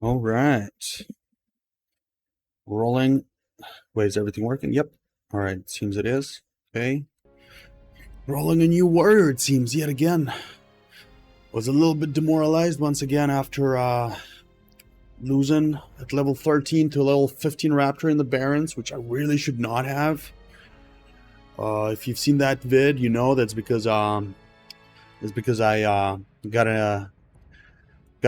All right. Rolling. Wait, is everything working? Yep. All right. Seems it is. Okay. Rolling a new warrior, it seems, yet again. Was a little bit demoralized once again after losing at level 13 to level 15 Raptor in the Barrens, which I really should not have. If you've seen that vid, you know that's because I got a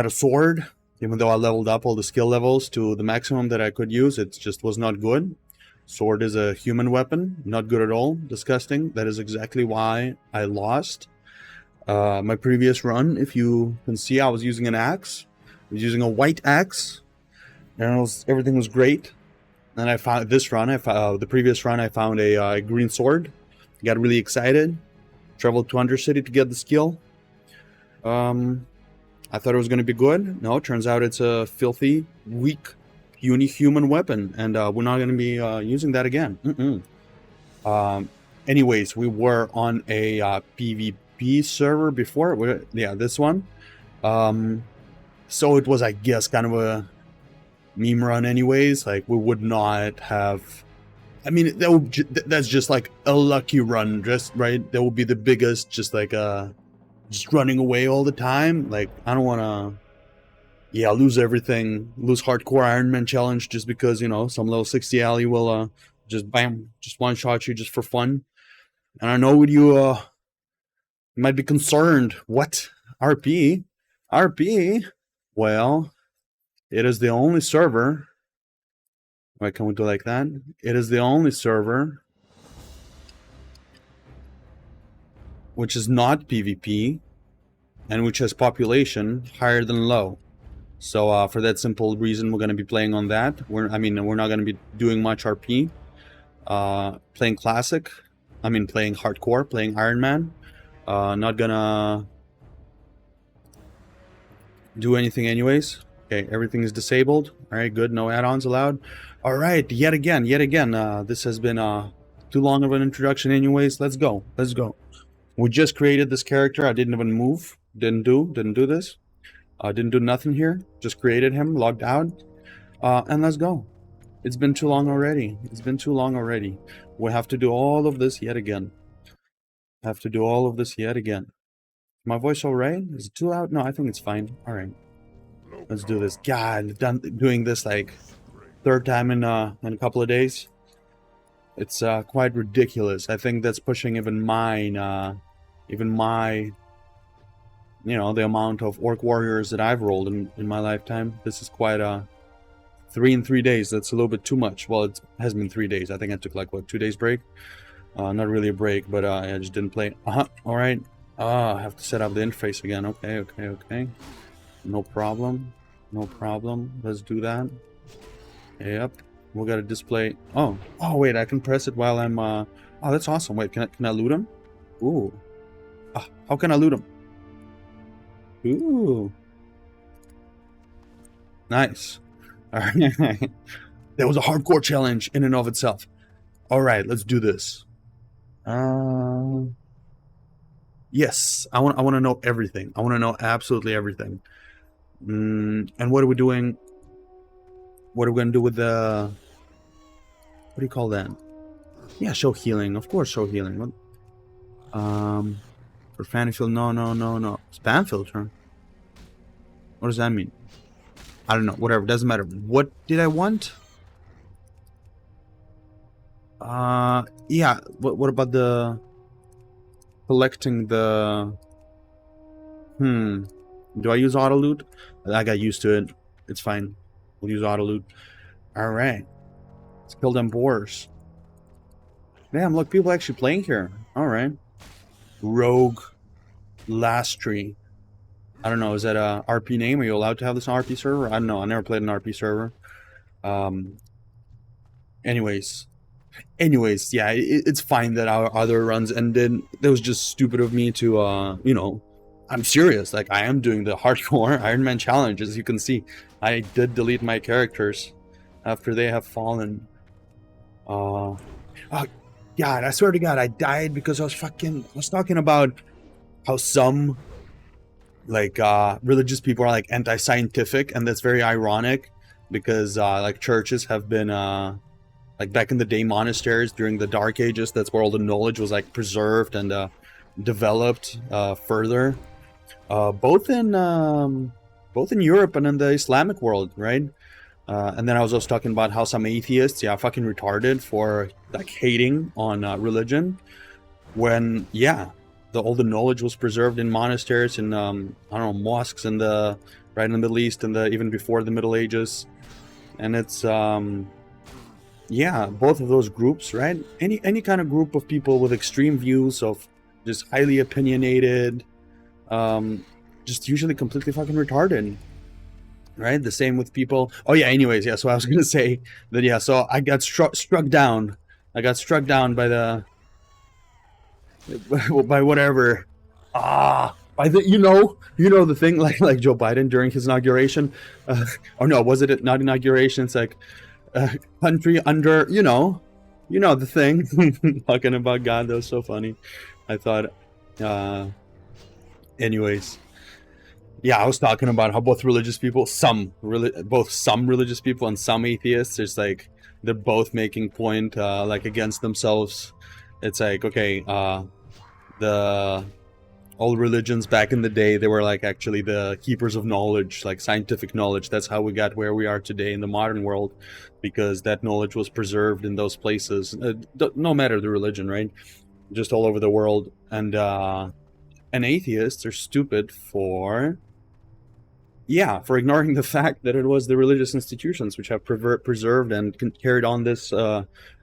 sword. Even though I leveled up all the skill levels to the maximum that I could use, it just was not good. Sword is a human weapon, not good at all, disgusting. That is exactly why I lost. My previous run, if you can see, I was using an axe. I was using a white axe, and everything was great. Then I found this run, the previous run, I found a green sword. Got really excited. Traveled to Undercity to get the skill. I thought it was going to be good. No, it turns out it's a filthy, weak, puny human weapon, and we're not going to be using that again. Anyways, we were on a PvP server before. This one. So it was, I guess, kind of a meme run anyways. Like, we would not have... I mean, that's just like a lucky run, just, right? That would be the biggest, just like just running away all the time. Like, I don't want to, lose everything, lose hardcore Ironman challenge just because, you know, some level 60 alley will just bam, just one shot you just for fun. And I know you might be concerned. What? RP? Well, it is the only server. Wait, can we do like that? It is the only server which is not PvP and which has population higher than low. So for that simple reason, we're going to be playing on that. We're not going to be doing much RP. Playing classic. Playing hardcore, playing Ironman. Not gonna do anything anyways. Okay, everything is disabled. All right, good. No add-ons allowed. All right, yet again. This has been too long of an introduction anyways. Let's go. We just created this character. I didn't even move. Didn't do this. Didn't do nothing here. Just created him, logged out. And let's go. It's been too long already. We have to do all of this yet again. My voice alright? Is it too loud? No, I think it's fine. Alright. Let's do this. God, doing this like third time in a couple of days. It's quite ridiculous. I think that's pushing even my the amount of orc warriors that I've rolled in my lifetime. This is quite 3 in 3 days. That's a little bit too much. Well, it has been 3 days. I think I took like 2 days break. Not really a break, but I just didn't play. All right. I have to set up the interface again. Okay. No problem. Let's do that. Yep. We got a display. Oh wait, I can press it while I'm oh, that's awesome. Wait, can I loot him? Ooh. How can I loot him? Ooh. Nice. All right. That was a hardcore challenge in and of itself. All right, let's do this. Yes, I want to know everything. I want to know absolutely everything. And what are we doing? What are we going to do with the... What do you call that? Yeah, show healing. Of course, show healing. For fan filter, no. Spam filter? What does that mean? I don't know. Whatever. Doesn't matter. What did I want? Yeah. What about the... collecting the... Do I use auto loot? I got used to it. It's fine. We'll use auto loot. Alright. Let's kill them boars. Damn, look, people actually playing here. Alright. Rogue Lastry. I don't know, is that a RP name? Are you allowed to have this on RP server? I don't know, I never played an RP server. Anyways, yeah, it's fine that our other runs ended. It was just stupid of me to, I'm serious. Like, I am doing the hardcore Ironman challenge, as you can see. I did delete my characters after they have fallen. Oh, God, I swear to God, I died because I was talking about how some like religious people are like anti-scientific, and that's very ironic because like churches have been like back in the day, monasteries during the Dark Ages, that's where all the knowledge was like preserved and developed further, both in Europe and in the Islamic world, right? And then I was also talking about how some atheists, yeah, fucking retarded for like hating on religion, when all the knowledge was preserved in monasteries and I don't know, mosques in the right in the Middle East and even before the Middle Ages, and it's both of those groups, right? Any kind of group of people with extreme views of just highly opinionated, just usually completely fucking retarded. Right, the same with people. Oh yeah. Anyways, yeah. So I was gonna say that. Yeah. So I got struck down. I got struck down by the by whatever. By the you know the thing like Joe Biden during his inauguration. Or no, was it not inauguration? It's like country under you know the thing. Talking about God. That was so funny. I thought. Anyways. Yeah, I was talking about how both religious people, some religious people and some atheists, there's like they're both making point like against themselves. It's like, okay, the all religions back in the day, they were like actually the keepers of knowledge, like scientific knowledge. That's how we got where we are today in the modern world, because that knowledge was preserved in those places, no matter the religion, right? Just all over the world. And atheists are stupid for ignoring the fact that it was the religious institutions which have preserved and carried on this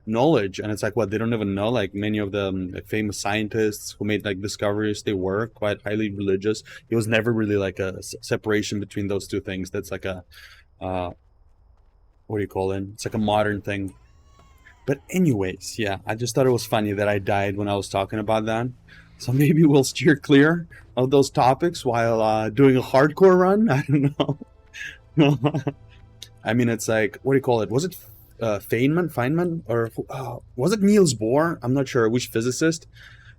knowledge. And it's like, what, they don't even know? Like many of the famous scientists who made like discoveries, they were quite highly religious. It was never really like a separation between those two things. That's like a what do you call it? It's like a modern thing. But anyways, yeah, I just thought it was funny that I died when I was talking about that. So maybe we'll steer clear of those topics while doing a hardcore run. I don't know. I mean, it's like, what do you call it? Was it Feynman? Or was it Niels Bohr? I'm not sure which physicist.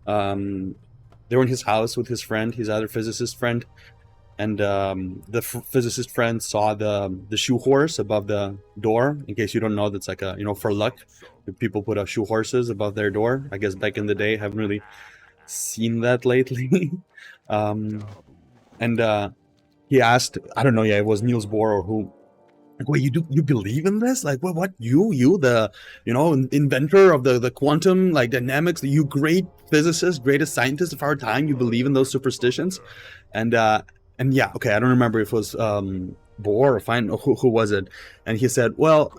They were in his house with his friend, his other physicist friend. And the physicist friend saw the shoe horse above the door. In case you don't know, that's like a, for luck. People put shoe horses above their door. I guess back in the day, haven't really seen that lately. And he asked, I don't know, it was Niels Bohr or who, like, wait, you believe in this? Like, what you the inventor of the quantum like dynamics, you great physicist, greatest scientist of our time, you believe in those superstitions? And yeah, okay, I don't remember if it was Bohr or who was it? And he said, well,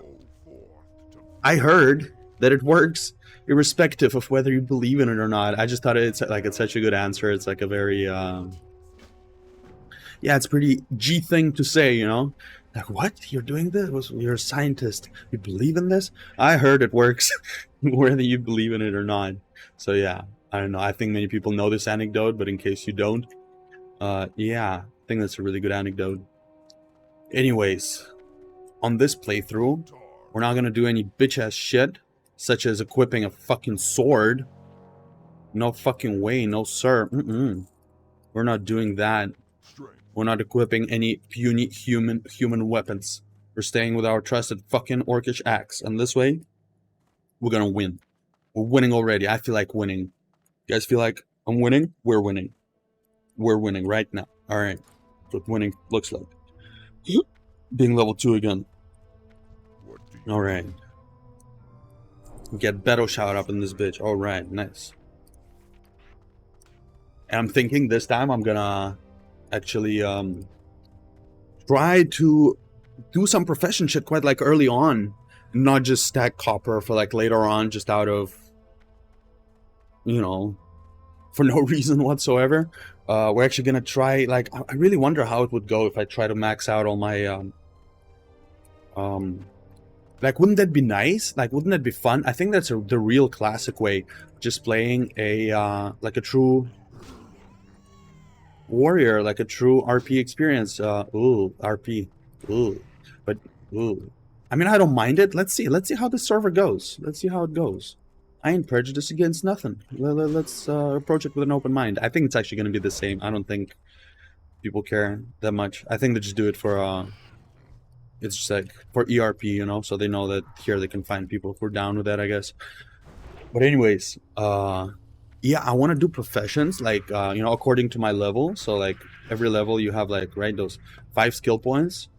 I heard that it works irrespective of whether you believe in it or not. I just thought it's such a good answer. It's like a very it's pretty G thing to say, like, what, you're doing this? You're a scientist, you believe in this? I heard it works whether you believe in it or not. So yeah, I don't know, I think many people know this anecdote, but in case you don't, I think that's a really good anecdote. Anyways, on this playthrough, we're not gonna do any bitch ass shit such as equipping a fucking sword. No fucking way, no sir. We're not doing that. We're not equipping any puny human weapons. We're staying with our trusted fucking orcish axe, and this way, we're gonna win. We're winning already. I feel like winning. You guys feel like I'm winning? We're winning. We're winning right now. Alright. That's what winning looks like. Being level 2 again. Alright. Get Beto shout up in this bitch. Alright, nice. And I'm thinking this time I'm gonna actually try to do some profession shit quite like early on. Not just stack copper for like later on, just out of, for no reason whatsoever. We're actually gonna try, like, I really wonder how it would go if I try to max out all my like, wouldn't that be nice? Like, wouldn't that be fun? I think that's the real classic way, just playing a like a true warrior, like a true RP experience. RP. But I mean, I don't mind it. Let's see how the server goes. Let's see how it goes. I ain't prejudiced against nothing. Let's approach it with an open mind. I think it's actually going to be the same. I don't think people care that much. I think they just do it for it's just like for ERP, you know, so they know that here they can find people who are down with that, I guess. But anyways, yeah, I want to do professions like you know, according to my level. So like every level you have like, right, those 5 skill points.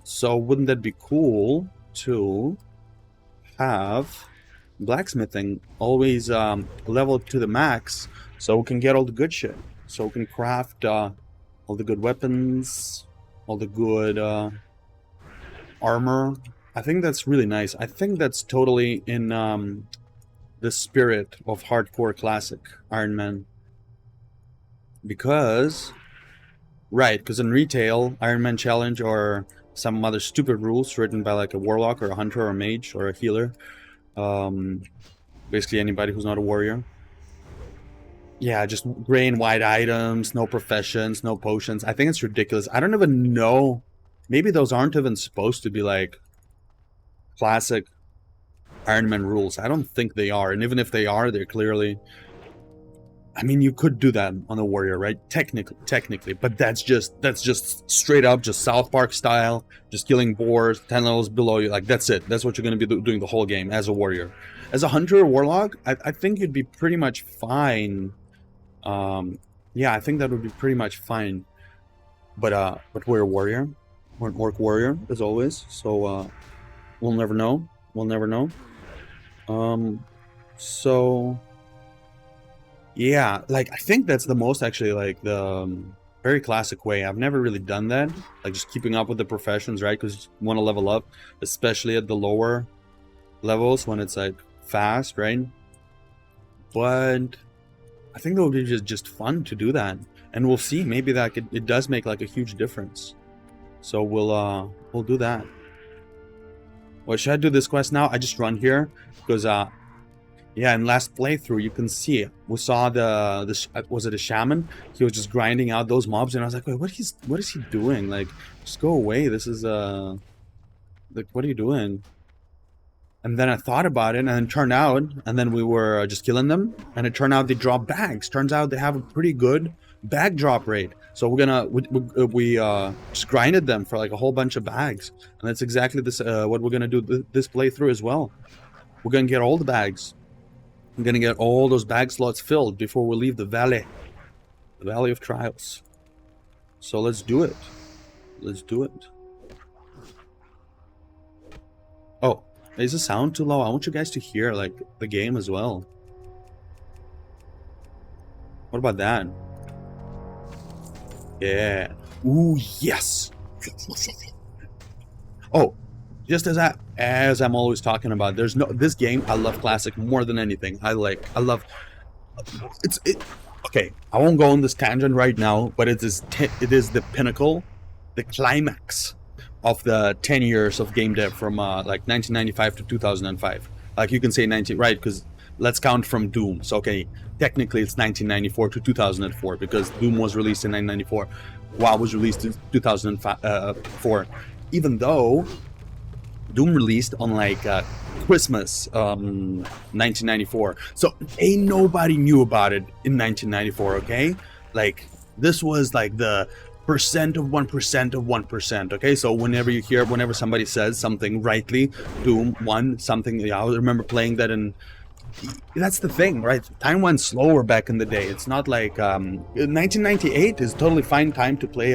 So wouldn't that be cool to have blacksmithing always leveled to the max, so we can get all the good shit, so we can craft all the good weapons, all the good armor. I think that's really nice. I think that's totally in the spirit of hardcore classic Iron Man, because because in retail Iron Man challenge or some other stupid rules written by like a warlock or a hunter or a mage or a healer, basically anybody who's not a warrior, yeah, just gray and white items, no professions, no potions. I think it's ridiculous. I don't even know, maybe those aren't even supposed to be like classic Iron Man rules. I don't think they are, and even if they are, they're clearly, I mean, you could do that on a warrior, right? Technically, but that's just straight up just South Park style, just killing boars 10 levels below you. Like, that's it. That's what you're going to be doing the whole game as a warrior. As a hunter or warlock, I think you'd be pretty much fine. Yeah, I think that would be pretty much fine. But we're a warrior. We're an orc warrior, as always. So we'll never know. We'll never know. So yeah, like I think that's the most actually like the very classic way. I've never really done that, like just keeping up with the professions, right? Because you want to level up, especially at the lower levels when it's like fast, right? But I think that would be just fun to do that, and we'll see. Maybe that it does make like a huge difference. So we'll do that. Well, should I do this quest now? I just run here because yeah, in last playthrough you can see we saw the was it a shaman? He was just grinding out those mobs, and I was like, wait, what is he doing? Like, just go away. This is like, what are you doing? And then I thought about it, and then turned out, and then we were just killing them, and it turned out they drop bags. Turns out they have a pretty good bag drop rate. So we're gonna we just grinded them for like a whole bunch of bags, and that's exactly this what we're gonna do this playthrough as well. We're gonna get all the bags. I'm gonna get all those bag slots filled before we leave the valley of trials. So let's do it. Let's do it. Oh, is the sound too low? I want you guys to hear like the game as well. What about that? Yeah. Ooh, yes. Oh, just as I'm always talking about, there's no this game. I love classic more than anything. I love it. Okay, I won't go on this tangent right now, but it is the pinnacle, the climax of the 10 years of game dev from like 1995 to 2005. Like you can say 90, right? Because let's count from Doom. So okay, technically it's 1994 to 2004 because Doom was released in 1994. WoW was released in 2004. Even though Doom released on like Christmas 1994, so ain't nobody knew about it in 1994. Okay, like this was like the percent of 1% of 1%. Okay, so whenever somebody says something rightly, Doom 1 something, yeah, I remember playing that, and that's the thing, right? Time went slower back in the day. It's not like 1998 is totally fine time to play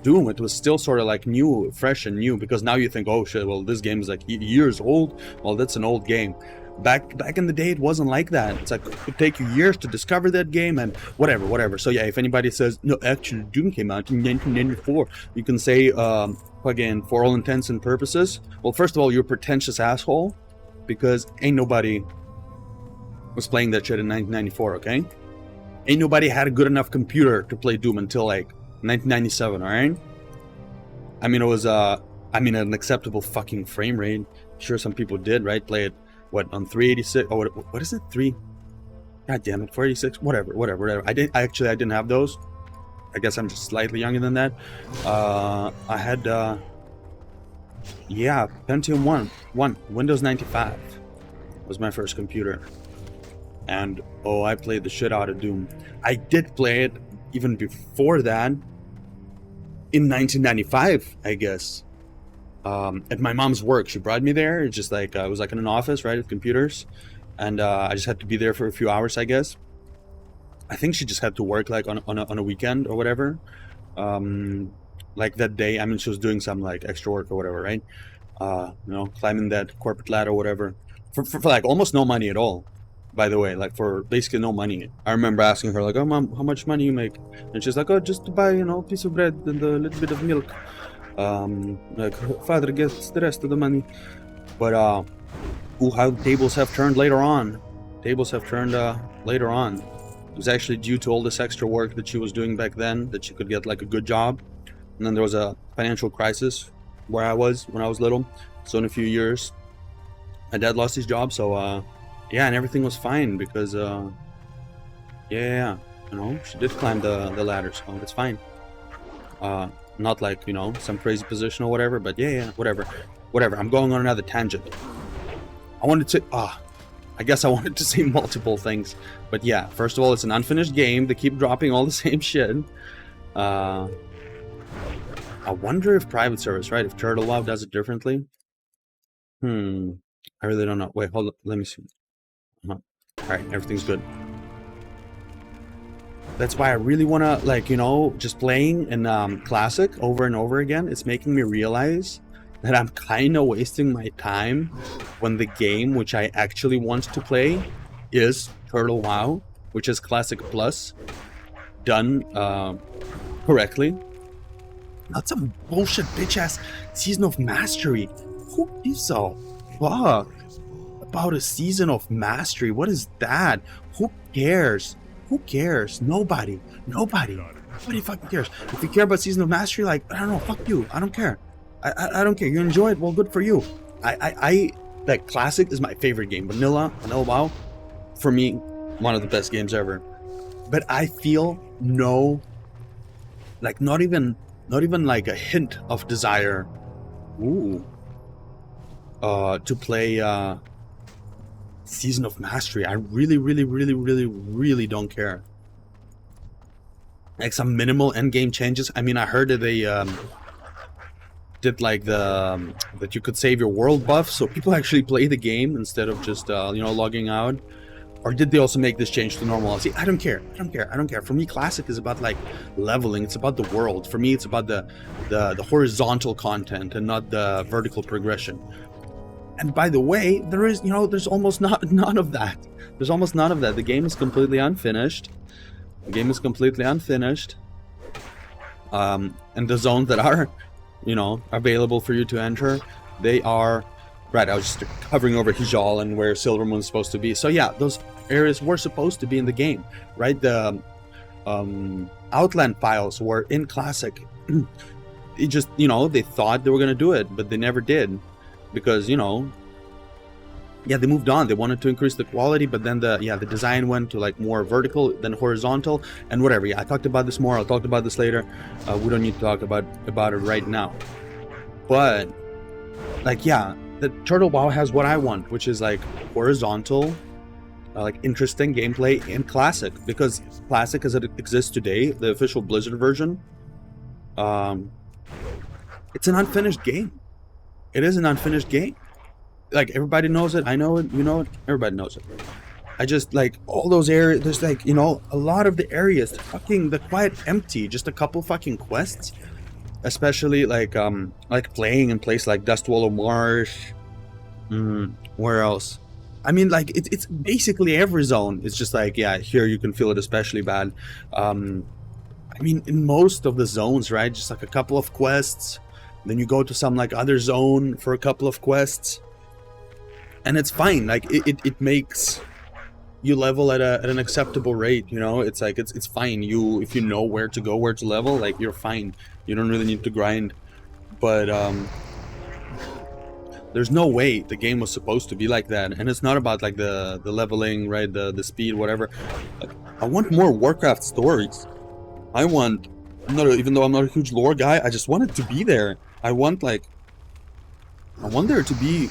Doom. It was still sort of like new, fresh and new, because now you think, oh shit, well this game is like years old. Well, that's an old game. Back in the day, it wasn't like that. It's like it could take you years to discover that game and whatever. So yeah, if anybody says no, actually Doom came out in 1994, you can say again, for all intents and purposes, well, first of all, you're a pretentious asshole, because ain't nobody was playing that shit in 1994. Okay, ain't nobody had a good enough computer to play Doom until like 1997. All right, I mean, it was an acceptable fucking frame rate. Sure, some people did, right, play it on 386 or what is it, 3, god damn it, 486, whatever. I didn't have those. I guess I'm just slightly younger than that. I had yeah, Pentium 1 Windows 95 was my first computer, and oh, I played the shit out of Doom. I did play it even before that, in 1995, I guess. At my mom's work, she brought me there. It's just like it was like in an office, right, with computers, and I just had to be there for a few hours, I guess. I think she just had to work like on a weekend or whatever. Like that day, I mean, she was doing some like extra work or whatever, right? You know, climbing that corporate ladder or whatever for like almost no money at all. By the way, like for basically no money. I remember asking her like, "Oh, mom, how much money you make?" And she's like, "Oh, just to buy, you know, a piece of bread and a little bit of milk." Like father gets the rest of the money. But ooh, how tables have turned later on. Tables have turned later on. It was actually due to all this extra work that she was doing back then that she could get like a good job. And then there was a financial crisis where I was when I was little. So in a few years, my dad lost his job. So yeah, and everything was fine because yeah, you know, she did climb the ladder, so it's fine. Not like, you know, some crazy position or whatever, but yeah, whatever. I'm going on another tangent. I wanted to I guess I wanted to say multiple things, but yeah, first of all, it's an unfinished game. They keep dropping all the same shit. I wonder if private service, right? If Turtle WoW does it differently. I really don't know. Wait, hold up. Let me see. All right, everything's good. That's why I really want to, like, you know, just playing in Classic over and over again. It's making me realize that I'm kind of wasting my time when the game which I actually want to play is Turtle WoW, which is Classic Plus, done correctly. Not some bullshit bitch-ass Season of Mastery. Who gives a fuck about a Season of Mastery? What is that? Who cares? Who cares? Nobody fucking cares. If you care about Season of Mastery, like, I don't know, fuck you. I don't care. I don't care. You enjoy it, well, good for you. I like, Classic is my favorite game. Vanilla WoW, for me, one of the best games ever. But I feel no, like, not even like a hint of desire, to play Season of Mastery. I really don't care. Like some minimal endgame changes. I mean, I heard that they did like the that you could save your world buff, so people actually play the game instead of just you know, logging out. Or did they also make this change to normal? See, I don't care. For me, Classic is about like leveling. It's about the world. For me, it's about the horizontal content and not the vertical progression. And by the way, there is, you know, there's almost none of that. There's almost none of that. The game is completely unfinished. And the zones that are, you know, available for you to enter, they are, right, I was just hovering over Hijal and where Silvermoon's supposed to be. So yeah, those areas were supposed to be in the game, right? The Outland files were in Classic. It just, you know, they thought they were going to do it, but they never did. Because, you know, yeah, they moved on. They wanted to increase the quality, but then the design went to like more vertical than horizontal and whatever. Yeah, I talked about this more. I'll talk about this later. We don't need to talk about it right now. But like, yeah, the Turtle WoW has what I want, which is like horizontal, like interesting gameplay in Classic. Because Classic, as it exists today, the official Blizzard version, it's an unfinished game. It is an unfinished game. Like, everybody knows it. I know it. You know it. Everybody knows it. I just, like, all those areas, there's, like, you know, a lot of the areas, they're quite empty. Just a couple fucking quests. Especially, like playing in places like Dustwallow Marsh. Where else? I mean, like, it's basically every zone. It's just like, yeah, here you can feel it especially bad. I mean, in most of the zones, right? Just, like, a couple of quests. Then you go to some like other zone for a couple of quests, and it's fine. Like it makes you level at an acceptable rate. You know, it's like it's fine. If you know where to go, where to level, like, you're fine. You don't really need to grind. But there's no way the game was supposed to be like that, and it's not about like the leveling, right? The speed, whatever. Like, I want more Warcraft stories. Even though I'm not a huge lore guy, I just want it to be there. I want there to be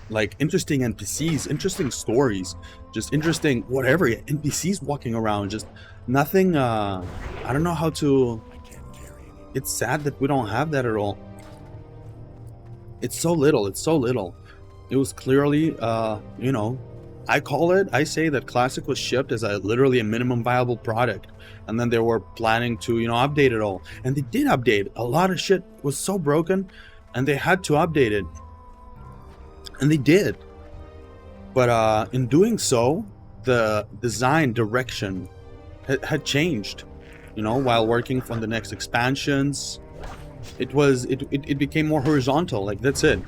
like interesting NPCs, interesting stories, just interesting whatever, NPCs walking around, just nothing. I don't know how to it's sad that we don't have that at all. It's so little. It's so little. It was clearly, you know, I say that Classic was shipped as literally a minimum viable product. And then they were planning to, you know, update it all. And they did update. A lot of shit was so broken and they had to update it. And they did. But in doing so, the design direction had changed, you know, while working on the next expansions. It became more horizontal, like that's it.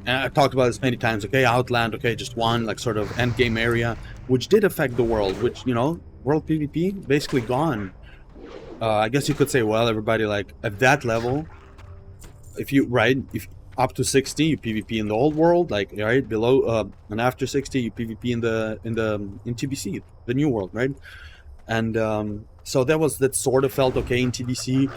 And I've talked about this many times. Okay, Outland, okay, just one like sort of end game area, which did affect the world, which, you know, world PvP basically gone. I guess you could say, well, everybody like at that level, if if up to 60 you PvP in the old world, like right below and after 60 you PvP in TBC, the new world, right? And so that sort of felt okay in TBC.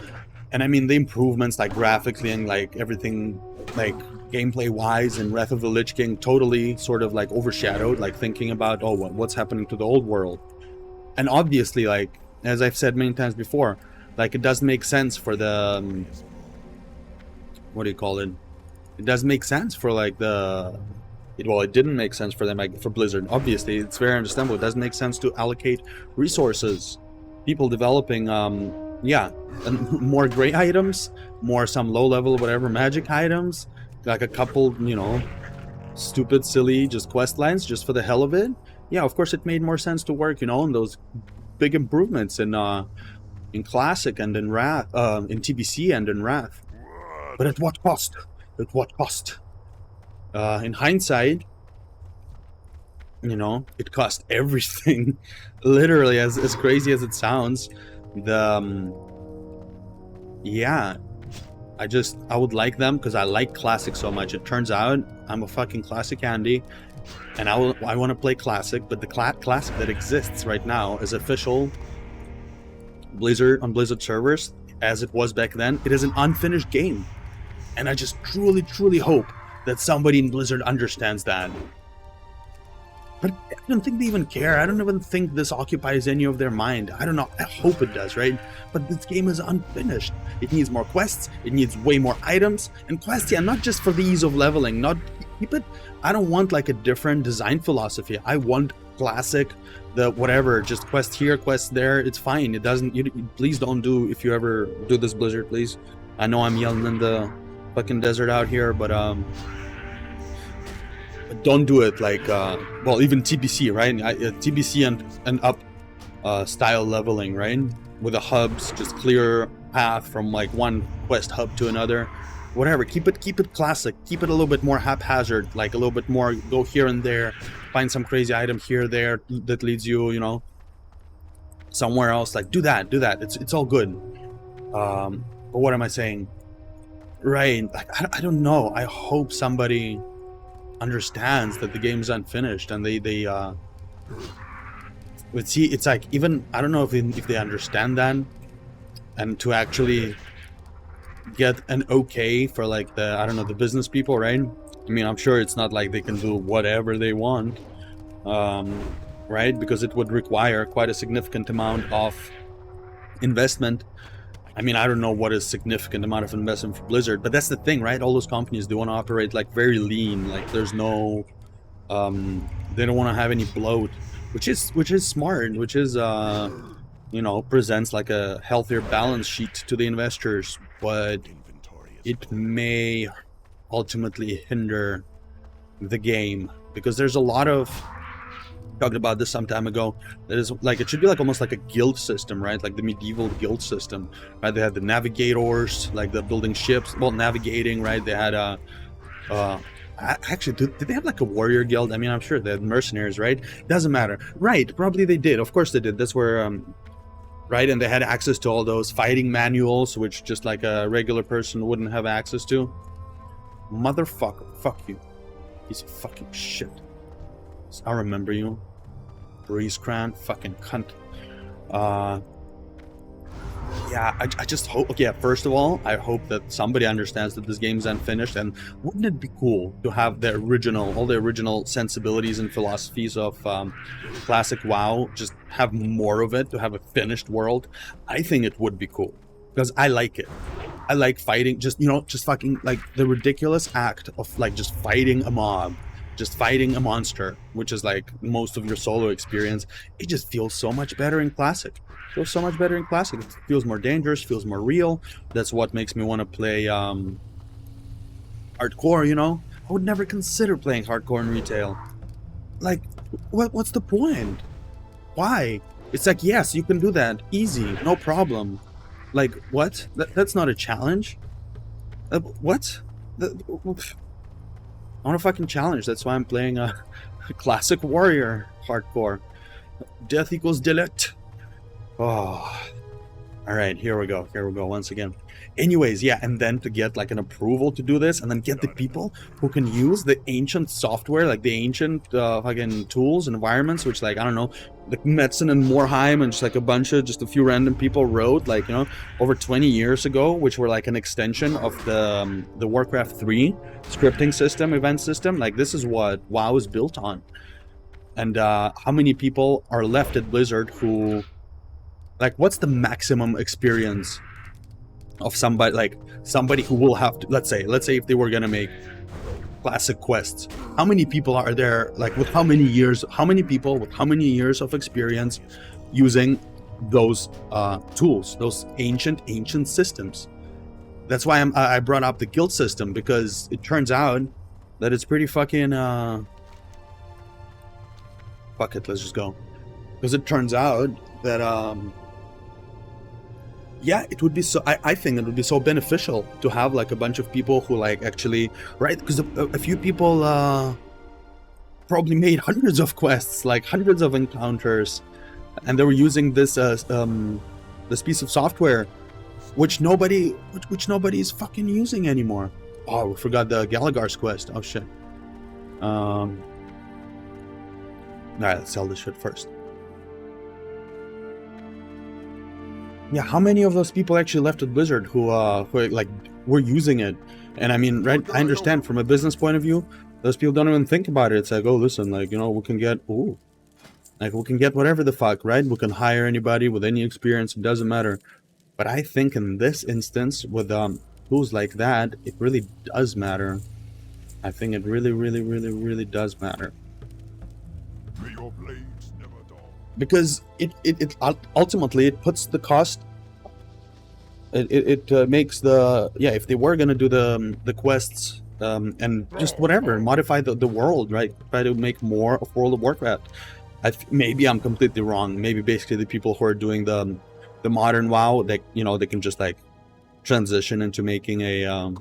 And I mean the improvements like graphically and like everything like gameplay wise in Wrath of the Lich King totally sort of like overshadowed like thinking about, oh, what's happening to the old world. And obviously, like as I've said many times before, like it does make sense for the what do you call it? It does make sense for like it didn't make sense for them, like for Blizzard. Obviously, it's very understandable. It doesn't make sense to allocate resources, people developing yeah, and more gray items, more some low level whatever magic items, like a couple, you know, stupid silly just quest lines just for the hell of it. Yeah, of course it made more sense to work, you know, on those big improvements in Classic and in Wrath, in TBC and in Wrath. But at what cost? At what cost? In hindsight, you know, it cost everything. Literally, as crazy as it sounds. Yeah, I would like them because I like Classic so much. It turns out I'm a fucking Classic Andy, and I want to play Classic, but the Classic that exists right now is official Blizzard on Blizzard servers, as it was back then. It is an unfinished game, and I just truly hope that somebody in Blizzard understands that. But I don't think they even care. I don't even think this occupies any of their mind. I don't know. I hope it does, right? But this game is unfinished. It needs more quests. It needs way more items. And quests, yeah, not just for the ease of leveling. Not keep it. I don't want like a different design philosophy. I want Classic, the whatever, just quest here, quest there. It's fine. It doesn't. Please don't do, if you ever do this, Blizzard, please. I know I'm yelling in the fucking desert out here, but don't do it like well, even TBC, right? TBC and up style leveling, right? With the hubs, just clear path from like one quest hub to another, whatever. Keep it classic. Keep it a little bit more haphazard, like a little bit more go here and there, find some crazy item here there that leads you, you know, somewhere else. Like do that. It's all good. But what am I saying? Right? Like I don't know. I hope somebody understands that the game is unfinished, and they but see, it's like, even I don't know if they understand that, and to actually get an okay for like the, I don't know, the business people, right? I mean, I'm sure it's not like they can do whatever they want, right? Because it would require quite a significant amount of investment. I mean, I don't know what is significant amount of investment for Blizzard, but that's the thing, right? All those companies, they want to operate like very lean, like there's no they don't want to have any bloat, which is smart, which is you know, presents like a healthier balance sheet to the investors, but it may ultimately hinder the game, because there's a lot of, talked about this some time ago, that is like, it should be like almost like a guild system, right? Like the medieval guild system, right? They had the navigators, like the building ships, well, navigating, right? They had actually, did they have like a warrior guild? I mean, I'm sure they had mercenaries, right? Doesn't matter, right? Probably they did. Of course they did. That's where right? And they had access to all those fighting manuals, which just like a regular person wouldn't have access to. Motherfucker, fuck you, piece of fucking shit. I remember you, Breezecran, fucking cunt. Yeah, I just hope, okay, first of all, I hope that somebody understands that this game's unfinished, and wouldn't it be cool to have the original, all the original sensibilities and philosophies of classic WoW, just have more of it, to have a finished world? I think it would be cool. because I like it. I like fighting, just, you know, just fucking like the ridiculous act of like just fighting a mob, just fighting a monster, which is like most of your solo experience. It just feels so much better in Classic. It feels so much better in Classic. It feels more dangerous, feels more real. That's what makes me want to play hardcore, you know? I would never consider playing hardcore in retail. Like, what's the point? Why? It's like, yes, you can do that. Easy, no problem. Like, what? That's not a challenge? What? I want a fucking challenge. That's why I'm playing a classic warrior hardcore. Death equals delete. Oh. Alright, here we go once again. Anyways, yeah, and then to get like an approval to do this, and then get the people who can use the ancient software, like the ancient fucking tools and environments, which, like, I don't know, like Metzen and Morheim and just like just a few random people wrote, like, you know, over 20 years ago, which were like an extension of the Warcraft 3 scripting system, event system. Like, this is what WoW is built on. And how many people are left at Blizzard who, like, what's the maximum experience of somebody, like somebody who will have to, let's say if they were gonna make classic quests, how many people are there, like, with how many years of experience using those tools, those ancient systems? That's why I brought up the guild system, because it turns out that it's pretty fucking fuck it, let's just go. Because it turns out that yeah, it would be so, I think it would be so beneficial to have like a bunch of people who like actually, right? Because a few people probably made hundreds of quests, like hundreds of encounters, and they were using this this piece of software, which nobody is fucking using anymore. Oh, we forgot the Gallagher's quest. Oh shit. All right, let's sell this shit first. Yeah, how many of those people actually left at Blizzard who like were using it? And I mean, right, I understand from a business point of view, those people don't even think about it. It's like, oh, listen, like, you know, we can get, like, we can get whatever the fuck, right? We can hire anybody with any experience, it doesn't matter. But I think in this instance, with tools like that, it really does matter. I think it really does matter. May your blades never dull. Because it ultimately it puts the cost. It makes the, yeah, if they were gonna do the quests and just whatever, modify the world, right? Try to make more of World of Warcraft. Maybe I'm completely wrong. Maybe basically the people who are doing the modern WoW, they, you know, they can just like transition into making a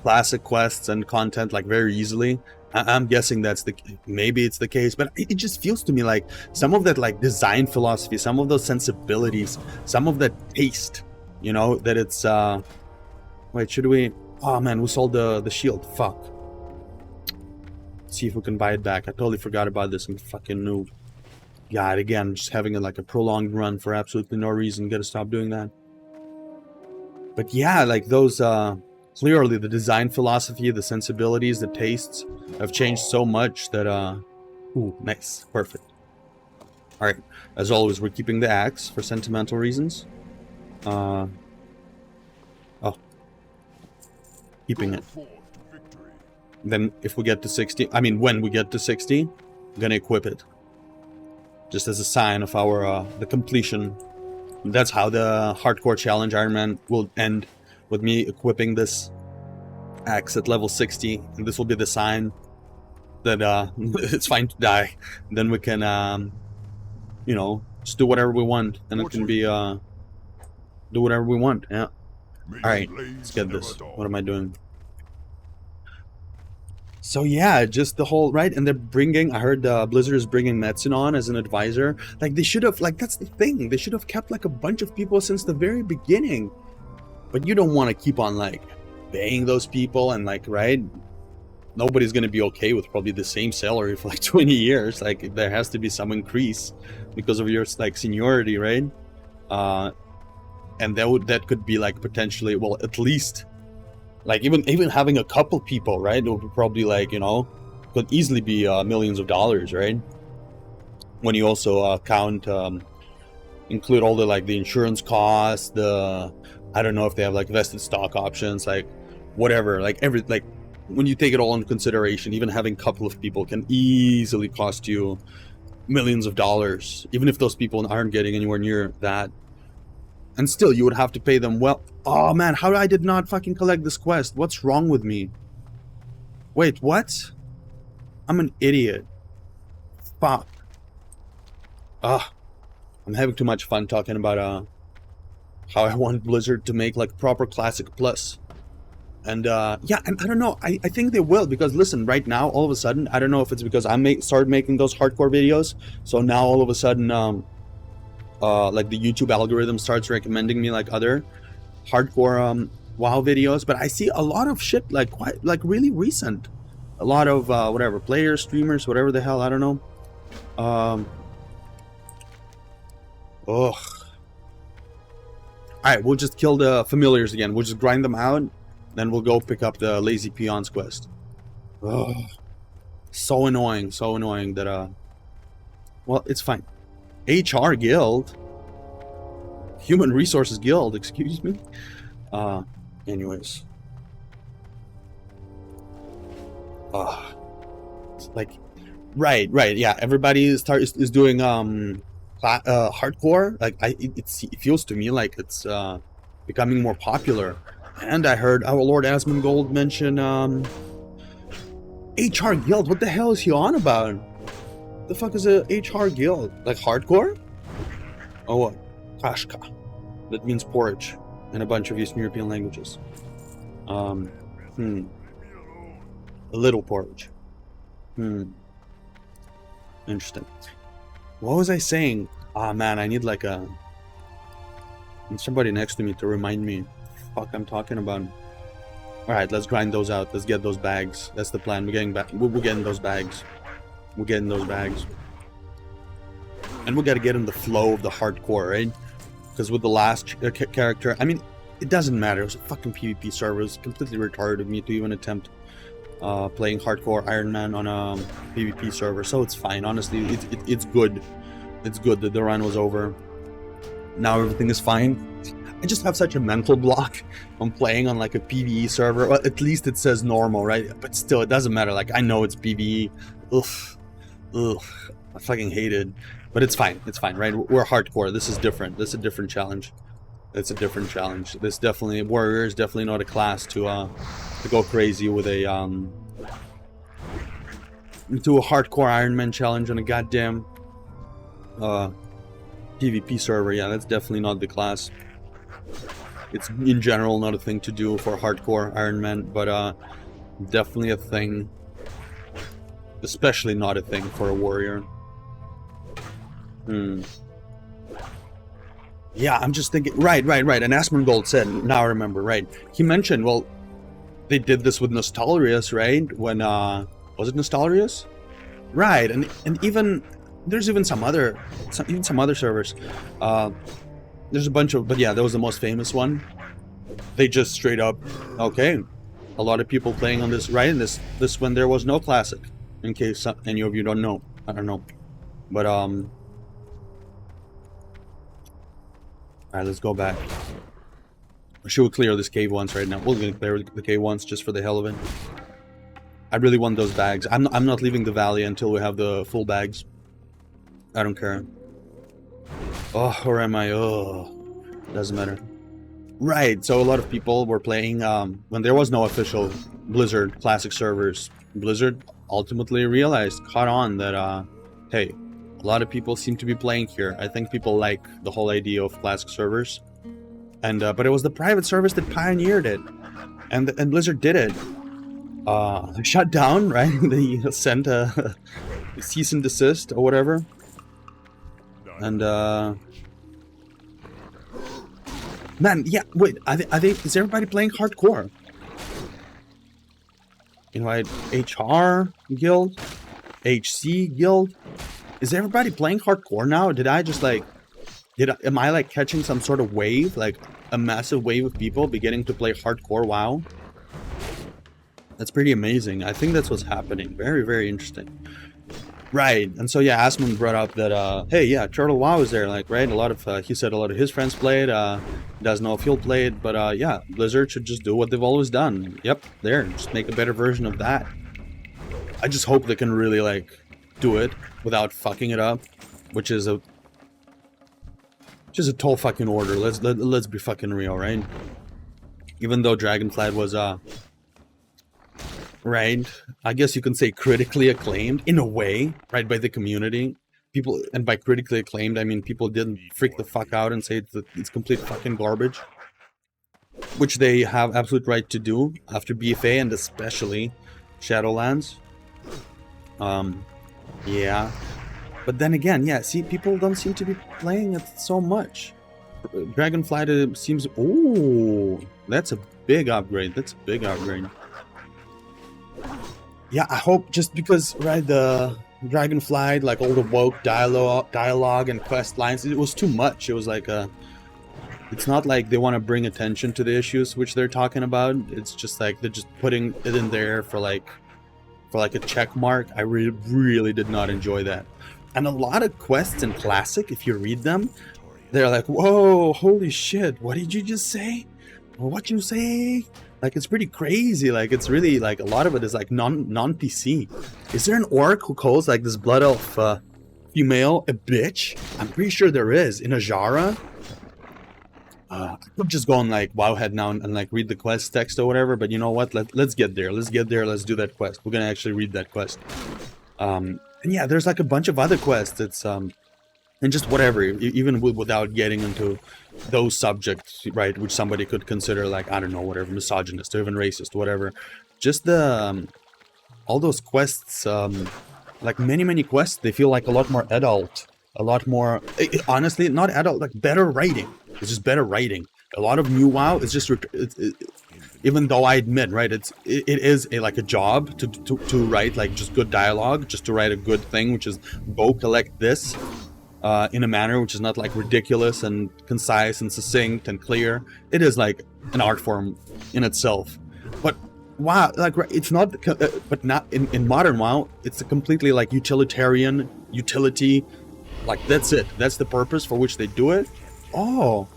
classic quests and content like very easily. I'm guessing that's maybe it's the case, but it just feels to me like some of that like design philosophy, some of those sensibilities, some of that taste, you know, that it's wait, should we, oh man, we sold the shield, fuck. Let's see if we can buy it back. I totally forgot about this. I'm fucking noob. God, again, just having like a prolonged run for absolutely no reason. Gotta stop doing that. But yeah, like those clearly the design philosophy, the sensibilities, the tastes have changed so much that ooh, nice, perfect. All right, as always, we're keeping the axe for sentimental reasons. Oh, keeping it. Then if we get to 60, I mean when we get to 60, I'm gonna equip it, just as a sign of our the completion. That's how the hardcore challenge Ironman will end, with me equipping this axe at level 60, and this will be the sign that it's fine to die. Then we can you know, just do whatever we want, and it can be do whatever we want. Yeah. All right, let's get this. What am I doing? So yeah, just the whole, right, and they're bringing, I heard Blizzard is bringing Metzen on as an advisor. Like, they should have, like, that's the thing, they should have kept like a bunch of people since the very beginning. But you don't want to keep on like paying those people, and like, right, nobody's going to be okay with probably the same salary for like 20 years. Like, there has to be some increase because of your like seniority, right? And that could be like potentially, well, at least like even having a couple people, right, it would probably, like, you know, could easily be millions of dollars, right? When you also count you include all the like the insurance costs, the I don't know if they have like vested stock options, like whatever, like like when you take it all into consideration, even having a couple of people can easily cost you millions of dollars, even if those people aren't getting anywhere near that. And still, you would have to pay them well. Oh man, how I did not fucking collect this quest? What's wrong with me? Wait, what? I'm an idiot. Fuck. I'm having too much fun talking about how I want Blizzard to make like proper Classic Plus. And yeah, and I don't know, I think they will, because listen, right now, all of a sudden, I don't know if it's because I started making those hardcore videos, so now all of a sudden, like the YouTube algorithm starts recommending me like other hardcore WoW videos, but I see a lot of shit like quite like really recent, a lot of whatever, players, streamers, whatever the hell, I don't know. Ugh. Alright, we'll just kill the familiars again, we'll just grind them out. Then we'll go pick up the Lazy Peons quest. Ugh. So annoying that, well, it's fine. HR Guild? Human Resources Guild, excuse me? Anyways. Like, right, yeah, everybody is doing, hardcore. Like, it feels to me like it's, becoming more popular. And I heard our Lord Asmongold mention HR Guild. What the hell is he on about? The fuck is a HR Guild? Like hardcore? Oh what? Kashka. That means porridge in a bunch of Eastern European languages. A little porridge. Interesting. What was I saying? Ah man, I need like somebody next to me to remind me fuck I'm talking about. Alright, let's grind those out. Let's get those bags. That's the plan. We're getting back. We're getting those bags. We're getting those bags. And we gotta get in the flow of the hardcore, right? Because with the last character, I mean, it doesn't matter. It was a fucking PvP server. It was completely retarded of me to even attempt playing hardcore Ironman on a PvP server. So it's fine. Honestly, it's good. It's good that the run was over. Now everything is fine. I just have such a mental block on playing on like a PvE server. Well, at least it says normal, right? But still, it doesn't matter. Like, I know it's PvE. Ugh. I fucking hate it. But it's fine. It's fine, right? We're hardcore. This is different. This is a different challenge. It's a different challenge. This definitely, Warrior is definitely not a class to go crazy with a do a hardcore Ironman challenge on a goddamn PvP server. Yeah, that's definitely not the class. It's in general not a thing to do for hardcore Ironman, but definitely a thing, especially not a thing for a warrior. Yeah, I'm just thinking, right, and Asmongold said, now I remember, right, he mentioned, well, they did this with Nostalrius, right, when, was it Nostalrius? Right, and even, there's even some other servers, there's a bunch of, but yeah, that was the most famous one. They just straight up, okay, a lot of people playing on this, right? And this when there was no classic, in case any of you don't know. I don't know, but alright, let's go back. Should we clear this cave once right now? We're gonna clear the cave once just for the hell of it. I really want those bags. I'm not leaving the valley until we have the full bags. I don't care. Oh, where am I? Oh, doesn't matter. Right, so a lot of people were playing when there was no official Blizzard Classic servers. Blizzard ultimately realized, caught on that, hey, a lot of people seem to be playing here. I think people like the whole idea of Classic servers. And but it was the private service that pioneered it. And Blizzard did it. They shut down, right? They sent a cease and desist or whatever. And man, yeah, wait, are they is everybody playing hardcore? Invite HR guild, HC guild. Is everybody playing hardcore now? Did I just like am I like catching some sort of wave, like a massive wave of people beginning to play hardcore WoW? That's pretty amazing. I think that's what's happening. Very, very interesting. Right, and so yeah, Asmund brought up that hey, yeah, Turtle WoW is there, like, right? A lot of he said a lot of his friends played. Doesn't know if he'll play it, but yeah, Blizzard should just do what they've always done. Yep, there, just make a better version of that. I just hope they can really like do it without fucking it up, which is a tall fucking order. Let's be fucking real, right? Even though Dragonflight was right, I guess you can say critically acclaimed in a way, right, by the community. People, and by critically acclaimed, I mean people didn't freak the fuck out and say it's complete fucking garbage, which they have absolute right to do after BFA and especially Shadowlands. Yeah, but then again, yeah, see, people don't seem to be playing it so much. Dragonflight seems, oh, that's a big upgrade. That's a big upgrade. Yeah, I hope, just because, right, the Dragonflight, like all the woke dialogue and quest lines, it was too much. It was like it's not like they want to bring attention to the issues which they're talking about. It's just like they're just putting it in there for like a check mark. I really did not enjoy that. And a lot of quests in Classic, if you read them, they're like, whoa, holy shit, what did you just say? What you say? Like, it's pretty crazy. Like, it's really, like, a lot of it is, like, non-PC. Is there an orc who calls, like, this blood elf female a bitch? I'm pretty sure there is. In Ajara. I could just go on, like, Wowhead now and, like, read the quest text or whatever, but you know what? Let's get there. Let's get there. Let's do that quest. We're gonna actually read that quest. And yeah, there's, like, a bunch of other quests. It's, and just whatever, even without getting into those subjects, right, which somebody could consider, like, I don't know, whatever, misogynist or even racist, whatever. Just the all those quests, like many quests, they feel like a lot more adult, a lot more, honestly, not adult, like better writing. It's just better writing. A lot of new WoW is just, even though I admit, right, it is like a job to write like just good dialogue, just to write a good thing, which is go collect this. In a manner which is not like ridiculous and concise and succinct and clear. It is like an art form in itself. But WoW, like, it's not, but not in modern WoW, it's a completely like utilitarian utility. Like, that's it. That's the purpose for which they do it. Oh,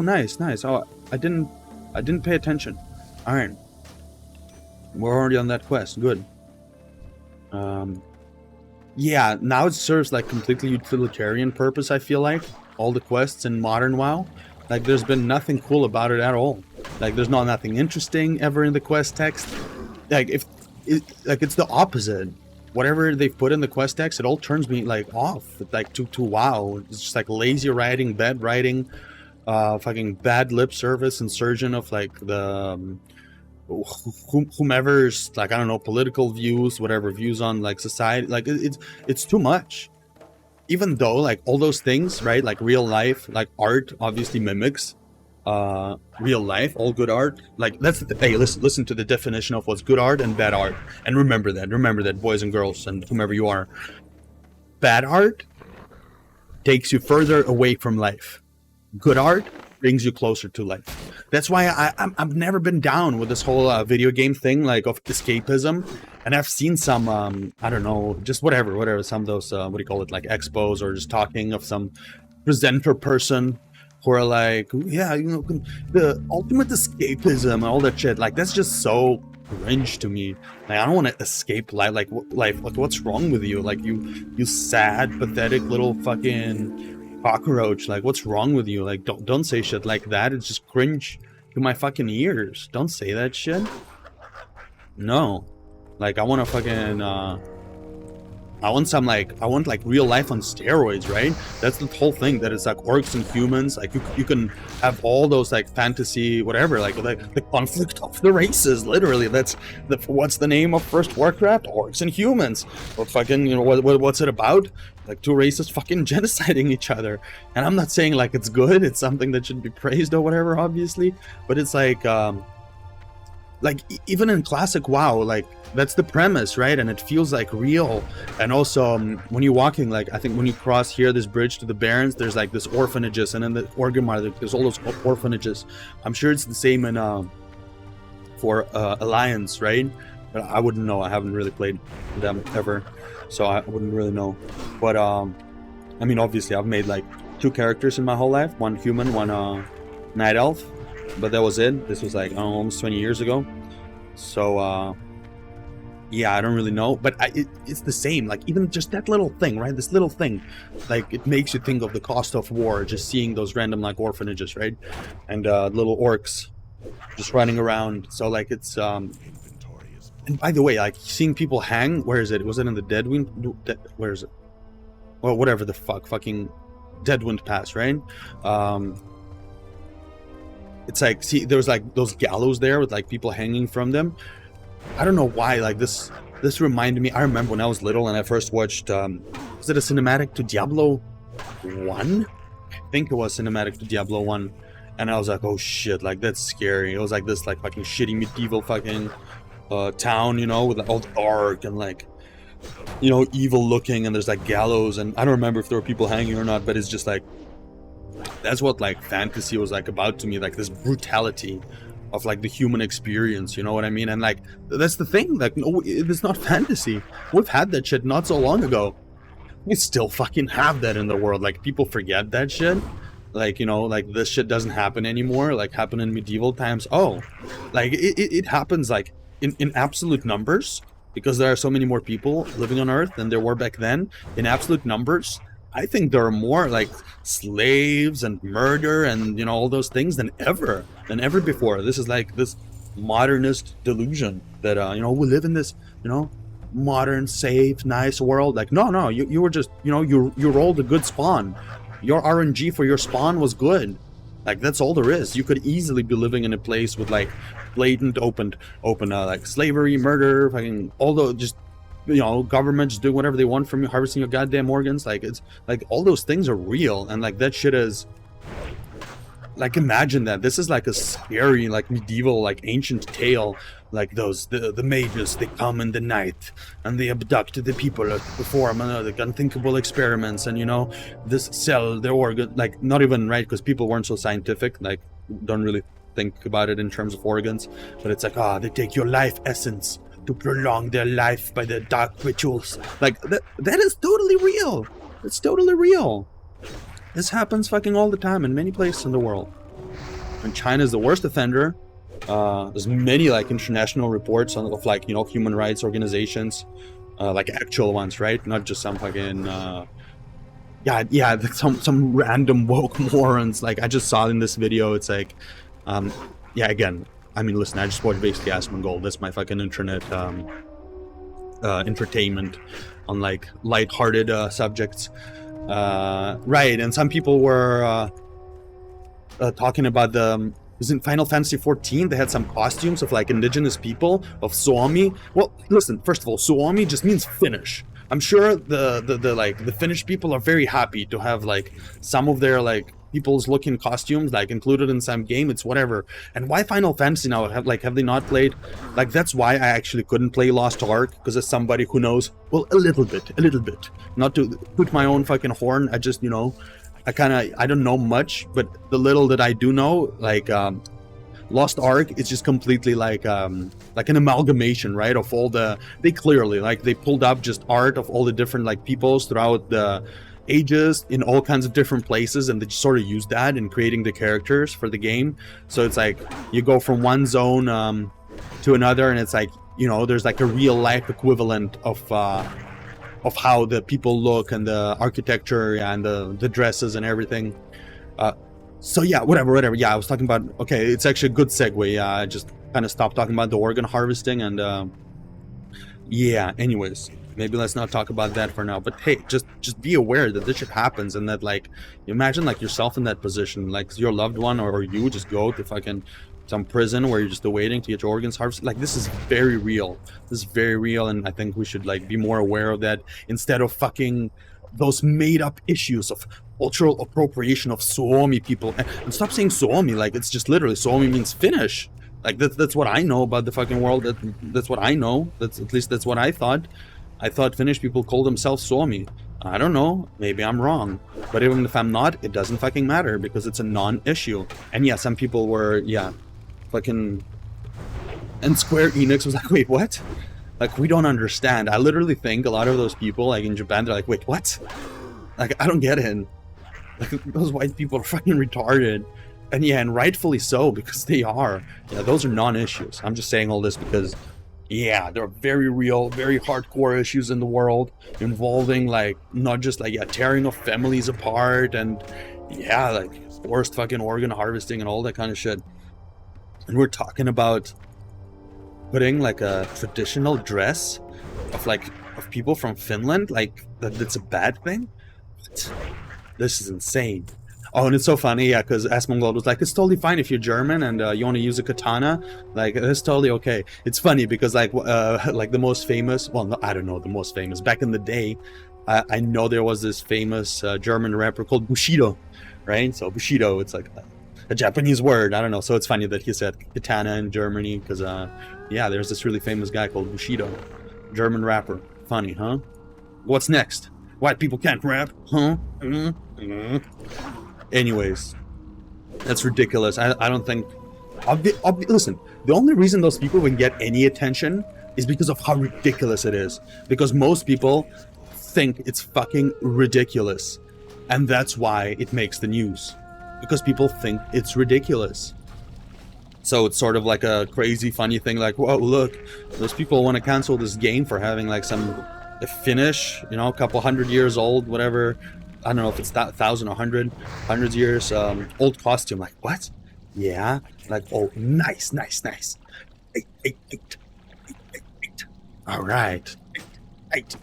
nice. Oh, I didn't pay attention. All right, we're already on that quest. Good. Yeah, now it serves like completely utilitarian purpose, I feel like. All the quests in modern WoW. Like, there's been nothing cool about it at all. Like, there's nothing interesting ever in the quest text. Like, it's the opposite. Whatever they've put in the quest text, it all turns me like off. Like to WoW. It's just like lazy writing, bad writing, fucking bad lip service, insertion of like the whomever's, like, I don't know, political views, whatever views on like society, like it's too much. Even though like all those things, right, like real life, like art obviously mimics real life, all good art, like that's the, hey, listen to the definition of what's good art and bad art, and remember that, boys and girls and whomever you are. Bad art takes you further away from life. Good art brings you closer to life. That's why I've never been down with this whole video game thing, like, of escapism. And I've seen some, I don't know, just whatever, some of those, what do you call it, like expos, or just talking of some presenter person who are like, yeah, you know, the ultimate escapism and all that shit. Like, that's just so cringe to me. Like, I don't want to escape life. Like, what's wrong with you? Like, you sad, pathetic little fucking cockroach. Like, what's wrong with you? Like, don't say shit like that. It's just cringe to my fucking ears. Don't say that shit. No. Like, I want to fucking I want like real life on steroids, right? That's the whole thing, that it's like orcs and humans. Like, you can have all those like fantasy whatever, like the conflict of the races, literally. That's what's the name of first Warcraft? Orcs and humans. Well, fucking, you know, what's it about? Like, two races fucking genociding each other. And I'm not saying like it's good, it's something that should be praised or whatever, obviously, but it's like even in classic WoW, like, that's the premise, right? And it feels like real. And also, when you're walking, like, I think when you cross here, this bridge to the Barrens, there's like this orphanages, and in the Orgrimmar, there's all those orphanages. I'm sure it's the same in for Alliance, right? But I wouldn't know. I haven't really played them ever. so I wouldn't really know. But I mean, obviously, I've made like 2 characters in my whole life. One human, one night elf. But that was it. This was like, I don't know, almost 20 years ago. So, yeah, I don't really know. But it's the same. Like, even just that little thing, right? This little thing. Like, it makes you think of the cost of war. Just seeing those random, like, orphanages, right? And little orcs just running around. So, like, it's... And by the way, like, seeing people hang... Where is it? Was it in the Deadwind? Where is it? Well, whatever the fuck. Fucking Deadwind Pass, right? It's like, see, there's like those gallows there with like people hanging from them. I don't know why, like this reminded me. I remember when I was little and I first watched, was it a cinematic to Diablo 1? I think it was cinematic to Diablo 1. And I was like, oh shit, like that's scary. It was like this like fucking shitty medieval fucking town, you know, with like, all dark and like, you know, evil looking, and there's like gallows, and I don't remember if there were people hanging or not, but it's just like, that's what like fantasy was like about to me, like this brutality of like the human experience, you know what I mean? And like that's the thing, like no, it's not fantasy. We've had that shit not so long ago. We still fucking have that in the world. Like people forget that shit. Like, you know, like this shit doesn't happen anymore. Like happened in medieval times. Oh, like it happens like in absolute numbers, because there are so many more people living on Earth than there were back then. In absolute numbers, I think there are more like slaves and murder and, you know, all those things than ever before. This is like this modernist delusion that, you know, we live in this, you know, modern, safe, nice world. Like, no, you were just, you know, you rolled a good spawn. Your RNG for your spawn was good. Like, that's all there is. You could easily be living in a place with like blatant open like slavery, murder, fucking all those, just, you know, government just doing whatever they want from you, harvesting your goddamn organs. Like, it's like all those things are real, and like that shit is like, imagine that this is like a scary, like medieval, like ancient tale. Like those the mages, they come in the night and they abduct the people, perform like unthinkable experiments, and, you know, this sell their organ, like not even right, because people weren't so scientific, like don't really think about it in terms of organs, but it's like, they take your life essence to prolong their life by the dark rituals. Like that is totally real. It's totally real. This happens fucking all the time in many places in the world, and China is the worst offender. There's many like international reports of like, you know, human rights organizations, like actual ones, right? Not just some fucking some random woke morons. Like I just saw in this video, it's like, again, I mean, listen, I just watched basically Asmongold. That's my fucking internet entertainment on like lighthearted subjects, right? And some people were talking about the. Was in Final Fantasy 14, they had some costumes of like indigenous people of Suomi. Well, listen, first of all, Suomi just means Finnish. I'm sure the Finnish people are very happy to have like some of their like people's looking costumes like included in some game. It's whatever. And why Final Fantasy now? Have they not played? Like, that's why I actually couldn't play Lost Ark, because as somebody who knows, well, a little bit. Not to put my own fucking horn, I just, you know, I don't know much, but the little that I do know, like Lost Ark is just completely like an amalgamation, right, of all they clearly like they pulled up just art of all the different like peoples throughout the ages in all kinds of different places, and they just sort of used that in creating the characters for the game. So it's like you go from one zone to another, and it's like, you know, there's like a real life equivalent of how the people look and the architecture and the dresses and everything. So yeah, whatever. Yeah, I was talking about, okay, it's actually a good segue. I just kind of stopped talking about the organ harvesting, and yeah, anyways, maybe let's not talk about that for now. But hey, just be aware that this shit happens, and that like, imagine like yourself in that position, like your loved one or you just go to fucking some prison where you're just waiting to get your organs harvested. Like, this is very real. And I think we should like be more aware of that, instead of fucking those made up issues of cultural appropriation of Suomi people. And stop saying Suomi, like it's just literally Suomi means Finnish. Like that's what I know about the fucking world. That's what I know. At least that's what I thought. I thought Finnish people call themselves Suomi. I don't know, maybe I'm wrong, but even if I'm not, it doesn't fucking matter, because it's a non-issue. And yeah, some people were, fucking, and Square Enix was like, wait, what? Like, we don't understand. I literally think a lot of those people, like in Japan, they're like, wait, what? Like, I don't get it. Like, those white people are fucking retarded. And yeah, and rightfully so, because they are. Yeah, those are non-issues. I'm just saying all this because, yeah, there are very real, very hardcore issues in the world involving, like, not just, like, yeah, tearing of families apart and, yeah, like, forced fucking organ harvesting and all that kind of shit. And we're talking about putting, like, a traditional dress of, like, of people from Finland, like, that's a bad thing? What? This is insane. Oh, and it's so funny, yeah, because Asmongold was like, it's totally fine if you're German and you want to use a katana. Like, it's totally okay. It's funny because, like the most famous, well, no, I don't know the most famous. Back in the day, I know there was this famous German rapper called Bushido, right? So Bushido, it's like a Japanese word. I don't know. So it's funny that he said katana in Germany because, yeah, there's this really famous guy called Bushido, German rapper. Funny, huh? What's next? White people can't rap, huh? Anyways, that's ridiculous. I don't think... listen, the only reason those people would get any attention is because of how ridiculous it is. Because most people think it's fucking ridiculous. And that's why it makes the news. Because people think it's ridiculous. So it's sort of like a crazy, funny thing like, whoa, look, those people want to cancel this game for having like some Finnish, you know, a couple hundred years old, whatever... I don't know if it's 1,000 or 100 years old costume. Like, what? Yeah. Like, oh, nice. Eight. All right. Tight.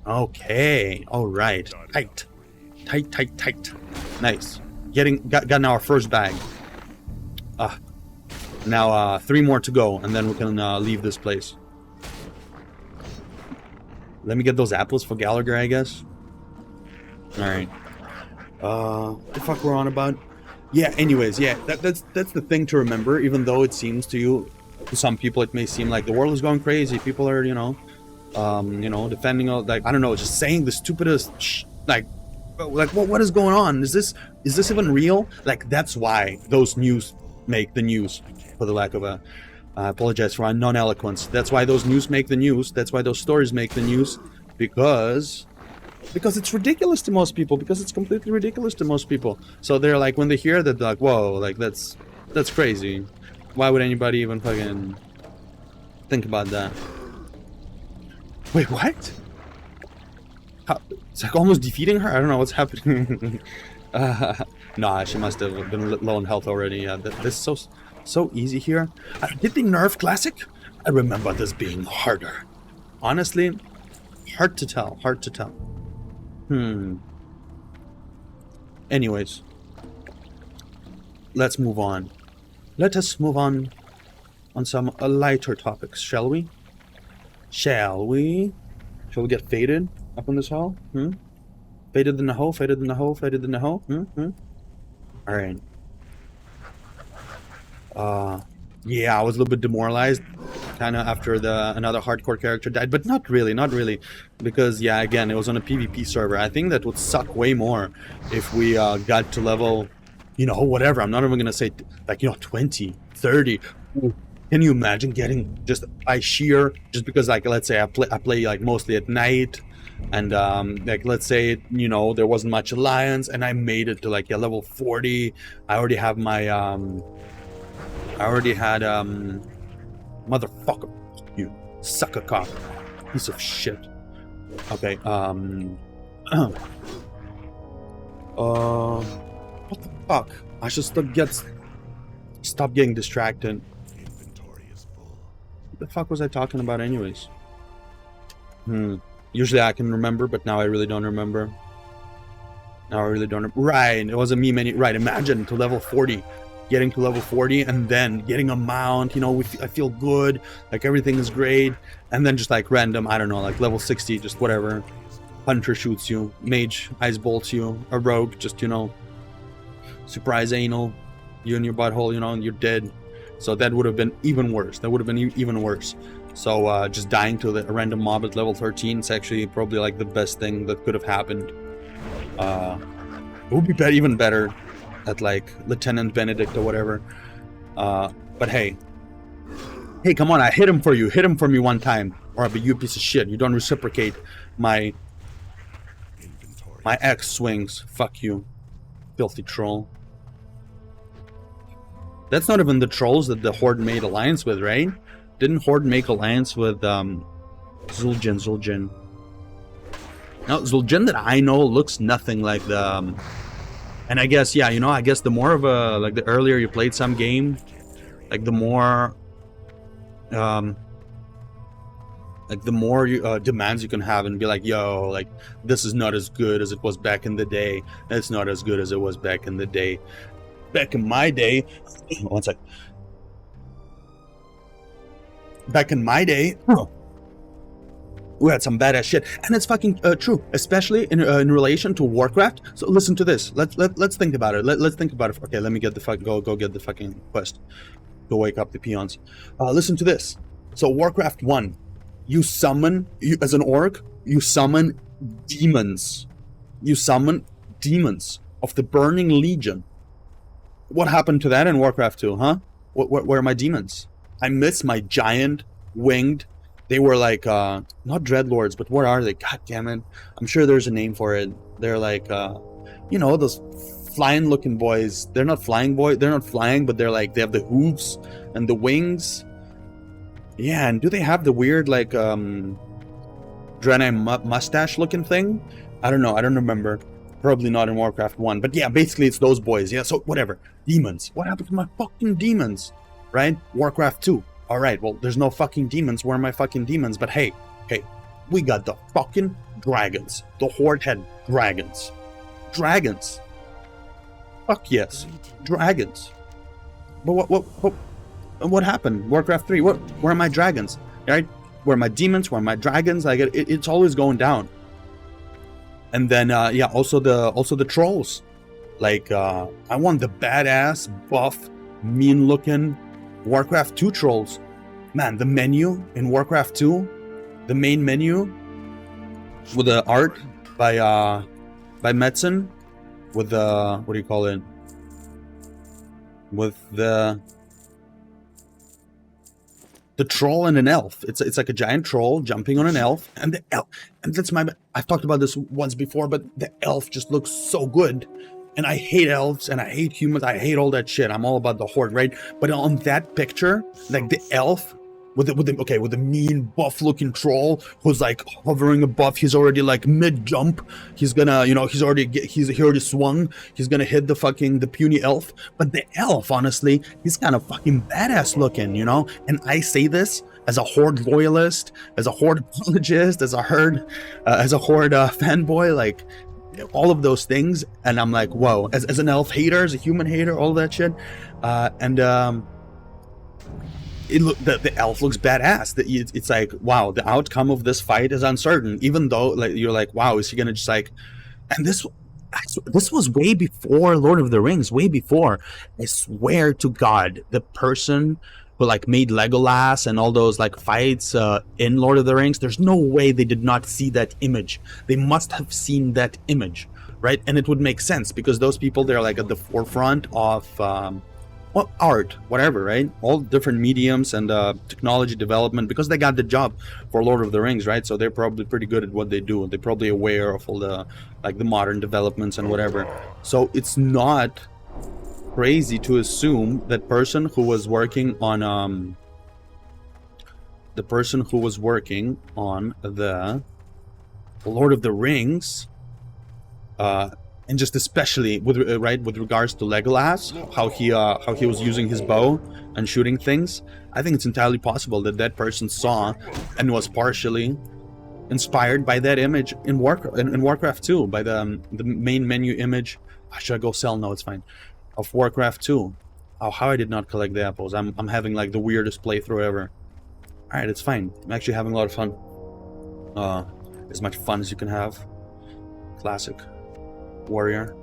Okay. All right. Tight. Nice. Got now our first bag. Now 3 more to go, and then we can leave this place. Let me get those apples for Gallagher, I guess. Alright. What the fuck we're on about? Yeah, anyways, yeah, that's the thing to remember, even though it seems to some people it may seem like the world is going crazy, people are, defending all, like, I don't know, just saying the stupidest like what is going on? Is this even real? Like, that's why those news make the news, for the lack of a I apologize for my non-eloquence. That's why those news make the news, that's why those stories make the news, because it's ridiculous to most people, because it's completely ridiculous to most people. So they're like, when they hear that, they're like, whoa, like that's crazy. Why would anybody even fucking think about that? Wait, what? How, it's like almost defeating her? I don't know what's happening. Nah, she must have been low in health already. Yeah, this is so easy here. Did they nerf Classic? I remember this being harder. Honestly, hard to tell. Anyways, let's move on. Let us move on some lighter topics, shall we? Shall we get faded up in this hole? Faded in the hole, faded in the hole, faded in the hole? Alright. Yeah, I was a little bit demoralized kind of after another hardcore character died, but not really, because yeah, again, it was on a PvP server. I think that would suck way more if we got to level, whatever. I'm not even gonna say like 20, 30. Ooh, can you imagine getting just by sheer, just because, like, let's say I play like mostly at night, and like, let's say there wasn't much alliance, and I made it to like level 40. I already have my motherfucker, you sucker cock, piece of shit. Okay, what the fuck? I should stop getting distracted. What the fuck was I talking about anyways? Usually I can remember, but now I really don't remember. Right, it was a meme. Right, imagine to level 40. Getting to level 40 and then getting a mount, I feel good, like everything is great, and then just like random, I don't know, like level 60, just whatever, hunter shoots you, mage ice bolts you, a rogue just, surprise anal you in your butthole, and you're dead. So that would have been even worse. So just dying to a random mob at level 13 is actually probably like the best thing that could have happened. It would be even better at like Lieutenant Benedict or whatever, but hey, Hey, come on, I hit him for you. Hit him for me one time. Or but you piece of shit. You don't reciprocate my X swings. Fuck you. Filthy troll. That's not even the trolls that the Horde made alliance with, right? Didn't Horde make alliance with Zul'jin? Now, Zul'jin that I know looks nothing like the... and I guess, yeah, you know, I guess the more of a... like, the earlier you played some game, like, the more... like, the more demands you can have and be like, yo, like, this is not as good as it was back in the day. It's not as good as it was back in the day. Back in my day... one sec. Back in my day... we had some badass shit, and it's fucking true, especially in relation to Warcraft. So listen to this. Let's think about it. Let's think about it. Okay, let me get the fuck go get the fucking quest. Go wake up the peons. Listen to this. So Warcraft 1, you as an orc, you summon demons. You summon demons of the Burning Legion. What happened to that in Warcraft 2, huh? Where are my demons? I miss my giant winged. They were like, not dreadlords, but what are they? God damn it. I'm sure there's a name for it. They're like, you know, those flying looking boys. They're not flying they're not flying, but they're like, they have the hooves and the wings. Yeah, and do they have the weird, like, Draenei mustache looking thing? I don't know, I don't remember. Probably not in Warcraft 1, but yeah, basically it's those boys. Yeah, so whatever. Demons. What happened to my fucking demons? Right? Warcraft 2. Alright, well, there's no fucking demons. Where are my fucking demons? But hey, we got the fucking dragons. The Horde had dragons. Dragons. Fuck yes. Dragons. But what happened? Warcraft 3, where are my dragons? Right? Where are my demons? Where are my dragons? Like, it's always going down. And then, yeah, also the trolls. Like, I want the badass, buff, mean-looking Warcraft 2 trolls. Man, the menu in Warcraft 2, the main menu with the art by Metzen, with the, what do you call it? With the troll and an elf. It's like a giant troll jumping on an elf, and the elf, and that's I've talked about this once before, but the elf just looks so good. And I hate elves, and I hate humans, I hate all that shit. I'm all about the Horde, right? But on that picture, like the elf with the mean buff-looking troll who's like hovering above, he's already like mid-jump. He's gonna, you know, he already swung. He's gonna hit the puny elf. But the elf, honestly, he's kind of fucking badass looking, you know? And I say this as a Horde loyalist, as a Horde apologist, as a Horde fanboy, like, all of those things, and I'm like, whoa, as an elf hater, as a human hater, all that shit, the elf looks badass. It's like, wow, the outcome of this fight is uncertain, even though, like, you're like, wow, is he gonna just like, and this was way before Lord of the Rings, way before. I swear to God, the person who like made Legolas and all those like fights in Lord of the Rings, there's no way they did not see that image. They must have seen that image, right? And it would make sense because those people, they're like at the forefront of well, art, whatever, right? All different mediums and technology development, because they got the job for Lord of the Rings, right? So they're probably pretty good at what they do. They're probably aware of all the like the modern developments and whatever. So it's not crazy to assume that person who was working on the Lord of the Rings, and just especially with regards to Legolas, how he was using his bow and shooting things. I think it's entirely possible that person saw and was partially inspired by that image in Warcraft 2, by the main menu image. Should I go sell? No, it's fine. Of Warcraft 2. Oh, how I did not collect the apples. I'm having like the weirdest playthrough ever. Alright, it's fine. I'm actually having a lot of fun. As much fun as you can have. Classic warrior.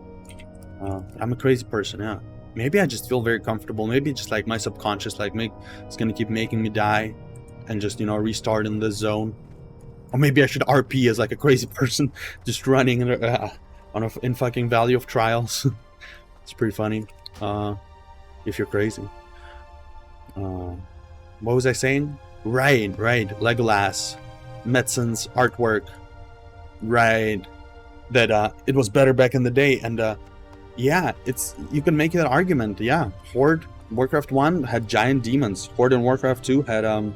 I'm a crazy person, yeah. Maybe I just feel very comfortable. Maybe just like my subconscious it's gonna keep making me die and just, you know, restart in this zone. Or maybe I should RP as like a crazy person just running in fucking Valley of Trials. It's pretty funny, if you're crazy. what was I saying? Right. Legolas, Metzen's artwork. Right. That it was better back in the day, and yeah, you can make that argument. Yeah, Horde Warcraft 1 had giant demons. Horde in Warcraft 2 had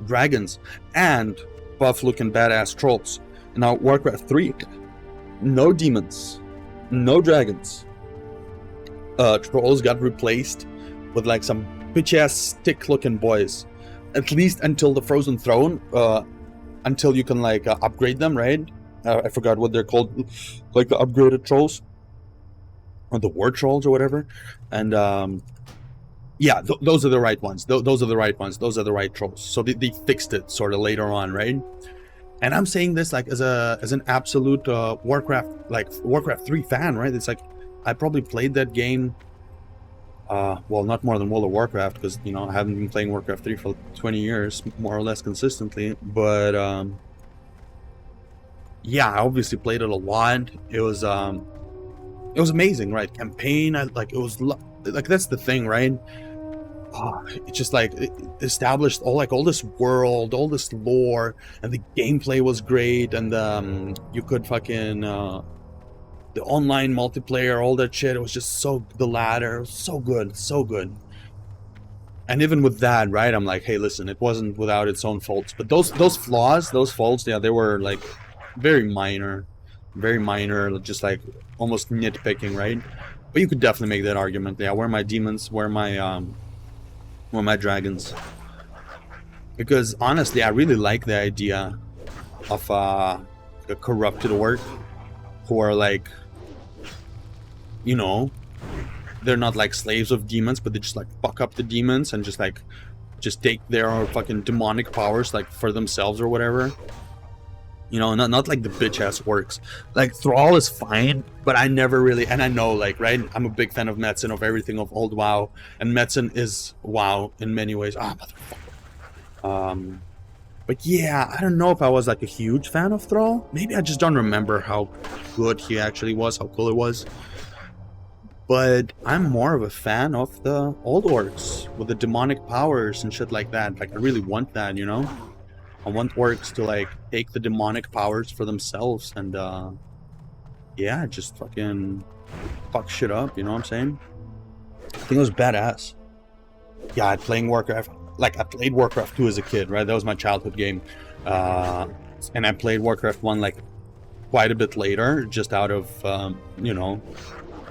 dragons and buff-looking badass trolls. Now Warcraft 3, no demons, no dragons. Trolls got replaced with like some bitch-ass stick-looking boys. At least until the Frozen Throne, until you can like upgrade them, right? I forgot what they're called, like the upgraded trolls, or the war trolls or whatever. And yeah, those are the right ones. Those are the right ones. Those are the right trolls. So they fixed it sort of later on, right? And I'm saying this like as an absolute Warcraft 3 fan, right? It's like I probably played that game. Well, not more than World of Warcraft, because you know I haven't been playing Warcraft 3 for 20 years, more or less consistently. But yeah, I obviously played it a lot. It was amazing, right? Campaign, it was like that's the thing, right? It just like it established all this world, all this lore, and the gameplay was great, and you could fucking the online multiplayer, all that shit. It was just the ladder, so good. And even with that, right, I'm like, hey, listen, it wasn't without its own faults, but those flaws, those faults, yeah, they were like very minor, just like almost nitpicking, right? But you could definitely make that argument. Yeah, where are my demons? Where are my dragons? Because honestly, I really like the idea of a corrupted orc who are like, you know, they're not like slaves of demons, but they just like fuck up the demons and just take their fucking demonic powers like for themselves or whatever. You know, not like the bitch ass orcs. Like Thrall is fine, but I never really, and I know, like, right, I'm a big fan of Metzen, of everything, of old WoW, and Metzen is WoW in many ways. Motherfucker. But yeah, I don't know if I was like a huge fan of Thrall. Maybe I just don't remember how good he actually was, how cool it was. But I'm more of a fan of the old orcs with the demonic powers and shit like that. Like, I really want that, you know? I want orcs to like take the demonic powers for themselves and yeah, just fucking fuck shit up, you know what I'm saying? I think it was badass. Yeah, I played Warcraft 2 as a kid, right? That was my childhood game. And I played Warcraft 1 like quite a bit later, just out of you know,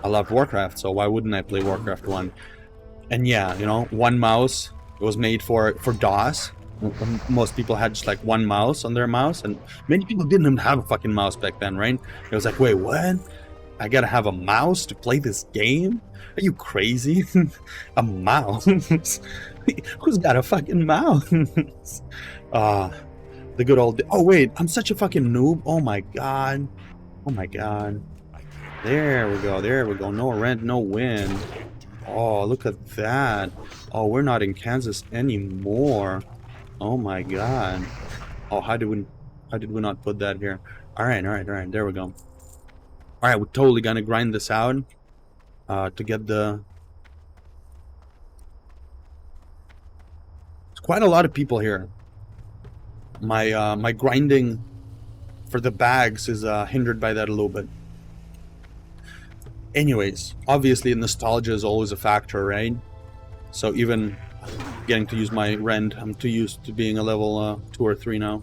I loved Warcraft, so why wouldn't I play Warcraft 1? And yeah, you know, one mouse, it was made for DOS. Most people had just like one mouse on their mouse, and many people didn't even have a fucking mouse back then, right? It was like, wait, what? I gotta have a mouse to play this game? Are you crazy? A mouse? Who's got a fucking mouse? The good old... Oh wait, I'm such a fucking noob. Oh my god. There we go. No rent, no wind. Oh, look at that. Oh, we're not in Kansas anymore. Oh my god. Oh, how did we not put that here? All right. There we go. All right, we're totally gonna grind this out to get the... There's quite a lot of people here. My grinding for the bags is hindered by that a little bit. Anyways, obviously nostalgia is always a factor, right? So even getting to use my Rant, I'm too used to being a level 2 or 3 now.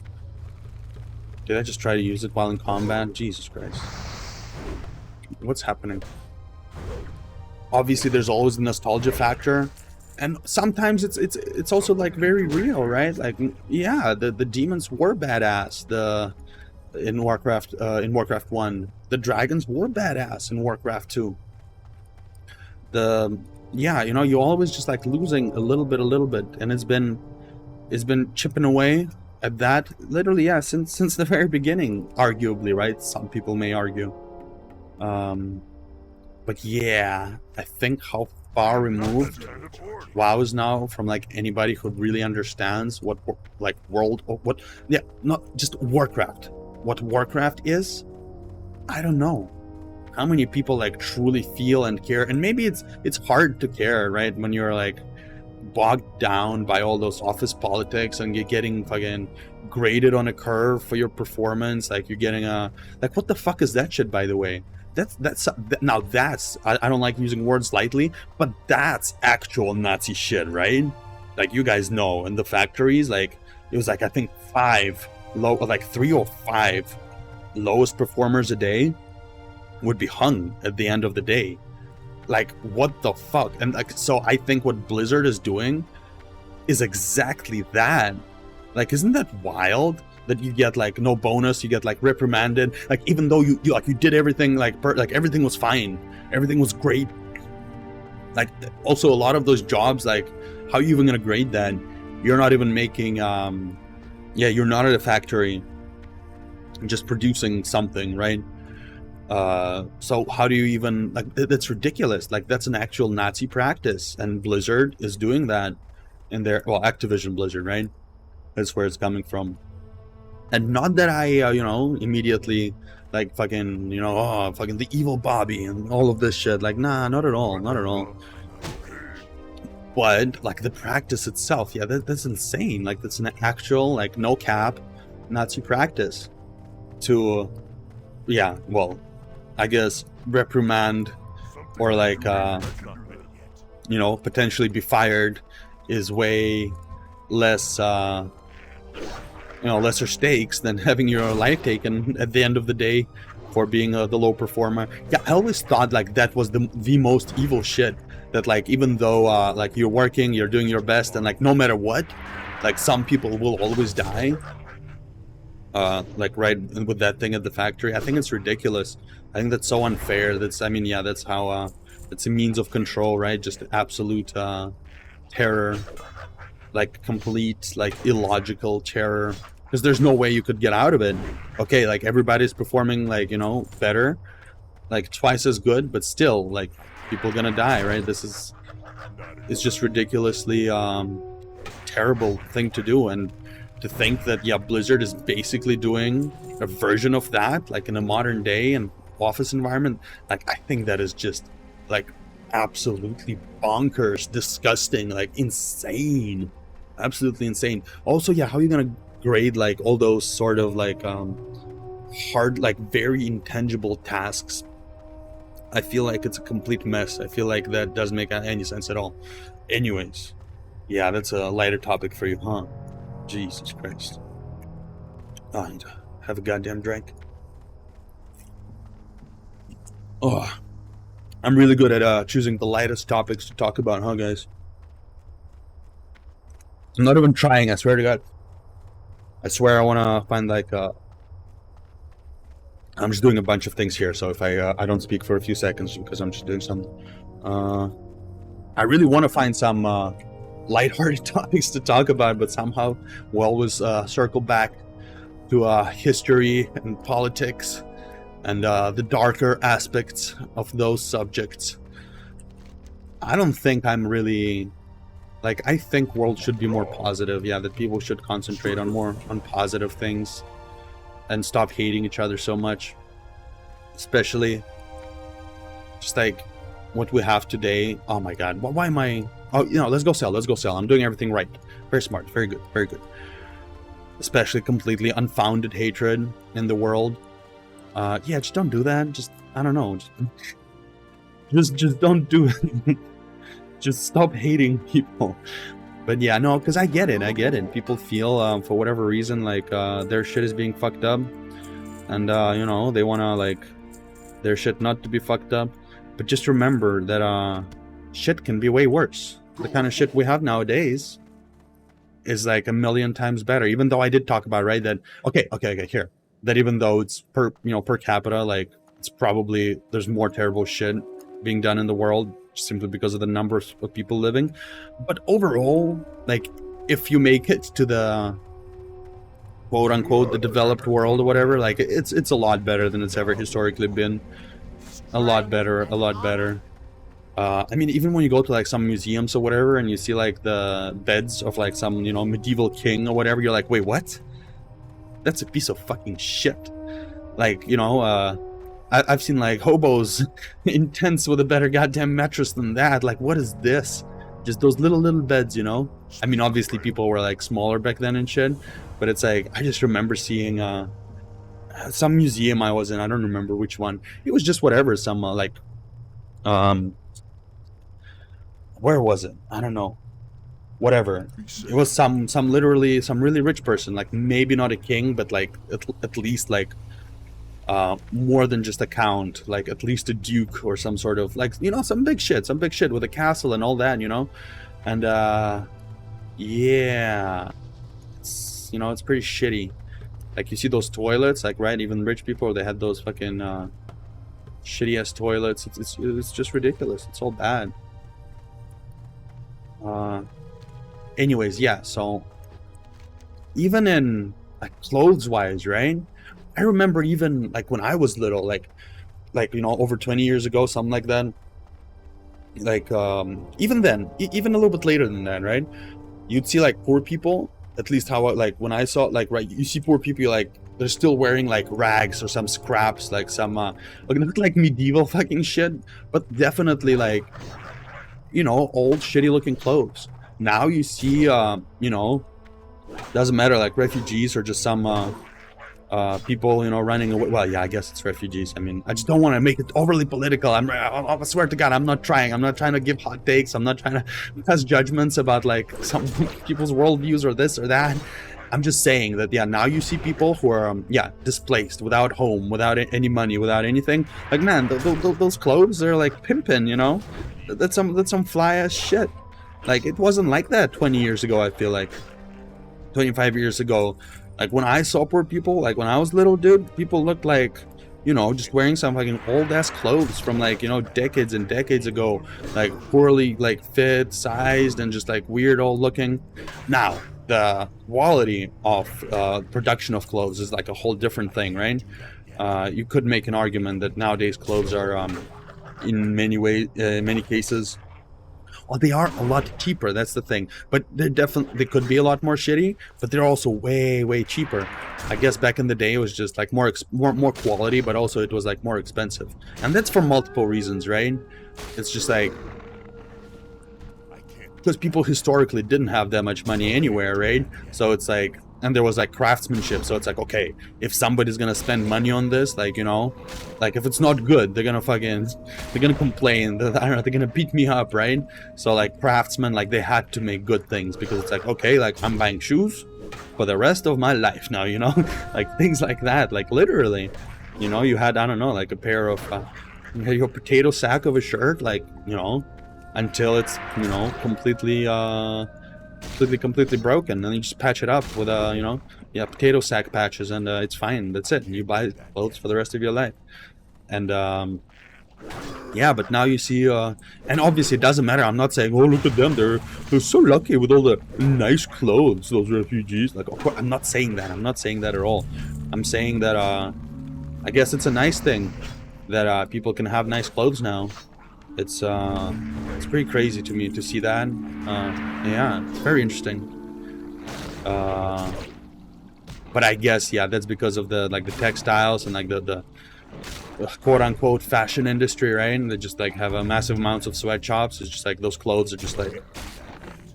Did I just try to use it while in combat? Jesus Christ. What's happening? Obviously there's always the nostalgia factor, and sometimes it's also like very real, right? Like, yeah, the demons were badass in Warcraft 1. The dragons were badass in Warcraft 2. Yeah, you know, you always just like losing a little bit, and it's been chipping away at that literally, yeah, since the very beginning, arguably, right? Some people may argue. But yeah, I think how far removed WoW is now from like anybody who really understands what like not just Warcraft. What Warcraft is, I don't know how many people like truly feel and care. And maybe it's hard to care, right, when you're like bogged down by all those office politics, and you're getting fucking graded on a curve for your performance. Like you're getting a, like, what the fuck is that shit, by the way? Now that's, I don't like using words lightly, but that's actual Nazi shit, right? Like, you guys know, in the factories, like, it was like, I think 3 or 5 lowest performers a day would be hung at the end of the day. Like, what the fuck? And like, so I think what Blizzard is doing is exactly that. Like, isn't that wild? That you get like no bonus, you get like reprimanded, like even though you did everything like everything was fine, everything was great. Like, also a lot of those jobs, like, how are you even gonna grade that? You're not even making you're not at a factory just producing something, right? So how do you even, like, that's ridiculous. Like, that's an actual Nazi practice, and Blizzard is doing that in their, well, Activision Blizzard, right? That's where it's coming from. And not that I, immediately, like, fucking, fucking the evil Bobby and all of this shit. Like, nah, not at all, not at all. But, like, the practice itself, yeah, that's insane. Like, that's an actual, like, no cap Nazi practice to, yeah, well, I guess reprimand or, like, potentially be fired is way less, lesser stakes than having your life taken at the end of the day for being the low performer. Yeah, I always thought like that was the most evil shit. That like, even though like you're working, you're doing your best, and like no matter what, like some people will always die. Like right with that thing at the factory, I think it's ridiculous. I think that's so unfair. That's how it's a means of control, right? Just absolute terror. Like complete, like illogical terror, because there's no way you could get out of it. Okay, like everybody's performing like, better, like twice as good, but still, like, people are gonna die, right? It's just ridiculously terrible thing to do. And to think that, yeah, Blizzard is basically doing a version of that, like in a modern day and office environment, like, I think that is just like absolutely bonkers, disgusting, like insane. Absolutely insane. Also, yeah, how are you gonna grade like all those sort of like hard, like very intangible tasks? I feel like it's a complete mess. I feel like that doesn't make any sense at all. Anyways, yeah, that's a lighter topic for you, huh? Jesus Christ. Oh, I need to have a goddamn drink. Oh, I'm really good at choosing the lightest topics to talk about, huh, guys? I'm not even trying, I swear to God. I swear I want to find like I'm just doing a bunch of things here, so if I don't speak for a few seconds because I'm just doing something. I really want to find some lighthearted topics to talk about, but somehow we'll always circle back to history and politics and the darker aspects of those subjects. I don't think I'm really... Like, I think world should be more positive, yeah, that people should concentrate on positive things and stop hating each other so much. Especially just like what we have today. Oh my god, why am I... Oh, let's go sell, I'm doing everything right. Very smart, very good, very good. Especially completely unfounded hatred in the world. Yeah, just don't do that. Just, I don't know, just don't do it. Just stop hating people. But yeah, no, because I get it. People feel, for whatever reason, like their shit is being fucked up. And, they want to, like, their shit not to be fucked up. But just remember that shit can be way worse. The kind of shit we have nowadays is, like, 1,000,000 times better. Even though I did talk about, right, that, okay, here. That even though it's per capita, like, it's probably, there's more terrible shit being done in the world, simply because of the numbers of people living. But overall, like, if you make it to the quote unquote the developed world or whatever, like, it's a lot better than it's ever historically been. A lot better. I mean, even when you go to like some museums or whatever and you see like the beds of like some medieval king or whatever, you're like, wait, what? That's a piece of fucking shit. Like, I've seen like hobos in tents with a better goddamn mattress than that. Like, what is this? Just those little beds, you know. I mean, obviously people were like smaller back then and shit, but it's like I just remember seeing some museum I was in. I don't remember which one. It was just whatever. Some like where was it? I don't know. Whatever. It was some literally some really rich person, like maybe not a king, but like at least like more than just a count, like at least a duke or some sort of like, you know, some big shit with a castle and all that, you know. And yeah, it's, you know, it's pretty shitty. Like you see those toilets, like, right, even rich people, they had those fucking shitty ass toilets. It's just ridiculous. It's all bad. Anyways, yeah, so even in like clothes wise, right, I remember even like when I was little, like you know, over 20 years ago, something like that, like even then, even a little bit later than that, right, you'd see like poor people, at least how like when I saw, like, right, you see poor people, like they're still wearing like rags or some scraps, like some like medieval fucking shit, but definitely like, you know, old shitty looking clothes. Now you see you know, doesn't matter, like refugees or just some people, you know, running away. Well, yeah, I guess it's refugees. I mean, I just don't want to make it overly political. I swear to God, I'm not trying to give hot takes. I'm not trying to pass judgments about like some people's worldviews or this or that. I'm just saying that, yeah, now you see people who are yeah, displaced, without home, without any money, without anything. Like, man, those clothes, they're like pimping, you know. That's some fly ass shit. Like, it wasn't like that 20 years ago. I feel like 25 years ago, like when I saw poor people, like when I was little, dude, people looked like, you know, just wearing some fucking old ass clothes from like, you know, decades and decades ago, like poorly like fit, sized, and just like weird old looking. Now the quality of production of clothes is like a whole different thing, right? You could make an argument that nowadays clothes are in many ways, in many cases, well, they are a lot cheaper. That's the thing. But they could be a lot more shitty, but they're also way cheaper. I guess back in the day it was just like more quality, but also it was like more expensive, and that's for multiple reasons, right? It's just like because people historically didn't have that much money anywhere, right? So it's like, and there was like craftsmanship, so it's like, okay, if somebody's gonna spend money on this, like, you know, like if it's not good, they're gonna complain, that, I don't know, they're gonna beat me up, right? So like craftsmen, like they had to make good things, because it's like, okay, like I'm buying shoes for the rest of my life now, you know. Like things like that, like literally, you know, you had, I don't know, like a pair of you had your potato sack of a shirt, like, you know, until it's, you know, completely broken, and you just patch it up with you know, yeah, potato sack patches, and it's fine. That's it. And you buy clothes for the rest of your life. And yeah, but now you see, and obviously it doesn't matter. I'm not saying, oh, look at them, they're so lucky with all the nice clothes, those refugees. Like, of course, I'm not saying that. I'm not saying that at all. I'm saying that I guess it's a nice thing that people can have nice clothes now. It's pretty crazy to me to see that. Yeah, it's very interesting. But I guess, yeah, that's because of the like the textiles and like the quote unquote fashion industry, right? And they just like have a massive amounts of sweatshops. It's just like those clothes are just like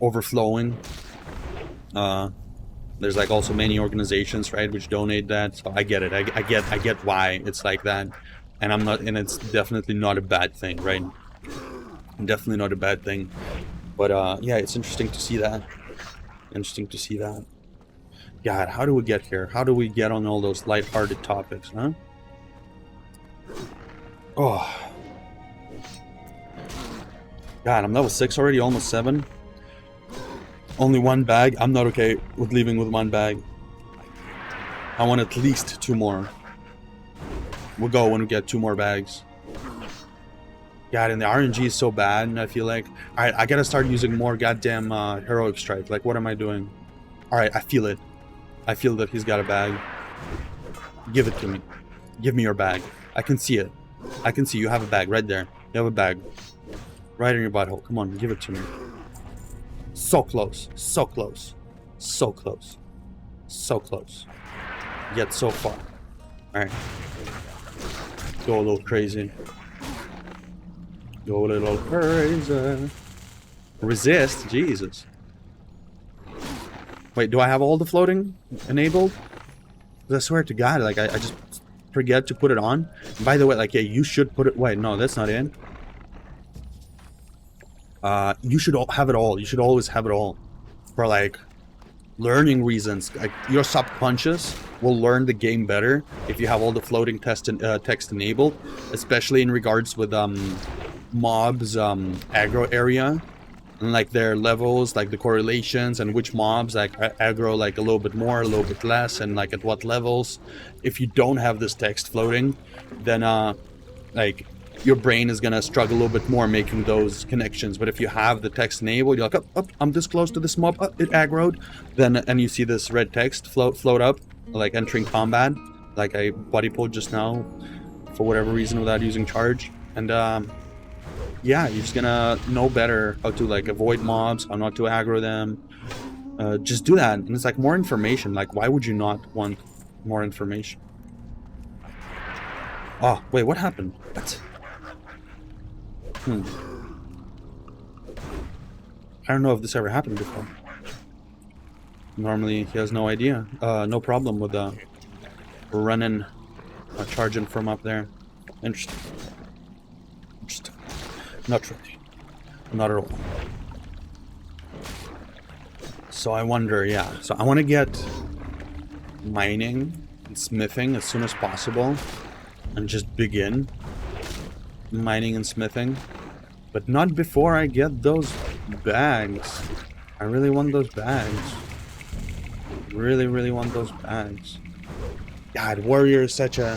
overflowing. There's like also many organizations, right, which donate that. So I get it. I get why it's like that. And it's definitely not a bad thing, right? Definitely not a bad thing. But yeah, it's interesting to see that. God, how do we get here? How do we get on all those lighthearted topics, huh? Oh. God, I'm level 6 already, almost 7. Only 1 bag. I'm not okay with leaving with 1 bag. I want at least 2 more. We'll go when we get 2 more bags. God, and the RNG is so bad, and I feel like, alright, I gotta start using more goddamn heroic strike. Like, what am I doing? Alright, I feel it. I feel that he's got a bag. Give it to me. Give me your bag. I can see it. I can see you have a bag right there. You have a bag. Right in your butthole. Come on, give it to me. So close. So close. So close. So close. Yet so far. Alright. Go a little crazy. Go a little crazy. Resist? Jesus. Wait, do I have all the floating enabled? 'Cause I swear to God, like, I just forget to put it on. And by the way, like, yeah, you should put it... Wait, no, that's not it. You should have it all. You should always have it all. For, like, learning reasons. Like, your subconscious will learn the game better if you have all the floating text enabled. Especially in regards with, mobs, aggro area. And like their levels, like the correlations and which mobs like aggro like a little bit more, a little bit less, and like at what levels. If you don't have this text floating, then like your brain is gonna struggle a little bit more making those connections. But if you have the text enabled, you're like, oh, I'm this close to this mob, it aggroed, then and you see this red text float up, like entering combat, like I body pulled just now for whatever reason without using charge, and yeah, you're just gonna know better how to like avoid mobs, how not to aggro them. Just do that, and it's like more information. Like, why would you not want more information? Oh, wait, what happened? What? I don't know if this ever happened before. Normally, he has no idea. No problem with running, charging from up there. Interesting. Interesting. Not really. Not at all. So I wonder, yeah. So I want to get mining and smithing as soon as possible. And just begin mining and smithing. But not before I get those bags. I really want those bags. Really, really want those bags. God, warrior is such a...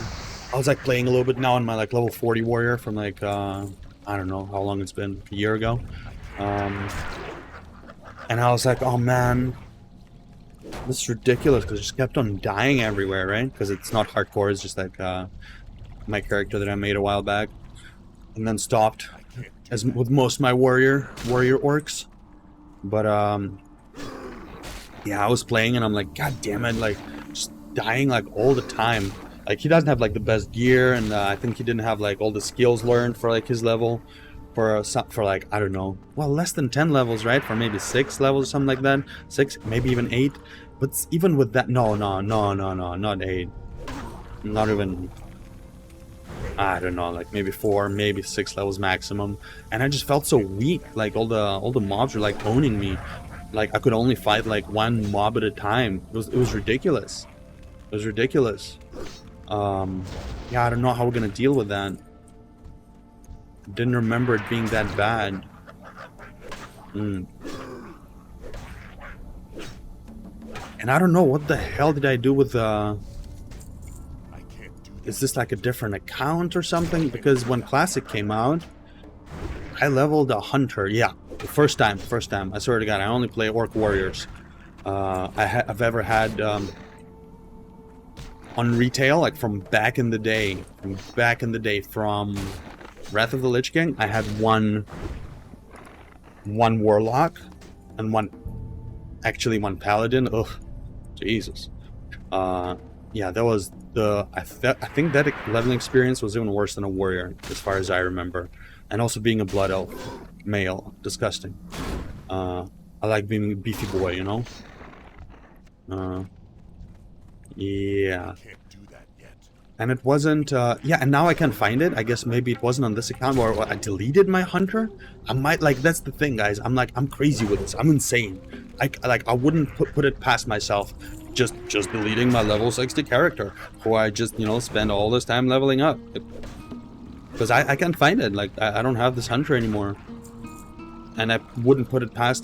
I was like playing a little bit now on my like level 40 warrior from like... I don't know how long it's been, a year ago. And I was like, oh man, this is ridiculous because it just kept on dying everywhere, right? Because it's not hardcore, it's just like my character that I made a while back. And then stopped, as with most of my warrior orcs. But yeah, I was playing and I'm like, god damn it, like just dying like all the time. Like, he doesn't have, like, the best gear, and I think he didn't have, like, all the skills learned for, like, his level. For, like, I don't know. Well, less than 10 levels, right? For maybe 6 levels or something like that. 6, maybe even 8. But even with that... No, not 8. Not even... I don't know, like, maybe 4, maybe 6 levels maximum. And I just felt so weak. Like, all the mobs were, like, owning me. Like, I could only fight, like, one mob at a time. It was ridiculous. It was ridiculous. Yeah, I don't know how we're gonna deal with that. Didn't remember it being that bad. And I don't know, what the hell did I do with is this like a different account or something? Because when Classic came out, I leveled a hunter. Yeah, the first time. I swear to God, I only play orc warriors. I've ever had on retail, like from back in the day, from Wrath of the Lich King, I had one warlock and one paladin. Ugh, Jesus. Yeah, that was I think that leveling experience was even worse than a warrior, as far as I remember. And also being a blood elf male, disgusting. I like being a beefy boy, you know. Yeah. And it wasn't, yeah, and now I can't find it. I guess maybe it wasn't on this account where I deleted my hunter. I might, like, that's the thing, guys. I'm crazy with this. I'm insane. I wouldn't put it past myself just deleting my level 60 character, who I just, you know, spend all this time leveling up. Because I can't find it. Like, I don't have this hunter anymore. And I wouldn't put it past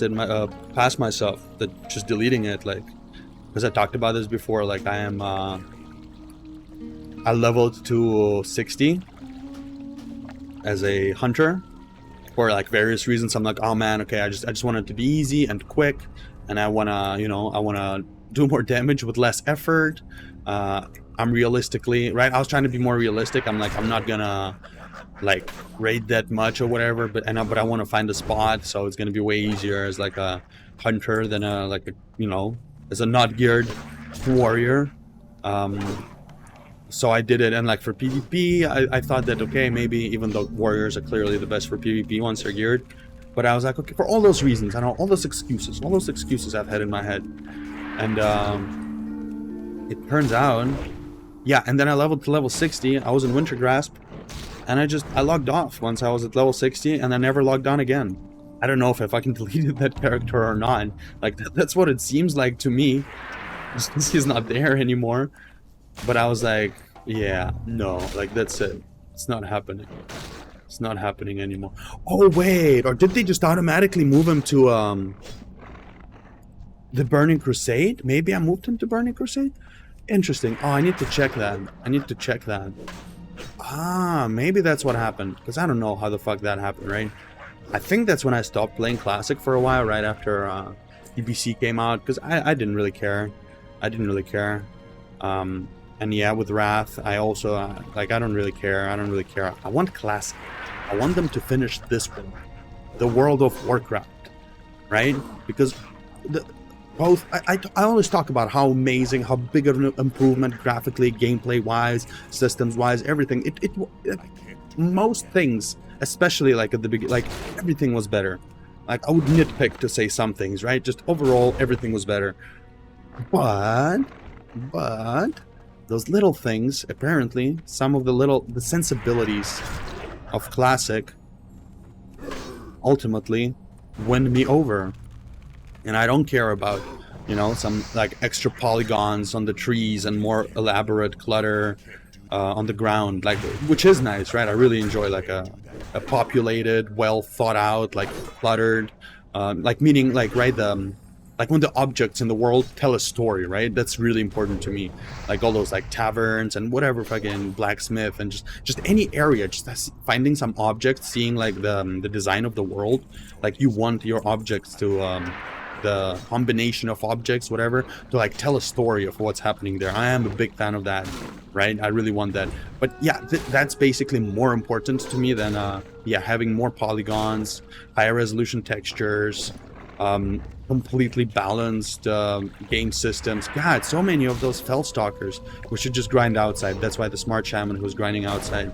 myself, that just deleting it, like, because I talked about this before, like, I leveled to 60 as a hunter for like various reasons. I'm like, oh man, okay, I just want it to be easy and quick, and I wanna, you know, I wanna do more damage with less effort. I'm realistically, right? I was trying to be more realistic. I'm like, I'm not gonna like raid that much or whatever, but I want to find a spot, so it's gonna be way easier as like a hunter than you know, as a not geared warrior. So I did it, and like for PvP, I thought that, okay, maybe even though warriors are clearly the best for PvP once they're geared, But I was like, okay, for all those reasons, I know all those excuses I've had in my head. And it turns out, yeah, and then I leveled to level 60. I was in Winter Grasp, and I logged off once I was at level 60, and I never logged on again. I don't know if I fucking deleted that character or not. Like, that's what it seems like to me. He's not there anymore. But I was like, yeah, no, like, that's it. It's not happening. It's not happening anymore. Oh, wait, or did they just automatically move him to, the Burning Crusade? Maybe I moved him to Burning Crusade? Interesting. Oh, I need to check that. I need to check that. Ah, maybe that's what happened. Because I don't know how the fuck that happened, right? I think that's when I stopped playing Classic for a while, right after EBC came out. Because I didn't really care. I didn't really care. And yeah, with Wrath, I also, like, I don't really care. I don't really care. I want Classic. I want them to finish this one. The World of Warcraft. Right? Because both, I always talk about how amazing, how big of an improvement graphically, gameplay-wise, systems-wise, everything. Most things, especially like at the beginning, like everything was better. Like I would nitpick to say some things, right? Just overall, everything was better. But those little things, apparently, some of the sensibilities of Classic ultimately win me over. And I don't care about, you know, some like extra polygons on the trees and more elaborate clutter on the ground, like, which is nice, right? I really enjoy like a populated, well thought out, like cluttered, like meaning like, right, like when the objects in the world tell a story, right? That's really important to me. Like all those like taverns and whatever, fucking blacksmith, and just any area, just finding some objects, seeing like the design of the world. Like you want your objects to the combination of objects, whatever, to like tell a story of what's happening there. I am a big fan of that, right? I really want that. But yeah, that's basically more important to me than yeah, having more polygons, higher resolution textures, completely balanced game systems. God, so many of those Fellstalkers. We should just grind outside. That's why the smart shaman who's grinding outside.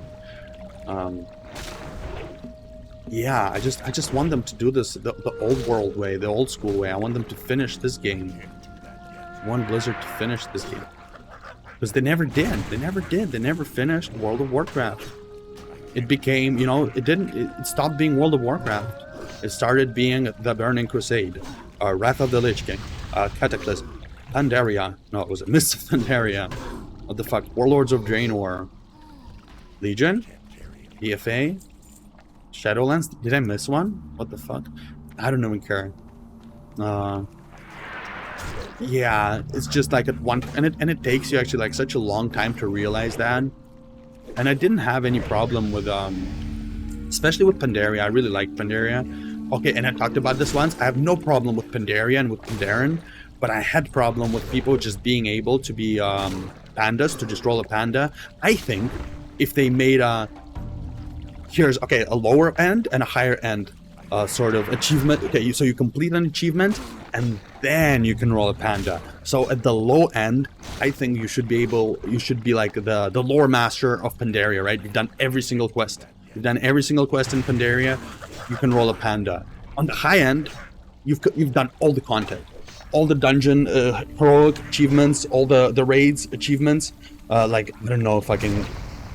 Yeah, I just want them to do this the old world way, the old school way. I want them to finish this game. I want Blizzard to finish this game. Because they never did. They never did. They never finished World of Warcraft. It became, you know, it stopped being World of Warcraft. It started being the Burning Crusade, Wrath of the Lich King, Cataclysm, Pandaria. No, it was Mists of Pandaria. What the fuck? Warlords of Draenor. Legion? EFA? Shadowlands? Did I miss one? What the fuck? I don't even care. Yeah, it's just like at one, and it takes you actually like such a long time to realize that. And I didn't have any problem with especially with Pandaria. I really like Pandaria. Okay, and I talked about this once. I have no problem with Pandaria and with Pandaren, but I had problem with people just being able to be pandas, to just roll a panda. I think if they made here's, okay, a lower end and a higher end sort of achievement. Okay, so you complete an achievement and then you can roll a panda. So at the low end, I think you should be like the lore master of Pandaria, right? You've done every single quest. You've done every single quest in Pandaria. You can roll a panda. On the high end, you've done all the content, all the dungeon heroic achievements, all the raids achievements. Like, I don't know if I can,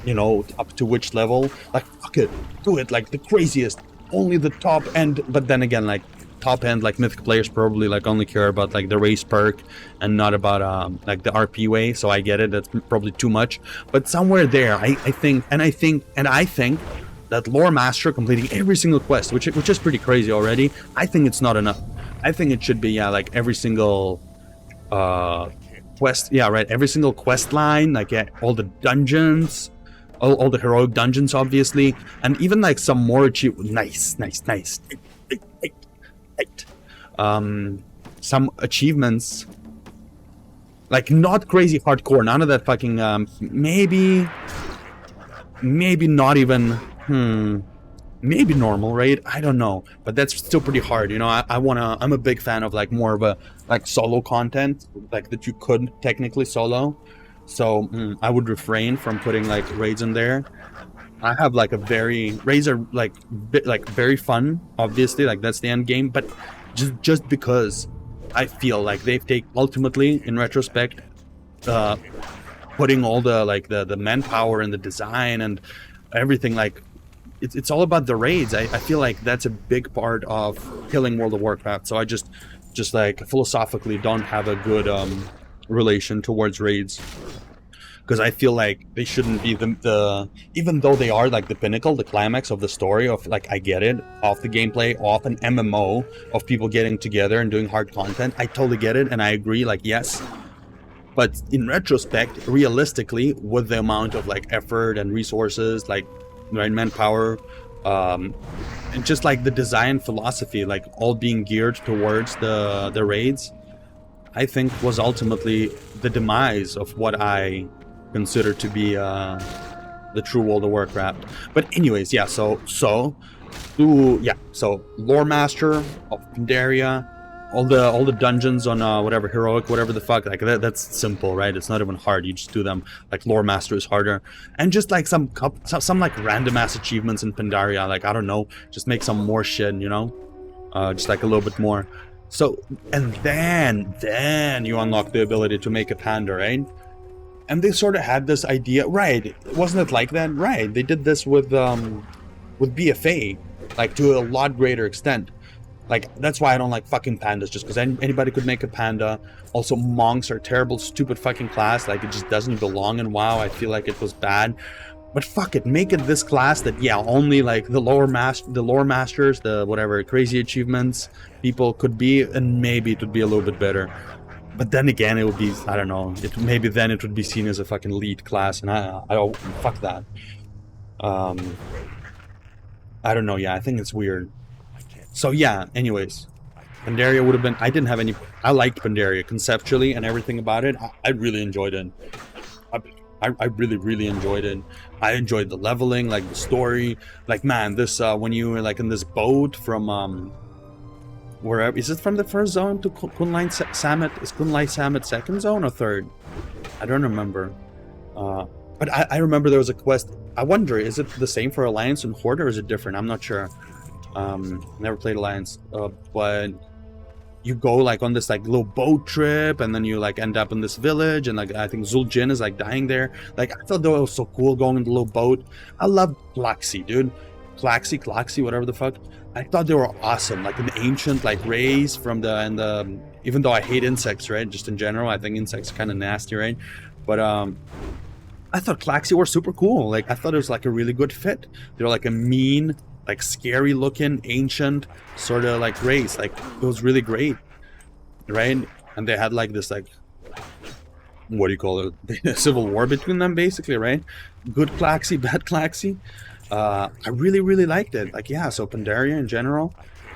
you know, up to which level. Like, fuck it, do it, like the craziest. Only the top end, but then again, like top end, like mythic players probably like only care about like the race perk and not about like the RP way. So I get it, that's probably too much. But somewhere there, I think that lore master completing every single quest, which is pretty crazy already. I think it's not enough. I think it should be, yeah, like every single quest, yeah, right, every single quest line, like, yeah, all the dungeons, all the heroic dungeons, obviously, and even like some more nice. Some achievements, like not crazy hardcore, none of that fucking maybe not even maybe normal, right? I don't know, but that's still pretty hard, you know. I'm a big fan of like more of a like solo content, like that you could technically solo. So I would refrain from putting like raids in there. I have like a very raids are like very fun, obviously, like that's the end game, but just because I feel like they've taken ultimately in retrospect, putting all the like the manpower and the design and everything, like it's all about the raids. I feel like that's a big part of killing World of Warcraft. So I just like philosophically don't have a good relation towards raids, because I feel like they shouldn't be the even though they are like the pinnacle, the climax of the story of like, I get it, off the gameplay, off an MMO of people getting together and doing hard content. I totally get it and I agree, like yes. But in retrospect, realistically, with the amount of like effort and resources, like right, manpower, and just like the design philosophy, like all being geared towards the raids, I think was ultimately the demise of what I consider to be the true World of Warcraft. But anyways, yeah. So lore master of Pandaria, all the dungeons on whatever heroic, whatever the fuck, like that's simple, right? It's not even hard. You just do them. Like lore master is harder, and just like some like random ass achievements in Pandaria, like I don't know, just make some more shit, you know, just like a little bit more. So and then you unlock the ability to make a panda, right? And they sort of had this idea, right? Wasn't it like that? Right? They did this with BFA, like to a lot greater extent. Like that's why I don't like fucking pandas, just because anybody could make a panda. Also, monks are terrible, stupid fucking class. Like it just doesn't belong in WoW. I feel like it was bad. But fuck it, make it this class that only like the lore masters, the whatever crazy achievements people could be, and maybe it would be a little bit better. But then again, it would be, I don't know, maybe then it would be seen as a fucking lead class, and I don't, fuck that. I don't know, yeah, I think it's weird. So yeah, anyways, Pandaria would have been, I liked Pandaria conceptually and everything about it. I really enjoyed it. I really enjoyed it. I enjoyed the leveling, like the story. Like, man, this, when you were like in this boat from, wherever, is it from the first zone to Kunlai Samet? Is Kunlai Samet second zone or third? I don't remember. But I remember there was a quest. I wonder, is it the same for Alliance and Horde, or is it different? I'm not sure. Never played Alliance, but you go like on this like little boat trip, and then you like end up in this village, and like I think Zul'jin is like dying there. Like I thought that was so cool going in the little boat. I love Klaxi, dude. Klaxi, whatever the fuck. I thought they were awesome, like an ancient like race from the even though I hate insects, right? Just in general, I think insects are kind of nasty, right? But I thought Klaxi were super cool. Like I thought it was like a really good fit. They were like a mean, like scary looking, ancient sort of like race. Like it was really great, right? And they had like this like, what do you call it? Civil war between them, basically, right? Good Klaxi, bad Klaxi. I really liked it. Like, yeah, so Pandaria in general,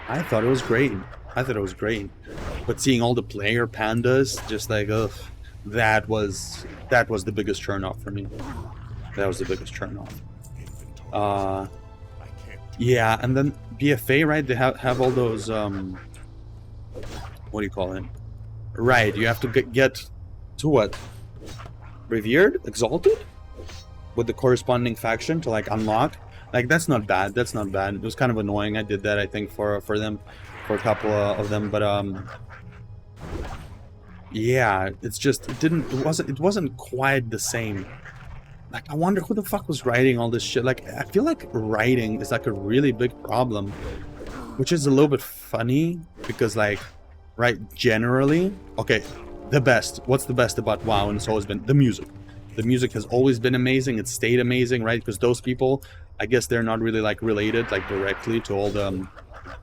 I thought it was great. But seeing all the player pandas, just like, ugh, that was the biggest turn off for me. Yeah, and then BFA, right? They have all those what do you call it? Right, you have to get to what? Revered? Exalted? With the corresponding faction to like unlock. Like that's not bad. It was kind of annoying. I did that, I think, for them, for a couple of them, but yeah, it's just it wasn't quite the same. Like I wonder who the fuck was writing all this shit. Like I feel like writing is like a really big problem, which is a little bit funny because like, right, generally, okay, what's the best about WoW, and it's always been the music. The music has always been amazing. It stayed amazing, right? Because those people, I guess they're not really like related like directly to all the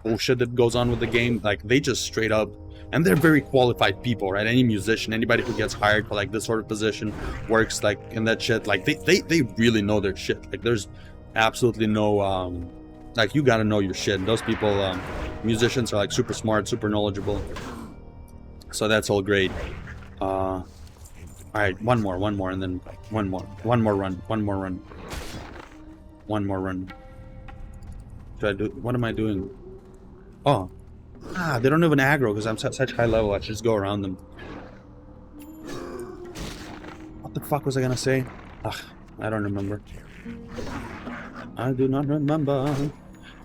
bullshit that goes on with the game. Like they just straight up, and they're very qualified people, right? Any musician, anybody who gets hired for like this sort of position works like in that shit. Like they really know their shit. Like there's absolutely no like you gotta know your shit. Those people, musicians are like super smart, super knowledgeable. So that's all great. All right, one more, and then one more run. Should I do? What am I doing? Oh, they don't even aggro because I'm such high level. I should just go around them. What the fuck was I gonna say? Ugh, I don't remember. I do not remember.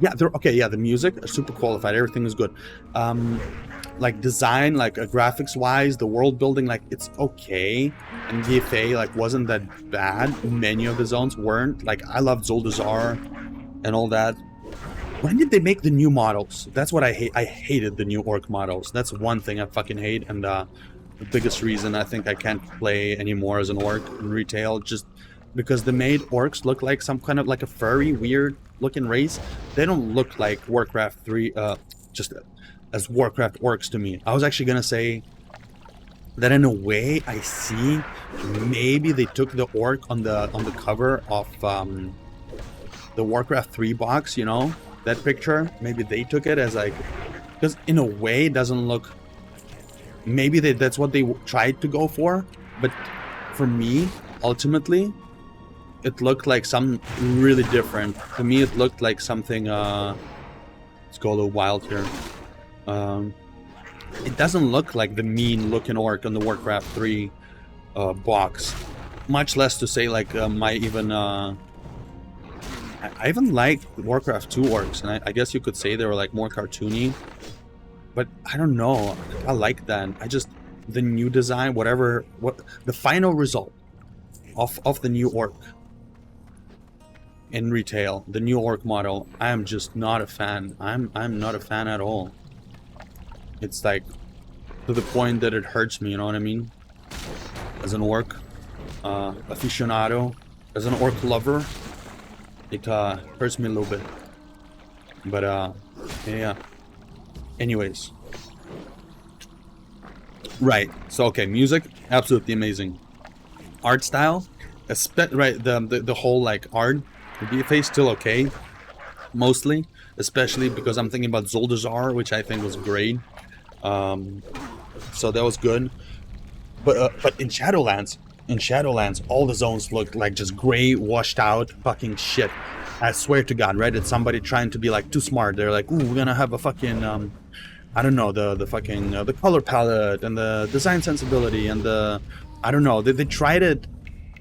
Yeah, okay, yeah, the music, super qualified, everything is good. Like design, like graphics wise, the world building, like it's okay. And VFA like wasn't that bad. Many of the zones weren't. Like I loved Zuldazar and all that. When did they make the new models? That's what I hate. I hated the new orc models. That's one thing I fucking hate, and the biggest reason I think I can't play anymore as an orc in retail, just because they made orcs look like some kind of like a furry, weird looking race. They don't look like Warcraft 3, just as Warcraft orcs to me. I was actually gonna say that in a way I see maybe they took the orc on the cover of the Warcraft 3 box, you know, that picture. Maybe they took it as like, because in a way it doesn't look, maybe that's what they tried to go for, but for me ultimately it looked like some really different. To me it looked like something, let's go a little wild here. It doesn't look like the mean looking orc on the Warcraft 3 box, much less to say like my even I even liked Warcraft 2 orcs, and I guess you could say they were like more cartoony, but I don't know, I like that. I just, the new design, whatever, what the final result of the new orc in retail, the new orc model, I am just not a fan. I'm not a fan at all. It's like to the point that it hurts me, you know what I mean? As an orc aficionado, as an orc lover, it hurts me a little bit. But yeah. Anyways. Right. So okay, music, absolutely amazing. Art style, right, the whole like art, the BFA still okay, mostly, especially because I'm thinking about Zuldazar, which I think was great. So that was good. But in Shadowlands, all the zones looked like just gray, washed out fucking shit. I swear to God, right? It's somebody trying to be like too smart. They're like, ooh, we're gonna have a fucking I don't know, the fucking the color palette and the design sensibility and the, I don't know, they tried it,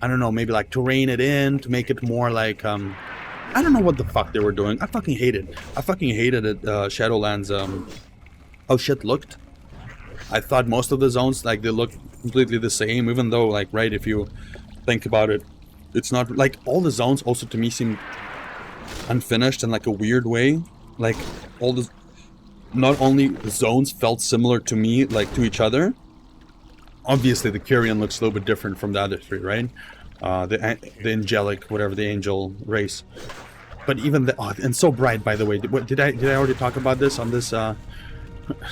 I don't know, maybe like to rein it in, to make it more like I don't know what the fuck they were doing. I fucking hated it. Shadowlands, how shit looked. I thought most of the zones, like, they looked completely the same, even though, like, right, if you think about it, it's not, like, all the zones also to me seem unfinished in, like, a weird way. Like, all the, not only the zones felt similar to me, like, to each other. Obviously, the Kyrian looks a little bit different from the other three, right? The angelic, whatever, the angel race. But even the, oh, and so bright, by the way. Did I already talk about this on this,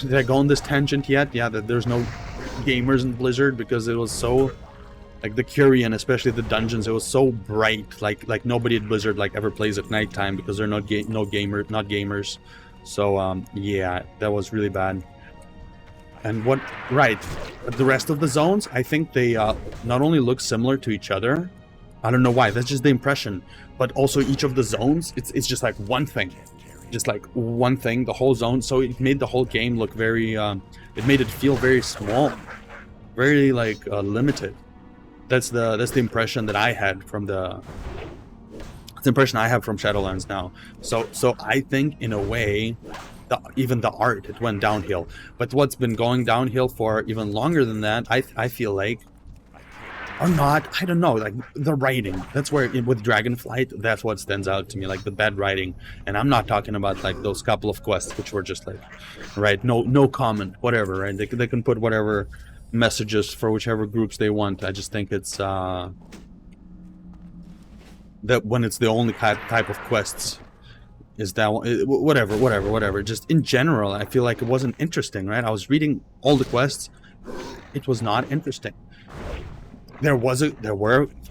did I go on this tangent yet? Yeah, that there's no gamers in Blizzard because it was so, like, the Kyrian, especially the dungeons, it was so bright. Like nobody at Blizzard like ever plays at nighttime because they're not gamers. So yeah, that was really bad. And what, right, the rest of the zones, I think they not only look similar to each other, I don't know why, that's just the impression, but also each of the zones, it's just like one thing. Just like one thing, the whole zone, so it made the whole game look very, it made it feel very small, very like limited. That's the impression that I had from Shadowlands now. So I think in a way, even the art, it went downhill. But what's been going downhill for even longer than that, I feel like, or not, I don't know, like the writing. That's where, with Dragonflight, that's what stands out to me, like the bad writing. And I'm not talking about like those couple of quests which were just like, right, no comment, whatever, right? They can put whatever messages for whichever groups they want. I just think it's that when it's the only type of quests is that whatever. Just in general, I feel like it wasn't interesting, right? I was reading all the quests, it was not interesting. There were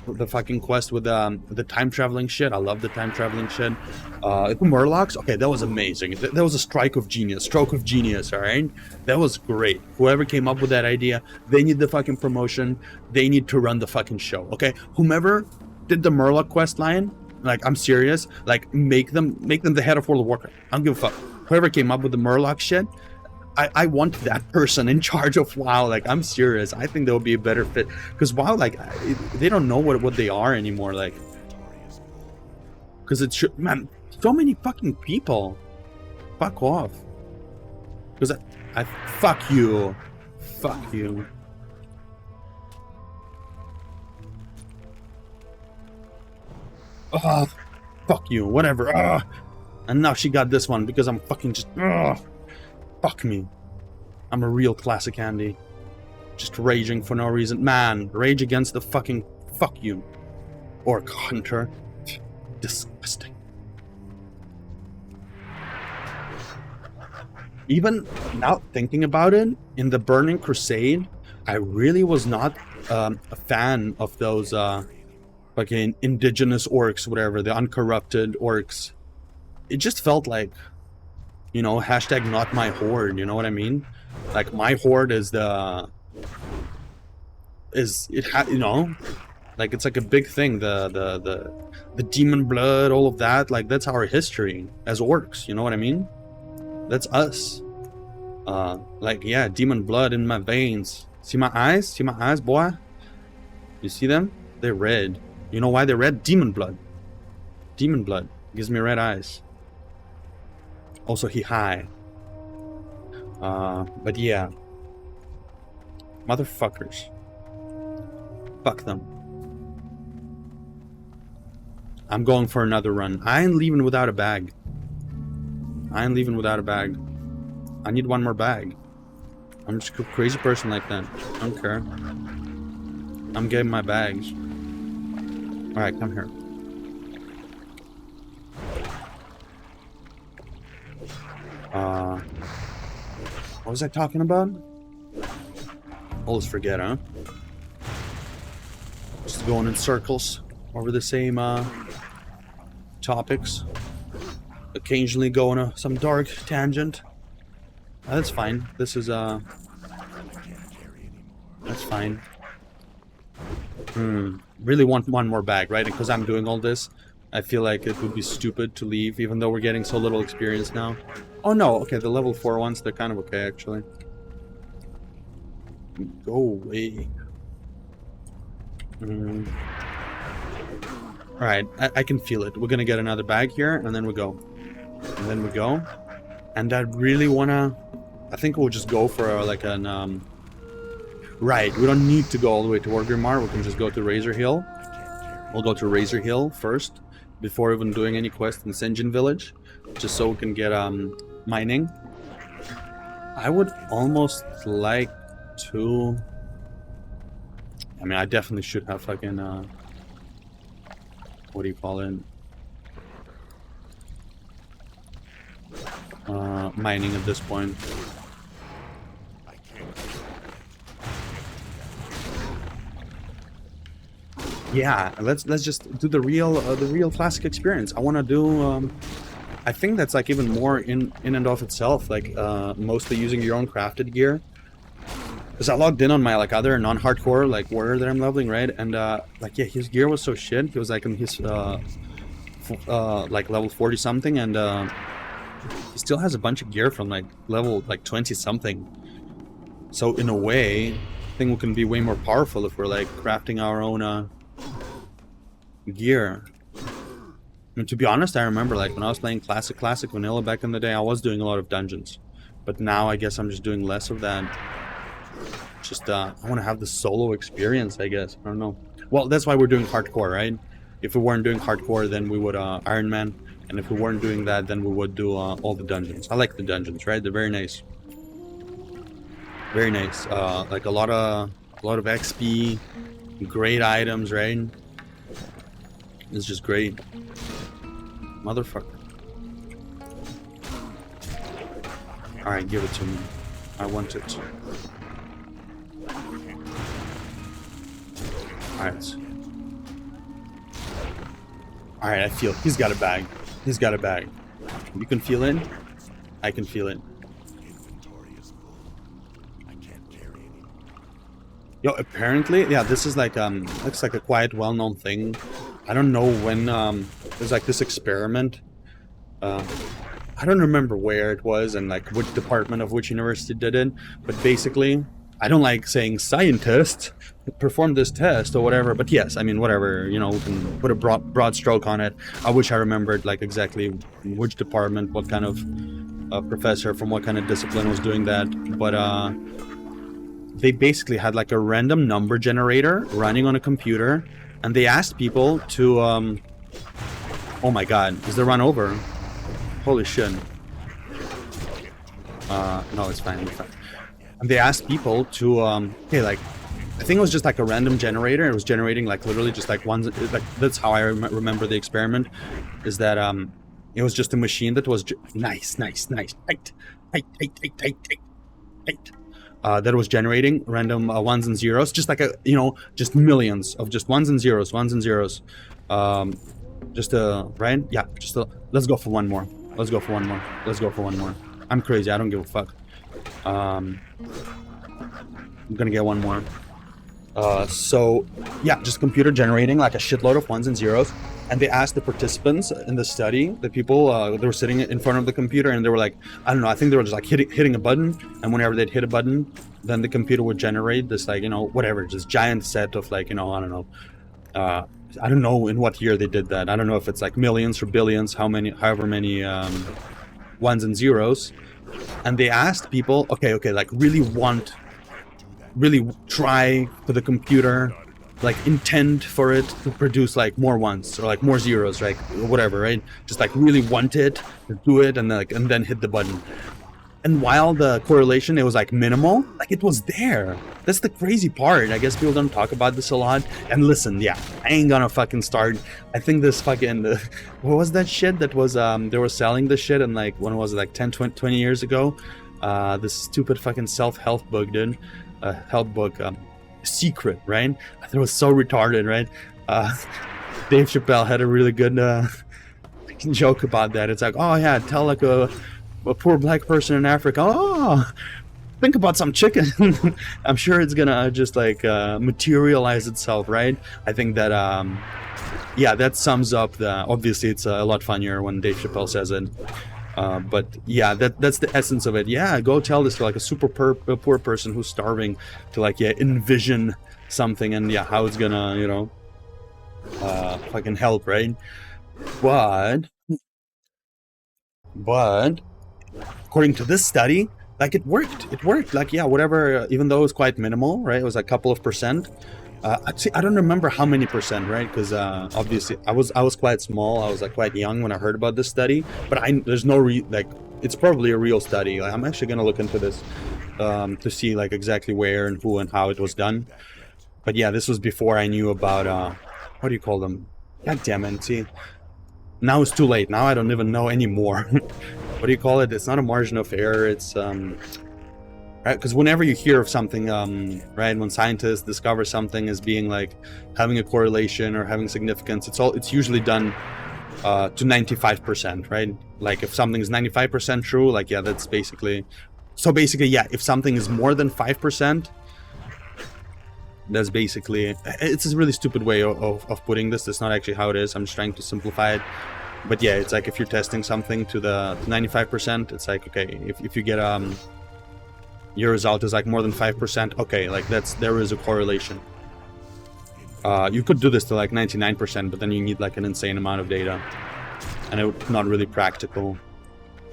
the fucking quest with the time traveling shit. I love the time traveling shit. The Murlocs, okay, that was amazing. That was a stroke of genius, all right? That was great. Whoever came up with that idea, they need the fucking promotion. They need to run the fucking show, okay? Whomever did the Murloc quest line, like, I'm serious, like, make them the head of World of Warcraft. I don't give a fuck. Whoever came up with the Murloc shit, I want that person in charge of WoW. Like, I'm serious. I think that would be a better fit. Because WoW, like, they don't know what they are anymore. Like, Because it should, man, so many fucking people. Fuck off. Because I fuck you. Fuck you. Ugh. Fuck you, whatever. Ugh. And now she got this one because I'm fucking just... Ugh. Fuck me. I'm a real classic Andy. Just raging for no reason. Man, rage against the fucking... Fuck you. Orc hunter. Disgusting. Even now thinking about it, in the Burning Crusade, I really was not a fan of those fucking indigenous orcs, whatever, the uncorrupted orcs. It just felt like, you know, hashtag not my horde, you know what I mean? Like, my horde is the... you know, like, it's like a big thing, the demon blood, all of that, like, that's our history as orcs, you know what I mean? That's us. Like, yeah, demon blood in my veins. See my eyes? See my eyes, boy? You see them? They're red. You know why they're red? Demon blood. Demon blood gives me red eyes. Also, he high. But yeah. Motherfuckers. Fuck them. I'm going for another run. I ain't leaving without a bag. I ain't leaving without a bag. I need one more bag. I'm just a crazy person like that. I don't care. I'm getting my bags. Alright, come here. What was I talking about? Always forget, huh? Just going in circles over the same topics. Occasionally going on some dark tangent. That's fine. This is that's fine. Really want one more bag, right? Because I'm doing all this, I feel like it would be stupid to leave, even though we're getting so little experience now. Oh no, okay, the level 4 ones, they're kind of okay, actually. Go away. Alright, I can feel it. We're gonna get another bag here, and then we go. And then we go. And I really wanna... I think we'll just go for like an... Right, we don't need to go all the way to Orgrimmar. We can just go to Razor Hill. We'll go to Razor Hill first, before even doing any quest in Sinjin Village. Just so we can get mining. I would almost like to... I mean, I definitely should have fucking... what do you call it? Mining at this point. Yeah, let's just do the real classic experience. I want to do I think that's like even more in and of itself, like mostly using your own crafted gear. Because I logged in on my like other non-hardcore like warrior that I'm leveling, right? And like, yeah, his gear was so shit. He was like in his like level 40 something, and he still has a bunch of gear from like level like 20 something. So in a way, I think we can be way more powerful if we're like crafting our own gear. I mean, to be honest, I remember like when I was playing classic vanilla back in the day, I was doing a lot of dungeons, but now I guess I'm just doing less of that. Just I want to have the solo experience, I guess. I don't know. Well, that's why we're doing hardcore, right? If we weren't doing hardcore, then we would Ironman, and if we weren't doing that, then we would do all the dungeons. I like the dungeons, right? They're very nice. Very nice. Like a lot of XP, great items, right? It's just great. Motherfucker. Alright, give it to me. I want it. Alright. Alright, I feel it. He's got a bag. He's got a bag. You can feel it? I can feel it. Yo, apparently, yeah, this is like, looks like a quite well-known thing. I don't know when, there's like this experiment. I don't remember where it was and like which department of which university did it, but basically, I don't like saying scientists perform this test or whatever, but yes, I mean, whatever, you know, we can put a broad stroke on it. I wish I remembered like exactly which department, what kind of professor from what kind of discipline was doing that, but they basically had like a random number generator running on a computer, and they asked people to oh my god, is the run over? Holy shit. No, it's fine, it's fine. And they asked people to okay, like, I think it was just like a random generator. It was generating like literally just like ones, like that's how I remember the experiment, is that it was just a machine that was nice, tight, that was generating random ones and zeros, just like a, you know, just millions of just ones and zeros, just right, yeah, just let's go for one more, I'm crazy, I don't give a fuck. I'm gonna get one more. So yeah, just computer generating like a shitload of ones and zeros, and they asked the participants in the study, the people they were sitting in front of the computer, and they were like, I don't know, I think they were just like hitting a button, and whenever they'd hit a button, then the computer would generate this, like, you know, whatever, just giant set of, like, you know, I don't know, I don't know in what year they did that. I don't know if it's like millions or billions, however many ones and zeros. And they asked people, okay, like really try for the computer, like intend for it to produce like more ones or like more zeros, right? Whatever, right? Just like really want it, do it, and then hit the button. And while the correlation, it was like minimal, like it was there. That's the crazy part. I guess people don't talk about this a lot. And listen, yeah, I ain't gonna fucking start. I think this fucking, what was that shit that was, they were selling this shit in like, when was it, like 10, 20 years ago? This stupid fucking self-help book, dude. Help book, Secret, right? I thought it was so retarded, right? Dave Chappelle had a really good joke about that. It's like, oh yeah, tell like a poor black person in Africa, oh, think about some chicken. I'm sure it's gonna just like materialize itself, right? I think that yeah, that sums up the, obviously it's a lot funnier when Dave Chappelle says it, but yeah, that's the essence of it. Yeah, go tell this to like a super poor person who's starving to, like, yeah, envision something, and yeah, how it's gonna, you know, fucking help, right? But according to this study, like it worked, like, yeah, whatever, even though it was quite minimal, right? It was a couple of percent. Actually, I don't remember how many percent, right? Because obviously I was quite small, I was like quite young when I heard about this study, but there's no like, it's probably a real study. Like, I'm actually gonna look into this to see like exactly where and who and how it was done. But yeah, this was before I knew about what do you call them? God damn it, see, now it's too late. Now I don't even know anymore. What do you call it? It's not a margin of error. It's right, because whenever you hear of something, right, when scientists discover something as being like having a correlation or having significance, it's usually done to 95%, right? Like if something is 95% true, like, yeah, that's basically, so basically, yeah, if something is more than 5%, that's basically, it's a really stupid way of putting this. That's not actually how it is. I'm just trying to simplify it. But yeah, it's like if you're testing something to the 95%, it's like, okay, if you get your result is like more than 5%, okay, like there is a correlation. You could do this to like 99%, but then you need like an insane amount of data, and it's not really practical.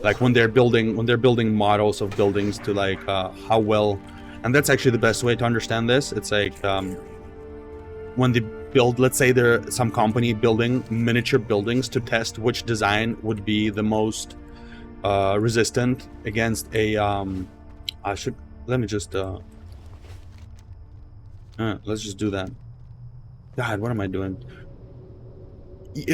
Like when they're building models of buildings to like how well, and that's actually the best way to understand this. It's like when they build, let's say there's some company building miniature buildings to test which design would be the most resistant against a let me just let's just do that. God, what am I doing?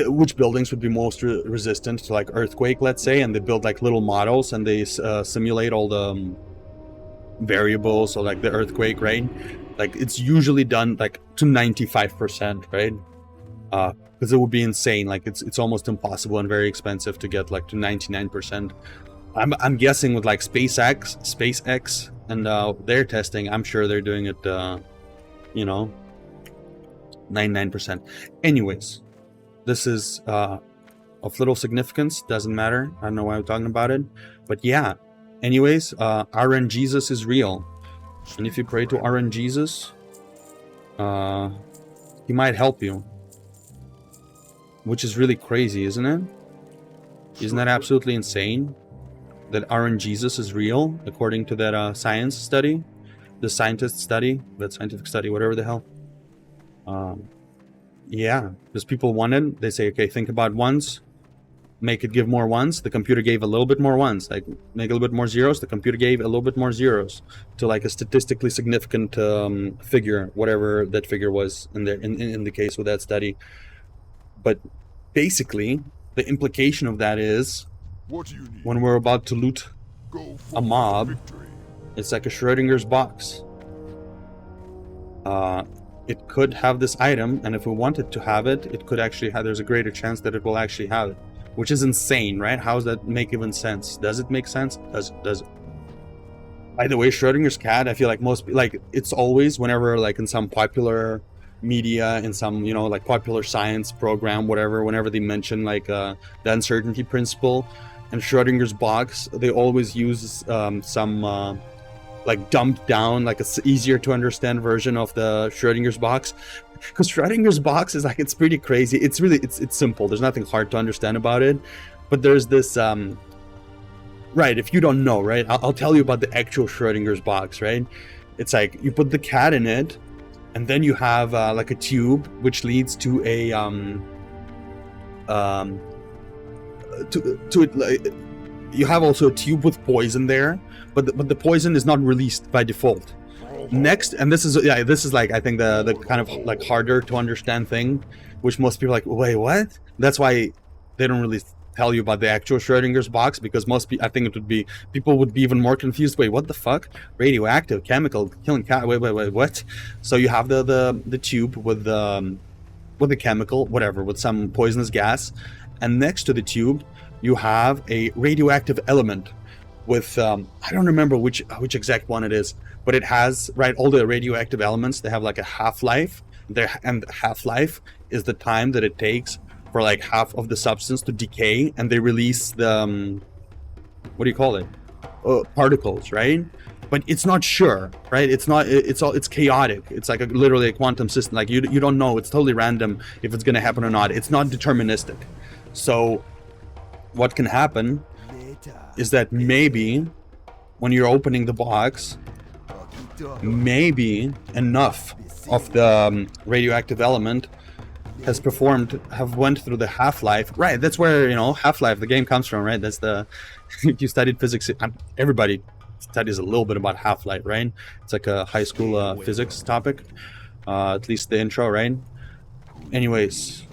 Which buildings would be most resistant to like earthquake, let's say, and they build like little models and they simulate all the variables, so like the earthquake, right? Like it's usually done like to 95%, right? Because it would be insane. Like it's almost impossible and very expensive to get like to 99%. I'm guessing with like SpaceX and their testing, I'm sure they're doing it, you know, 99%. Anyways, this is of little significance. Doesn't matter. I don't know why I'm talking about it, but yeah. Anyways, RN Jesus is real. And if you pray to RNGesus, he might help you. Which is really crazy, isn't it? Isn't that absolutely insane? That RNGesus is real, according to that science study? The scientist study? That scientific study, whatever the hell. Yeah, because people wanted, they say, okay, think about ones, make it give more ones. The computer gave a little bit more ones, like make a little bit more zeros. The computer gave a little bit more zeros to like a statistically significant figure, whatever that figure was in the case with that study. But basically, the implication of that is, when we're about to loot a mob, it's like a Schrodinger's box. It could have this item, and if we wanted to have it, it could actually have, there's a greater chance that it will actually have it. Which is insane, right? How does that make even sense? Does it make sense? Does it? By the way, Schrodinger's cat, I feel like most, like, it's always, whenever, like, in some popular media, in some, you know, like, popular science program, whatever, whenever they mention, like, the uncertainty principle and Schrodinger's box, they always use some, like, dumbed down, like, a easier to understand version of the Schrodinger's box. Because Schrodinger's box is like, it's pretty crazy. It's really, it's simple. There's nothing hard to understand about it. But there's this, right, if you don't know, right, I'll tell you about the actual Schrodinger's box, right? It's like, you put the cat in it, and then you have, like, a tube, which leads to a, like, you have also a tube with poison there, but the poison is not released by default. Next, and this is, yeah, this is like, I think the kind of like harder to understand thing, which most people are like, wait, what? That's why they don't really tell you about the actual Schrodinger's box, because most people, I think it would be, people would be even more confused. Wait, what the fuck? Radioactive, chemical, killing cat. Wait, what? So you have the tube with the chemical, whatever, with some poisonous gas, and next to the tube you have a radioactive element with I don't remember which exact one it is, but it has, right, all the radioactive elements, they have like a half-life there, and half-life is the time that it takes for like half of the substance to decay, and they release the what do you call it, particles, right? But it's not sure, right? It's chaotic. It's like literally a quantum system. Like you don't know, it's totally random if it's going to happen or not. It's not deterministic. So what can happen is that maybe when you're opening the box, maybe enough of the radioactive element have went through the half-life, right? That's where, you know, Half-Life, the game, comes from, right? That's the if you studied physics, everybody studies a little bit about Half-Life, right? It's like a high school physics topic, at least the intro, right? Anyways,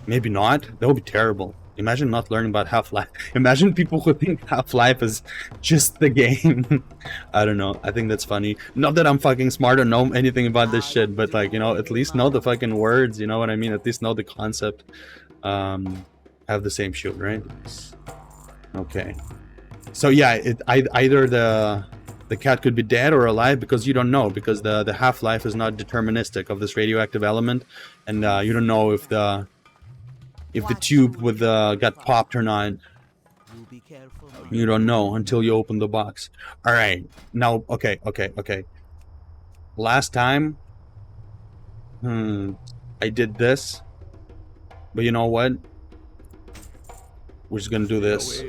maybe not. That would be terrible. Imagine not learning about Half-Life. Imagine people who think Half-Life is just the game. I don't know. I think that's funny. Not that I'm fucking smart or know anything about this shit, but like, you know, at least know the fucking words, you know what I mean? At least know the concept. Have the same shit, right? Okay. So yeah, either the cat could be dead or alive, because you don't know, because the half-life is not deterministic of this radioactive element, and you don't know if the tube with got popped or not. You don't know until you open the box. All right, now, okay. Last time, I did this, but you know what? We're just gonna do this.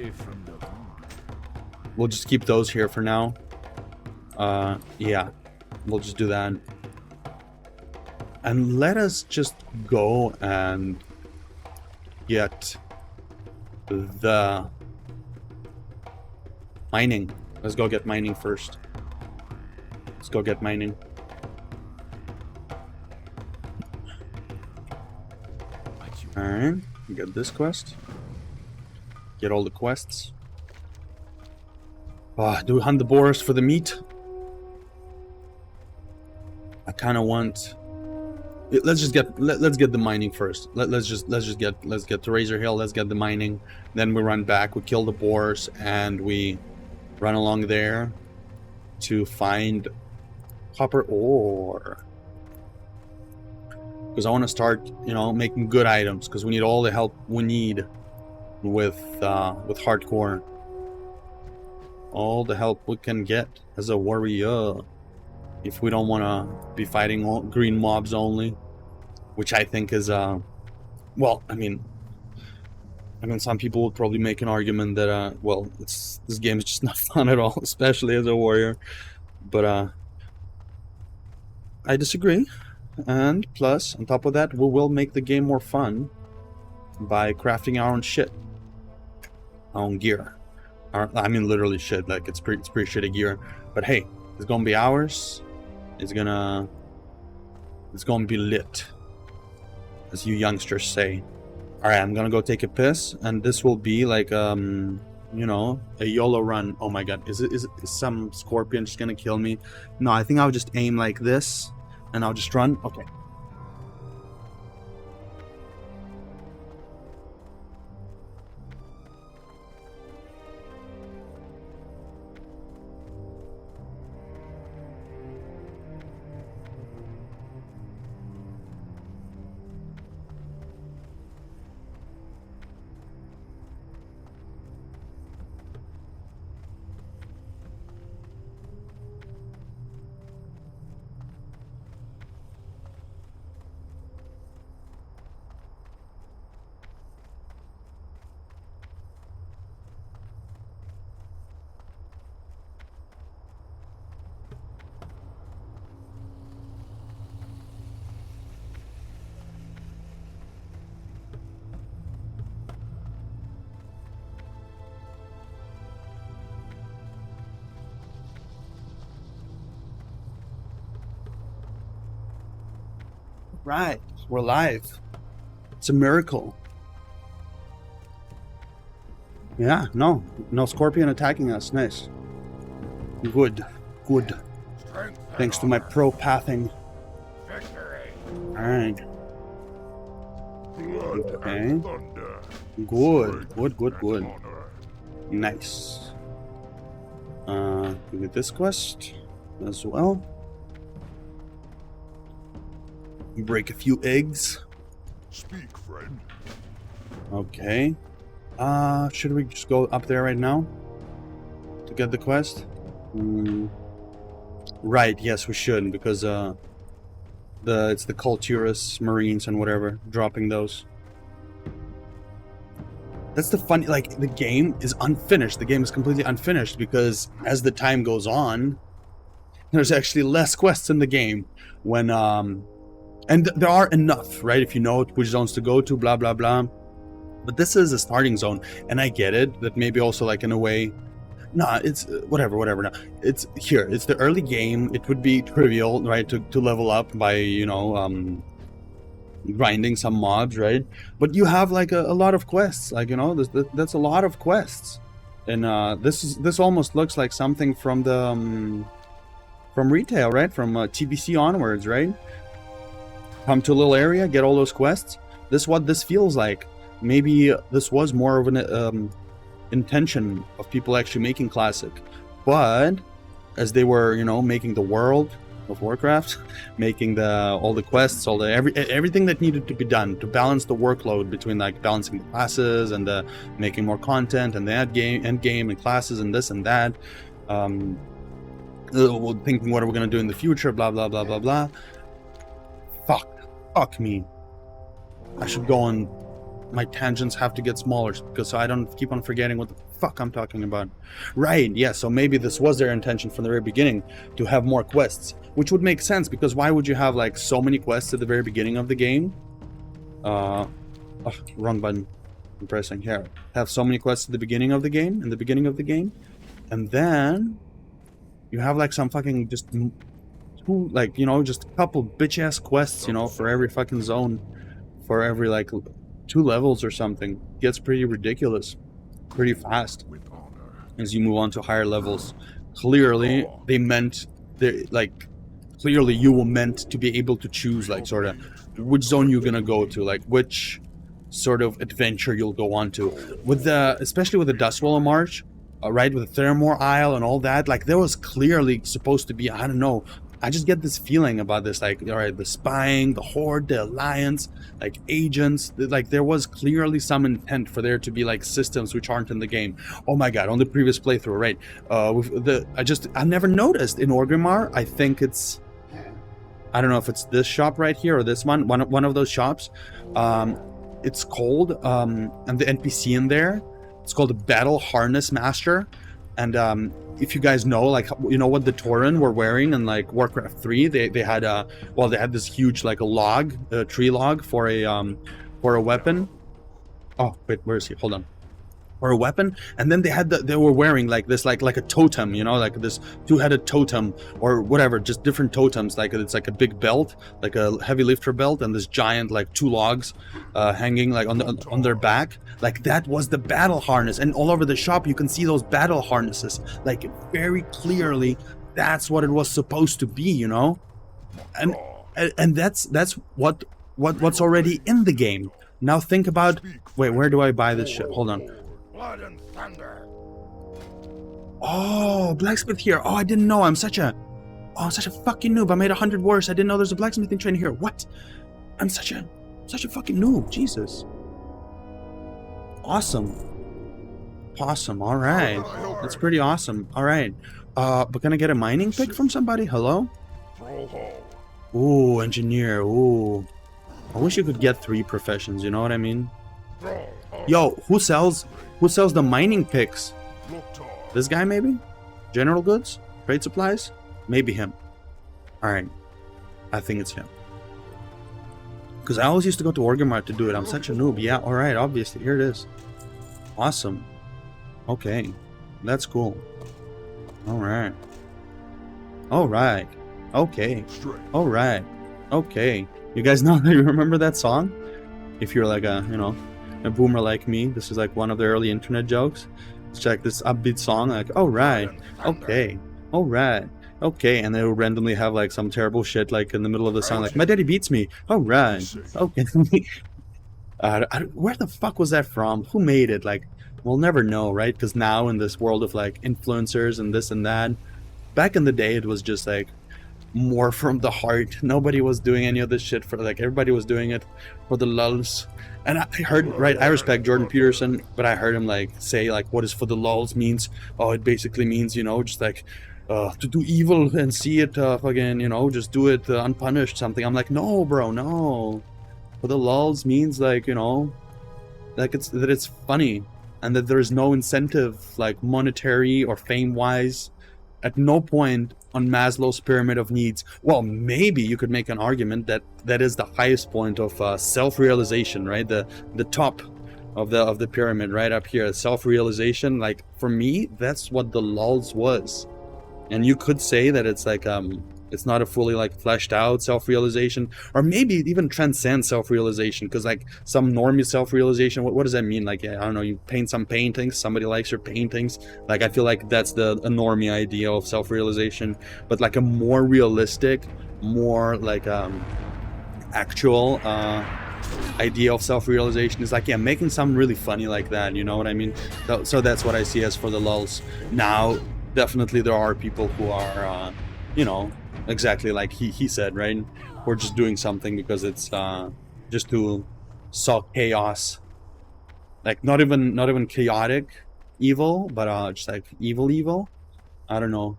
We'll just keep those here for now. Yeah, we'll just do that. And let us just go and get the mining. Let's go get mining first. Let's go get mining. Alright, get this quest. Get all the quests. Do we hunt the boars for the meat? I kind of want. Let's get the mining first. Let's get to Razor Hill. Let's get the mining. Then we run back. We kill the boars and we run along there to find copper ore. Because I want to start, you know, making good items. Because we need all the help we need with hardcore. All the help we can get as a warrior. if we don't want to be fighting green mobs only, which I think is well, I mean, some people would probably make an argument that well, this game is just not fun at all, especially as a warrior. But I disagree. And plus, on top of that, we will make the game more fun by crafting our own shit, our own gear. I mean, literally shit. Like it's pretty shitty gear. But hey, it's gonna be ours. It's gonna be lit, as you youngsters say. All right, I'm gonna go take a piss, and this will be like you know, a YOLO run. Oh my god, is some scorpion just gonna kill me? No, I think I'll just aim like this, and I'll just run. Okay. Right, we're live. It's a miracle. Yeah, no scorpion attacking us. Nice. Good. Thanks to my pro pathing. Alright. Okay. Good. Nice. Give me this quest as well. Break a few eggs. Speak, friend. Okay. Should we just go up there right now to get the quest? Right, yes, we should, because it's the Culturous Marines and whatever dropping those. That's the funny, like, the game is unfinished. The game is completely unfinished because as the time goes on, there's actually less quests in the game when and there are enough, right? If you know which zones to go to, blah, blah, blah. But this is a starting zone. And I get it, that maybe also, like, in a way... Nah, it's... whatever. No. It's here. It's the early game. It would be trivial, right? To level up by, you know, grinding some mobs, right? But you have, like, a lot of quests. Like, you know, that's a lot of quests. And this almost looks like something from the... from retail, right? From TBC onwards, right? Come to a little area, get all those quests. This is what this feels like. Maybe this was more of an intention of people actually making classic, but as they were, you know, making the world of Warcraft, making all the quests, all the everything that needed to be done to balance the workload between, like, balancing the classes and making more content and the end game and classes and this and that. Thinking what are we gonna do in the future? Blah blah blah blah blah. Fuck me. I should go on. My tangents have to get smaller because I don't keep on forgetting what the fuck I'm talking about. Right, yeah, so maybe this was their intention from the very beginning, to have more quests, which would make sense, because why would you have, like, so many quests at the very beginning of the game? Wrong button. I'm pressing here. Have so many quests at the beginning of the game, and then you have, like, some fucking just... like, you know, just a couple bitch-ass quests, you know, for every fucking zone, for every, like, 2 levels or something. It gets pretty ridiculous pretty fast as you move on to higher levels. Clearly they meant, clearly you were meant to be able to choose, like, sort of which zone you're gonna go to, like which sort of adventure you'll go on to, with especially with the Dustswallow March, right, with the Theramore Isle and all that. Like, there was clearly supposed to be, I don't know, I just get this feeling about this, like, all right, the spying, the horde, the alliance, like agents, like there was clearly some intent for there to be like systems which aren't in the game. Oh my god, on the previous playthrough, right? I never noticed in Orgrimmar. I think it's, I don't know if it's this shop right here or this one of those shops. It's called, and the NPC in there, it's called the Battle Harness Master. And if you guys know, like, you know what the Tauren were wearing in like Warcraft 3, they had they had this huge like a tree log for a weapon. Oh wait, where is he? Hold on. Or a weapon, and then they were wearing like this like a totem, you know, like this two-headed totem or whatever, just different totems. Like it's like a big belt, like a heavy lifter belt, and this giant like two logs hanging like on their back. Like that was the battle harness, and all over the shop you can see those battle harnesses, like very clearly. That's what it was supposed to be, you know, and that's what's already in the game. Now think about, wait, where do I buy this shit? Hold on. Blood and thunder. Oh, blacksmith here. Oh, I didn't know. I'm such a fucking noob. I made 100 worse. I didn't know there's a blacksmithing train here. What? I'm such a fucking noob. Jesus. Awesome. All right. That's pretty awesome. All right. But can I get a mining pick from somebody? Hello? Ooh, engineer. Ooh. I wish you could get 3 professions. You know what I mean? Yo, who sells the mining picks? This guy maybe? General goods? Trade supplies? Maybe him. Alright. I think it's him. Because I always used to go to Orgrimmar to do it. I'm such a noob. Yeah, alright, obviously. Here it is. Awesome. Okay. That's cool. Alright. Alright. Okay. Alright. Okay. You guys know, you remember that song? If you're like a, you know, a boomer like me, this is like one of the early internet jokes. It's like this upbeat song, like, all right, okay, all right, okay, and they will randomly have like some terrible shit like in the middle of the song, like, my daddy beats me, all right, okay. Where the fuck was that from? Who made it? Like, we'll never know, right? Because now in this world of like influencers and this and that, back in the day it was just like more from the heart. Nobody was doing any of this shit for, like, everybody was doing it for the lulz. And I heard, right, I respect Jordan Peterson, but I heard him like say like what is for the lulz means. Oh, it basically means, you know, just like to do evil and see it fucking, you know, just do it unpunished something. I'm like, no bro, no. For the lulz means like, you know, like it's funny, and that there's no incentive like monetary or fame wise at no point on Maslow's pyramid of needs. Well, maybe you could make an argument that that is the highest point of self-realization, right? The top of the pyramid, right up here, self-realization. Like for me, that's what the lulz was. And you could say that it's like it's not a fully like fleshed out self-realization, or maybe it even transcends self-realization, because like some normie self-realization, what does that mean? Like, I don't know, you paint some paintings, somebody likes your paintings, like I feel like that's a normie idea of self-realization. But like a more realistic, more like actual idea of self-realization is like, yeah, making something really funny like that, you know what I mean? So that's what I see as for the lulz. Now definitely there are people who are you know, exactly like he said, right? We're just doing something because it's just to sow chaos, like not even chaotic evil, but just like evil. I don't know.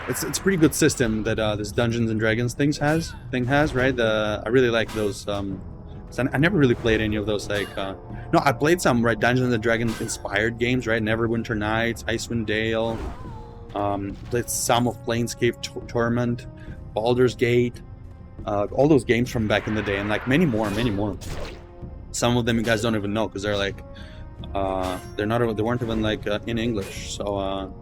It's a pretty good system that this Dungeons and Dragons thing has, right? I really like those. So I never really played any of those. Like, no, I played some, right, Dungeons and Dragons inspired games, right? Neverwinter Nights, Icewind Dale. Played some of Planescape Torment, Baldur's Gate, all those games from back in the day, and like many more. Some of them you guys don't even know because they're like, they weren't even like in English. So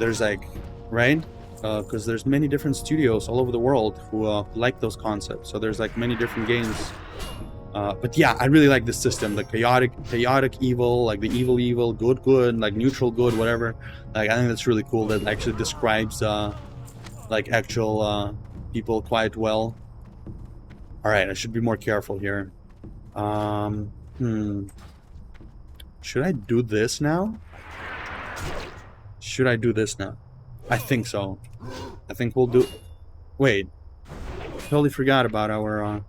there's like, right? Because there's many different studios all over the world who like those concepts. So there's like many different games. But yeah, I really like this system, the chaotic evil, like the evil, good, like neutral good, whatever. Like I think that's really cool. That actually describes like actual people quite well. All right, I should be more careful here. Should I do this now? I think so. I think we'll do... Wait. Totally forgot about our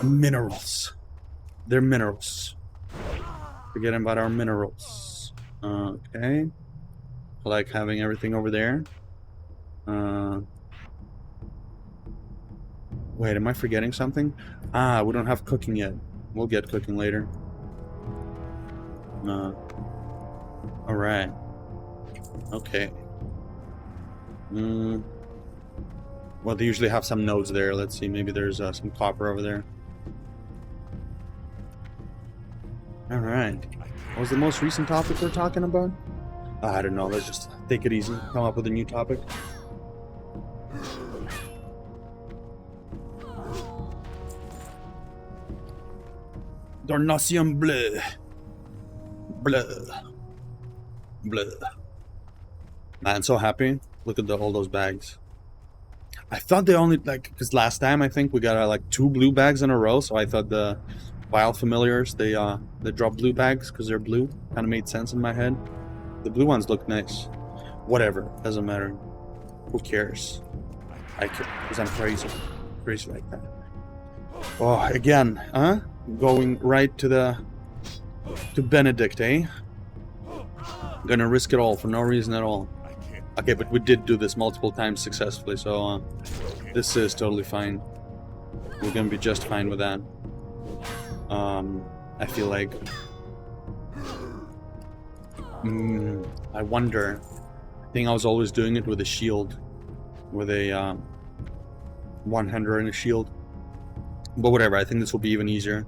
minerals. They're minerals. Forgetting about our minerals. Okay. I like having everything over there. Wait, am I forgetting something? Ah, we don't have cooking yet. We'll get cooking later. Alright. Okay. Well, they usually have some nodes there. Let's see, maybe there's some copper over there. Alright. What was the most recent topic we're talking about? I don't know, let's just take it easy. Come up with a new topic. Dornasium bleu. Bleu. Bleu. Man, so happy. Look at all those bags. I thought they only, like, because last time I think we got like 2 blue bags in a row, so I thought the wild familiars, they drop blue bags because they're blue. Kind of made sense in my head. The blue ones look nice. Whatever, doesn't matter. Who cares? I care, because I'm crazy. Crazy like that. Oh, again, huh? Going right to Benedict, eh? Gonna risk it all for no reason at all. Okay, but we did do this multiple times successfully, so this is totally fine. We're gonna be just fine with that. I feel like... I wonder... I think I was always doing it with a shield. With a one-hander and a shield. But whatever, I think this will be even easier.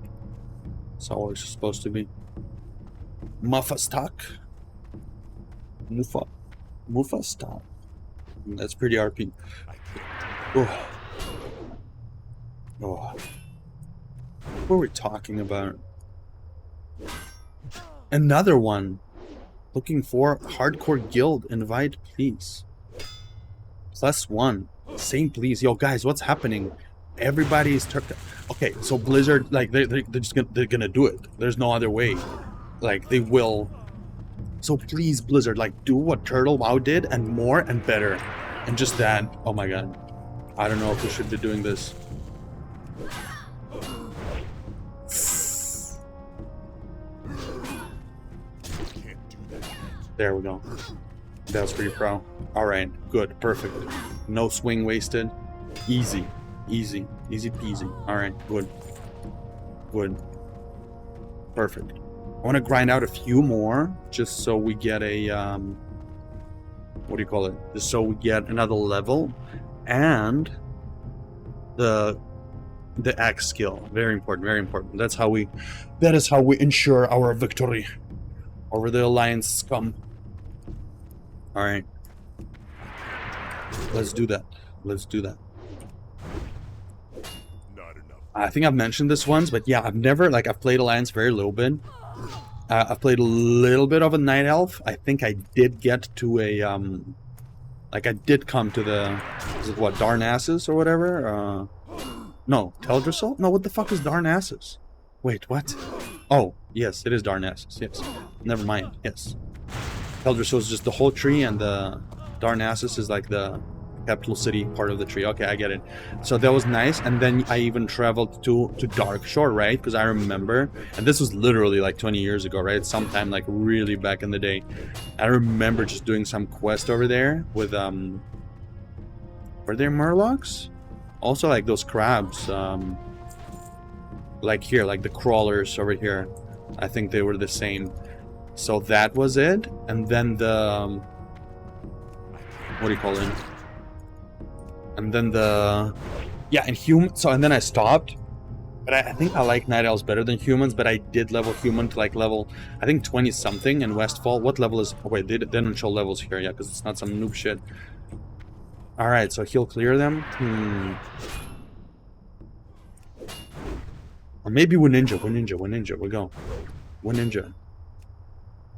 It's always supposed to be. Muffa stock. Muffa stock. That's pretty RP. Oh. Oh. What were we talking about? Another one. Looking for hardcore guild. Invite, please. +1. Same, please. Yo, guys, what's happening? Everybody's okay. So Blizzard, like they're gonna do it. There's no other way. Like they will. So please, Blizzard, like do what Turtle WoW did and more and better, and just that. Oh my god, I don't know if we should be doing this. There we go. That was pretty pro. All right, good, perfect. No swing wasted. Easy. Easy peasy. Alright, good. Good. Perfect. I want to grind out a few more, just so we get a, what do you call it? Just so we get another level, and the axe skill. Very important, very important. That is how we ensure our victory over the Alliance scum. Alright. Let's do that. Let's do that. I think I've mentioned this once, but yeah, I've played Alliance very little bit. I've played a little bit of a Night Elf. I think I did get to a, I did come to the, is it what, Darnassus or whatever? No, Teldrassil? No, what the fuck is Darnassus? Wait, what? Oh, yes, it is Darnassus, yes. Never mind, yes. Teldrassil is just the whole tree, and the Darnassus is like the capital city part of the tree. Okay, I get it. So that was nice. And then I even traveled to Darkshore, right? Because I remember, and this was literally like 20 years ago, right? Sometime like really back in the day. I remember just doing some quest over there with were there Murlocs? Also like those crabs, like here, like the crawlers over here. I think they were the same. So that was it. And then the what do you call it? And then and then I stopped. But I think I like Night Elves better than humans, but I did level human to like level, I think 20 something in Westfall. What level is, oh wait, they didn't show levels here, yeah, because it's not some noob shit. Alright, so he'll clear them. Or maybe Ninja, we go. Ninja.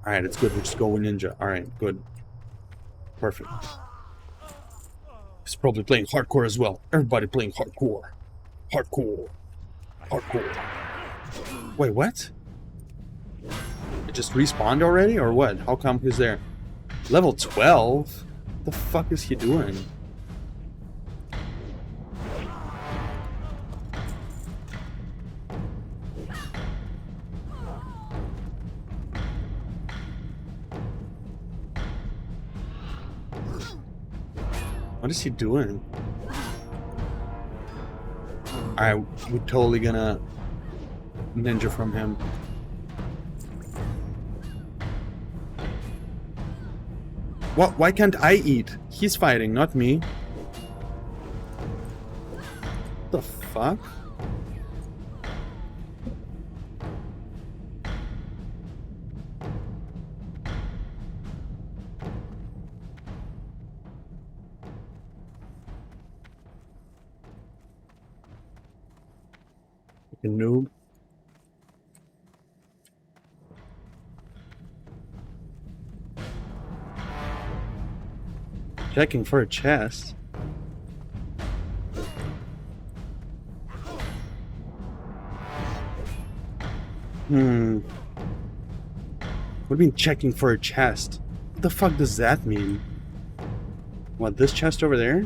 Alright, it's good, we'll just go Ninja. Alright, good. Perfect. He's probably playing hardcore as well. Everybody playing hardcore. Hardcore. Wait, what? It just respawned already, or what? How come he's there? Level 12? The fuck is he doing? What is he doing? Alright, we're totally gonna ninja from him. What? Why can't I eat? He's fighting, not me. What the fuck? Fucking noob. Checking for a chest. What do you mean checking for a chest? What the fuck does that mean? What, this chest over there?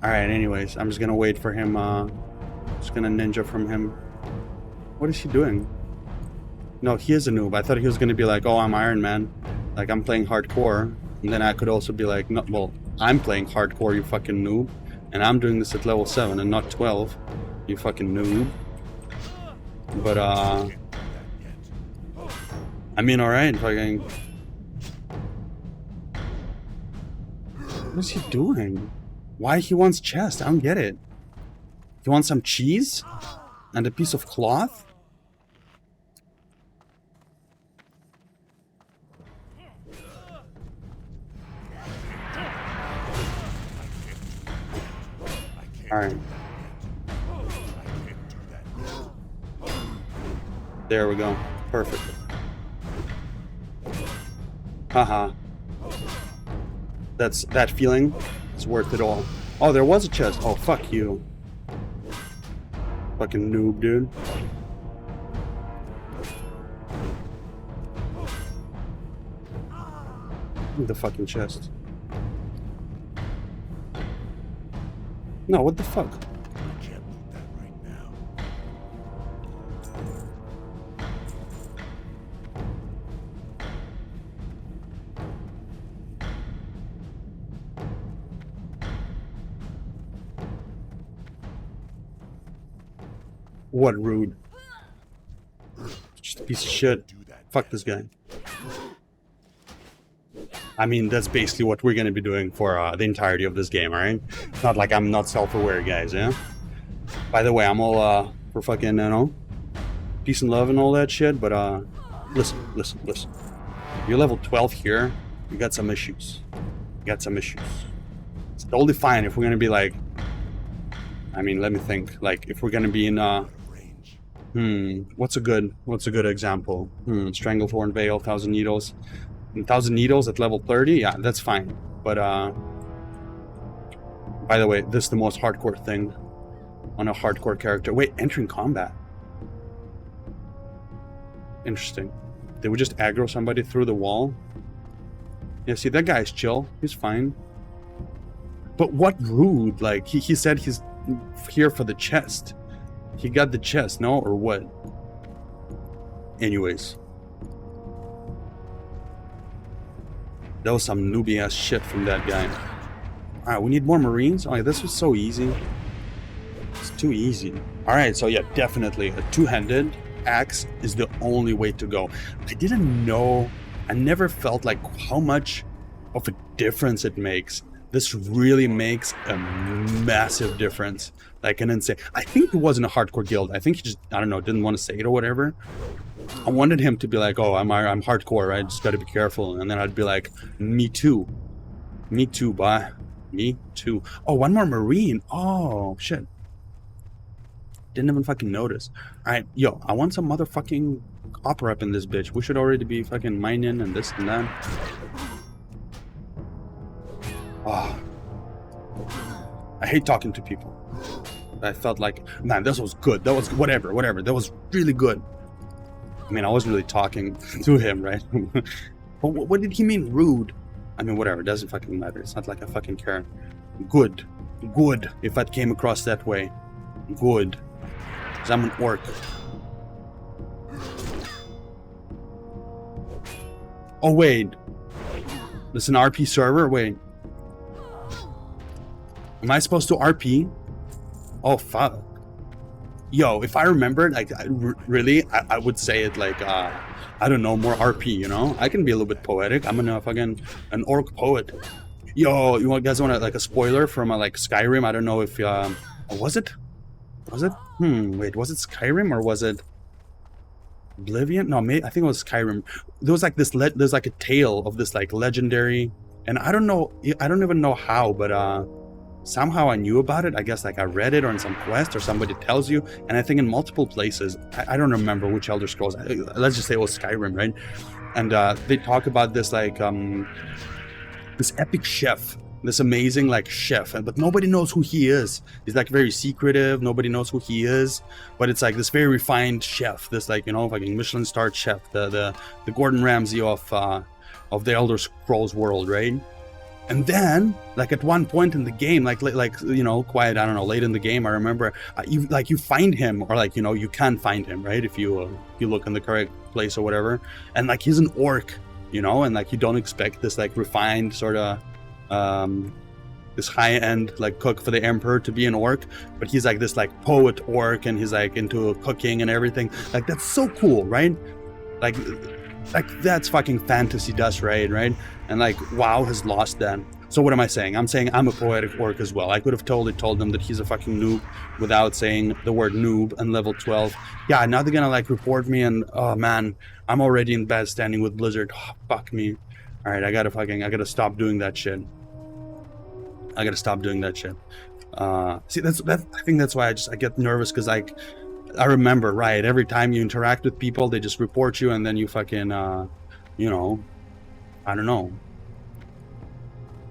Alright, anyways, I'm just gonna wait for him, just gonna ninja from him. What is he doing? No, he is a noob. I thought he was gonna be like, oh, I'm Ironman. Like, I'm playing hardcore. And then I could also be like, no, well, I'm playing hardcore, you fucking noob. And I'm doing this at level 7 and not 12, you fucking noob. But, I mean, alright, fucking... What is he doing? Why he wants chest? I don't get it. He wants some cheese? And a piece of cloth? Alright. There we go. Perfect. Haha. That feeling is worth it all. Oh, there was a chest. Oh, fuck you. Fucking noob, dude. The fucking chest. No, what the fuck? I can't loot that right now. What rude. Just a piece of shit. Fuck this guy. I mean, that's basically what we're gonna be doing for the entirety of this game, alright? It's not like I'm not self-aware, guys, yeah? By the way, I'm all, for fucking, you know, peace and love and all that shit, but, listen. You're level 12 here, you got some issues. You got some issues. It's totally fine if we're gonna be like... I mean, let me think. Like, if we're gonna be in, what's a good example? Stranglethorn Veil, 1,000 Needles. 1,000 Needles at level 30? Yeah, that's fine. But, by the way, this is the most hardcore thing on a hardcore character. Wait, entering combat. Interesting. They would just aggro somebody through the wall? Yeah, see, that guy's chill. He's fine. But what rude? Like, he said he's here for the chest. He got the chest, no? Or what? Anyways. That was some newbie ass shit from that guy. Alright, we need more Marines? Oh, yeah, this was so easy. It's too easy. Alright, so yeah, definitely a two-handed axe is the only way to go. I didn't know, I never felt like how much of a difference it makes. This really makes a massive difference. Like an insane. I think it wasn't a hardcore guild. I think he just, I don't know, didn't want to say it or whatever. I wanted him to be like, oh, I'm hardcore, right? Just gotta be careful. And then I'd be like, me too. Me too, bye. Me too. Oh, one more Marine. Oh, shit. Didn't even fucking notice. Alright, yo, I want some motherfucking opera up in this bitch. We should already be fucking mining and this and that. Oh. I hate talking to people. I felt like, man, this was good. That was whatever. That was really good. I mean, I wasn't really talking to him, right? But what did he mean rude? I mean, whatever, it doesn't fucking matter. It's not like I fucking care. Good. Good, if I came across that way. Good. Because I'm an orc. Oh, wait. This is an RP server? Wait. Am I supposed to RP? Oh, fuck. Yo, if I remembered, like, really, I would say it like, I don't know, more RP, you know? I can be a little bit poetic. I'm a fucking an orc poet. Yo, you guys want like a spoiler from like Skyrim? I don't know if was it? Was it? Wait, was it Skyrim or was it Oblivion? No, I think it was Skyrim. There was like this there's like a tale of this like legendary, and I don't know, I don't even know how, but somehow I knew about it. I guess like I read it or in some quest or somebody tells you, and I think in multiple places. I don't remember which Elder Scrolls. Let's just say it was Skyrim, right? And they talk about this like this epic chef, this amazing like chef, but nobody knows who he is. He's like very secretive. Nobody knows who he is, but it's like this very refined chef, this like, you know, fucking Michelin starred chef, the Gordon Ramsay of the Elder Scrolls world, right? And then, like at one point in the game, like you know, quite, I don't know, late in the game, I remember you find him, or like, you know, you can find him, right, if you look in the correct place or whatever, and like he's an orc, you know, and like you don't expect this like refined sort of this high-end like cook for the emperor to be an orc, but he's like this like poet orc, and he's like into cooking and everything. Like that's so cool, right? Like that's fucking fantasy dust, right? And like WoW has lost that. So what am I saying? I'm saying I'm a poetic orc as well. I could have totally told them that he's a fucking noob without saying the word noob and level 12. Yeah, now they're gonna like report me, and oh man, I'm already in bad standing with Blizzard. Oh, fuck me. All right, I gotta stop doing that shit. I gotta stop doing that shit. See, I think that's why I get nervous, because like I remember, right, every time you interact with people, they just report you, and then you fucking you know, I don't know,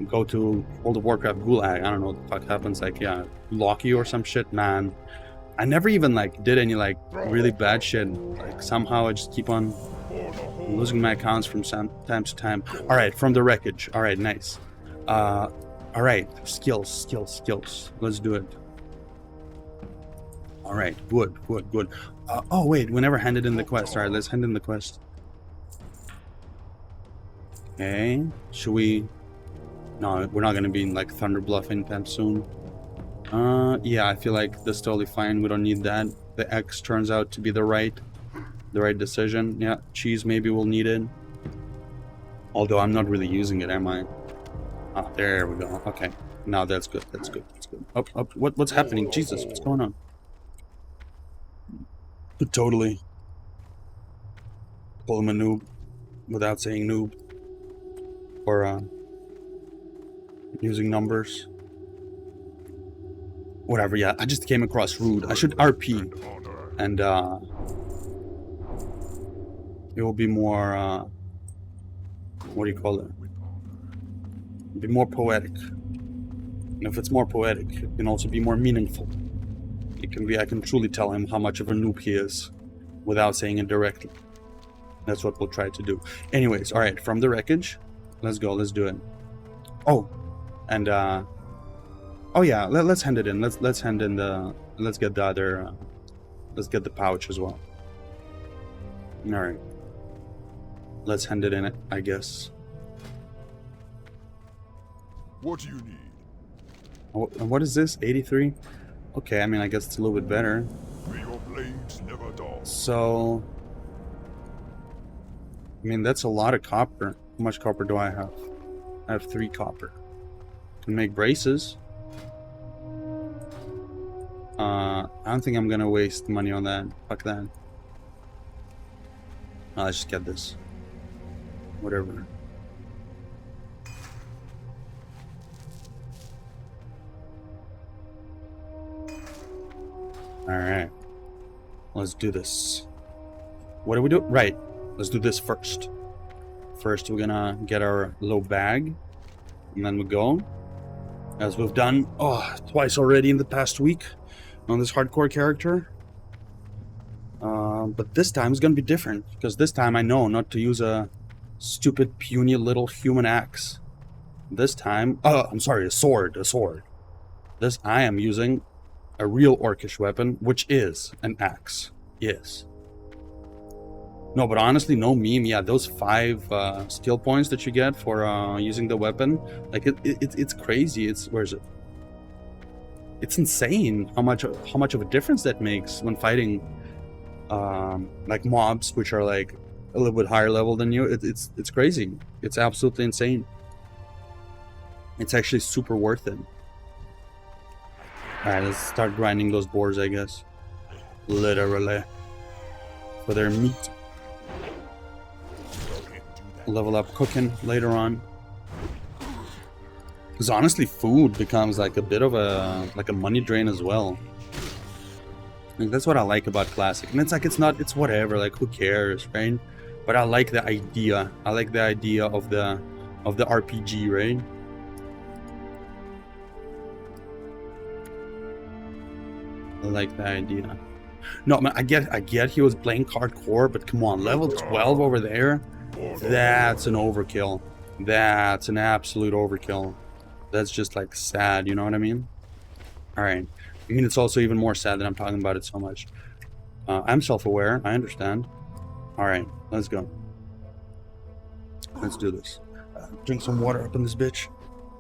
go to World of Warcraft gulag. I don't know what the fuck happens, like, yeah, lock you or some shit. Man, I never even like did any like really bad shit. Like somehow I just keep on losing my accounts from time to time. All right, from the wreckage. All right, nice. All right, skills. Let's do it. All right, good. Oh wait, we never handed in the quest. All right, let's hand in the quest. Okay, should we? No, we're not gonna be in like Thunder Bluff anytime soon. Yeah, I feel like that's totally fine. We don't need that. The X turns out to be the right decision. Yeah, cheese maybe we'll need it. Although I'm not really using it, am I? Ah, there we go. Okay, now that's good. That's good. Up. What's happening? Jesus, what's going on? Totally call him a noob without saying noob, or using numbers. Whatever. Yeah, I just came across rude. I should RP, and it will be more what do you call it? Be more poetic. And if it's more poetic, it can also be more meaningful. It can be, I can truly tell him how much of a noob he is without saying it directly. That's what we'll try to do. Anyways, all right, from the wreckage, let's go, let's do it. Oh, and oh yeah, let's hand it in. Let's hand in the, let's get the other, let's get the pouch as well. All right, let's hand it in, I guess. What do you need? What is this? 83? Okay, I mean, I guess it's a little bit better. May your blades never dull. So, I mean, that's a lot of copper. How much copper do I have? I have 3 copper. Can make braces. I don't think I'm gonna waste money on that. Fuck that. Let's just get this. Whatever. Alright. Let's do this. What do we do? Right. Let's do this first. First, we're gonna get our little bag. And then we go. As we've done, twice already in the past week on this hardcore character. But this time is gonna be different. Because this time I know not to use a stupid, puny little human axe. This time, I'm sorry, a sword. This, I am using a real orcish weapon, which is an axe. Yes. No, but honestly, no meme. Yeah, those 5 skill points that you get for using the weapon, like it's crazy. Where is it? It's insane how much of a difference that makes when fighting like mobs, which are like a little bit higher level than you. It's crazy. It's absolutely insane. It's actually super worth it. Alright, let's start grinding those boars, I guess. Literally. For their meat. Level up cooking later on. Because honestly, food becomes like a bit of a money drain as well. Like, that's what I like about Classic. And it's like, it's whatever, like who cares, right? But I like the idea. I like the idea of the RPG, right? I like the idea. No, man, I get he was playing hardcore, but come on, level 12 over there, that's an overkill. That's an absolute overkill. That's just like sad, you know what I mean? Alright. I mean, it's also even more sad that I'm talking about it so much. I'm self-aware, I understand. Alright, let's go. Let's do this. Drink some water up in this bitch.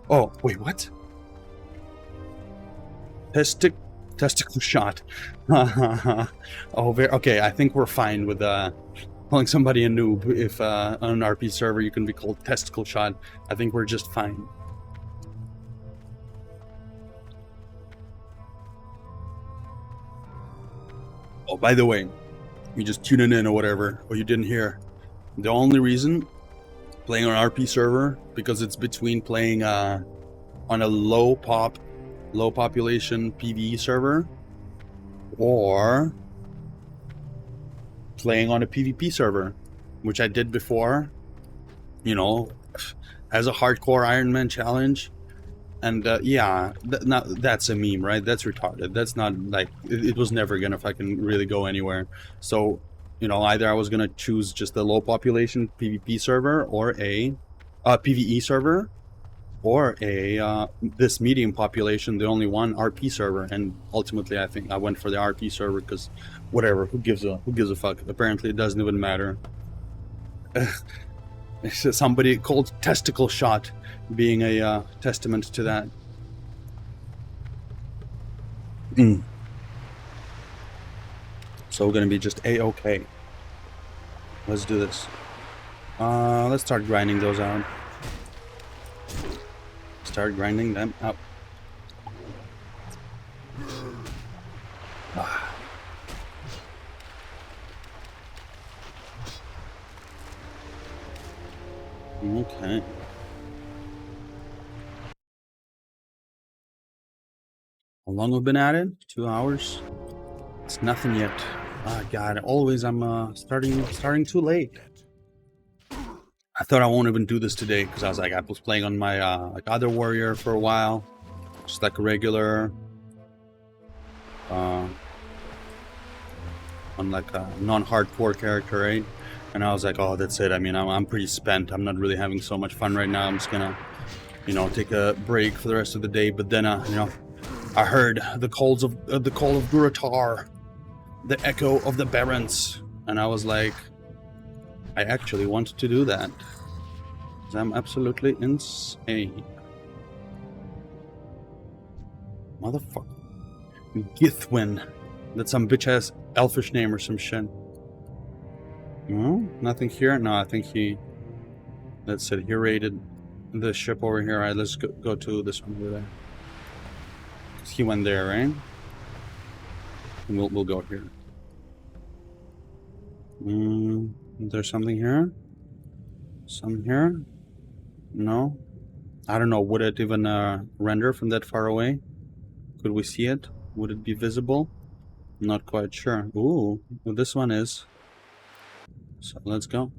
Oh, wait, what? Testicle shot. Oh, okay. I think we're fine with calling somebody a noob. If on an RP server you can be called testicle shot, I think we're just fine. Oh, by the way, you just tuning in or whatever, or you didn't hear. The only reason playing on an RP server, because it's between playing on a low population PvE server or playing on a PvP server, which I did before, you know, as a hardcore Ironman challenge. And yeah, that's a meme, right? That's retarded. That's not like, it was never gonna fucking really go anywhere. So, you know, either I was gonna choose just a low population PvP server or a PvE server, or a this medium population, the only one RP server. And ultimately I think I went for the RP server because whatever, who gives a fuck? Apparently it doesn't even matter. Somebody called testicle shot being a testament to that. So we're gonna be just a-okay. Let's do this. Let's start grinding those out. Start grinding them up. Okay. How long we've been at it? 2 hours? It's nothing yet. Ah, God, always I'm starting too late. I thought I won't even do this today because I was like, I was playing on my like other warrior for a while, just like a regular, on like a non-hardcore character, right? And I was like, oh, that's it. I mean, I'm pretty spent. I'm not really having so much fun right now. I'm just gonna, you know, take a break for the rest of the day. But then, you know, I heard the call of Guratar, the echo of the Barons, and I was like, I actually want to do that. I'm absolutely insane. Motherfucker. Githwin. That's some bitch-ass elfish name or some shit. No? Nothing here? No, I think he... That's it. He raided the ship over here. Alright, let's go to this one over there. He went there, right? And we'll go here. There's something here? Some here? No? I don't know. Would it even render from that far away? Could we see it? Would it be visible? Not quite sure. Ooh, well, this one is. So let's go.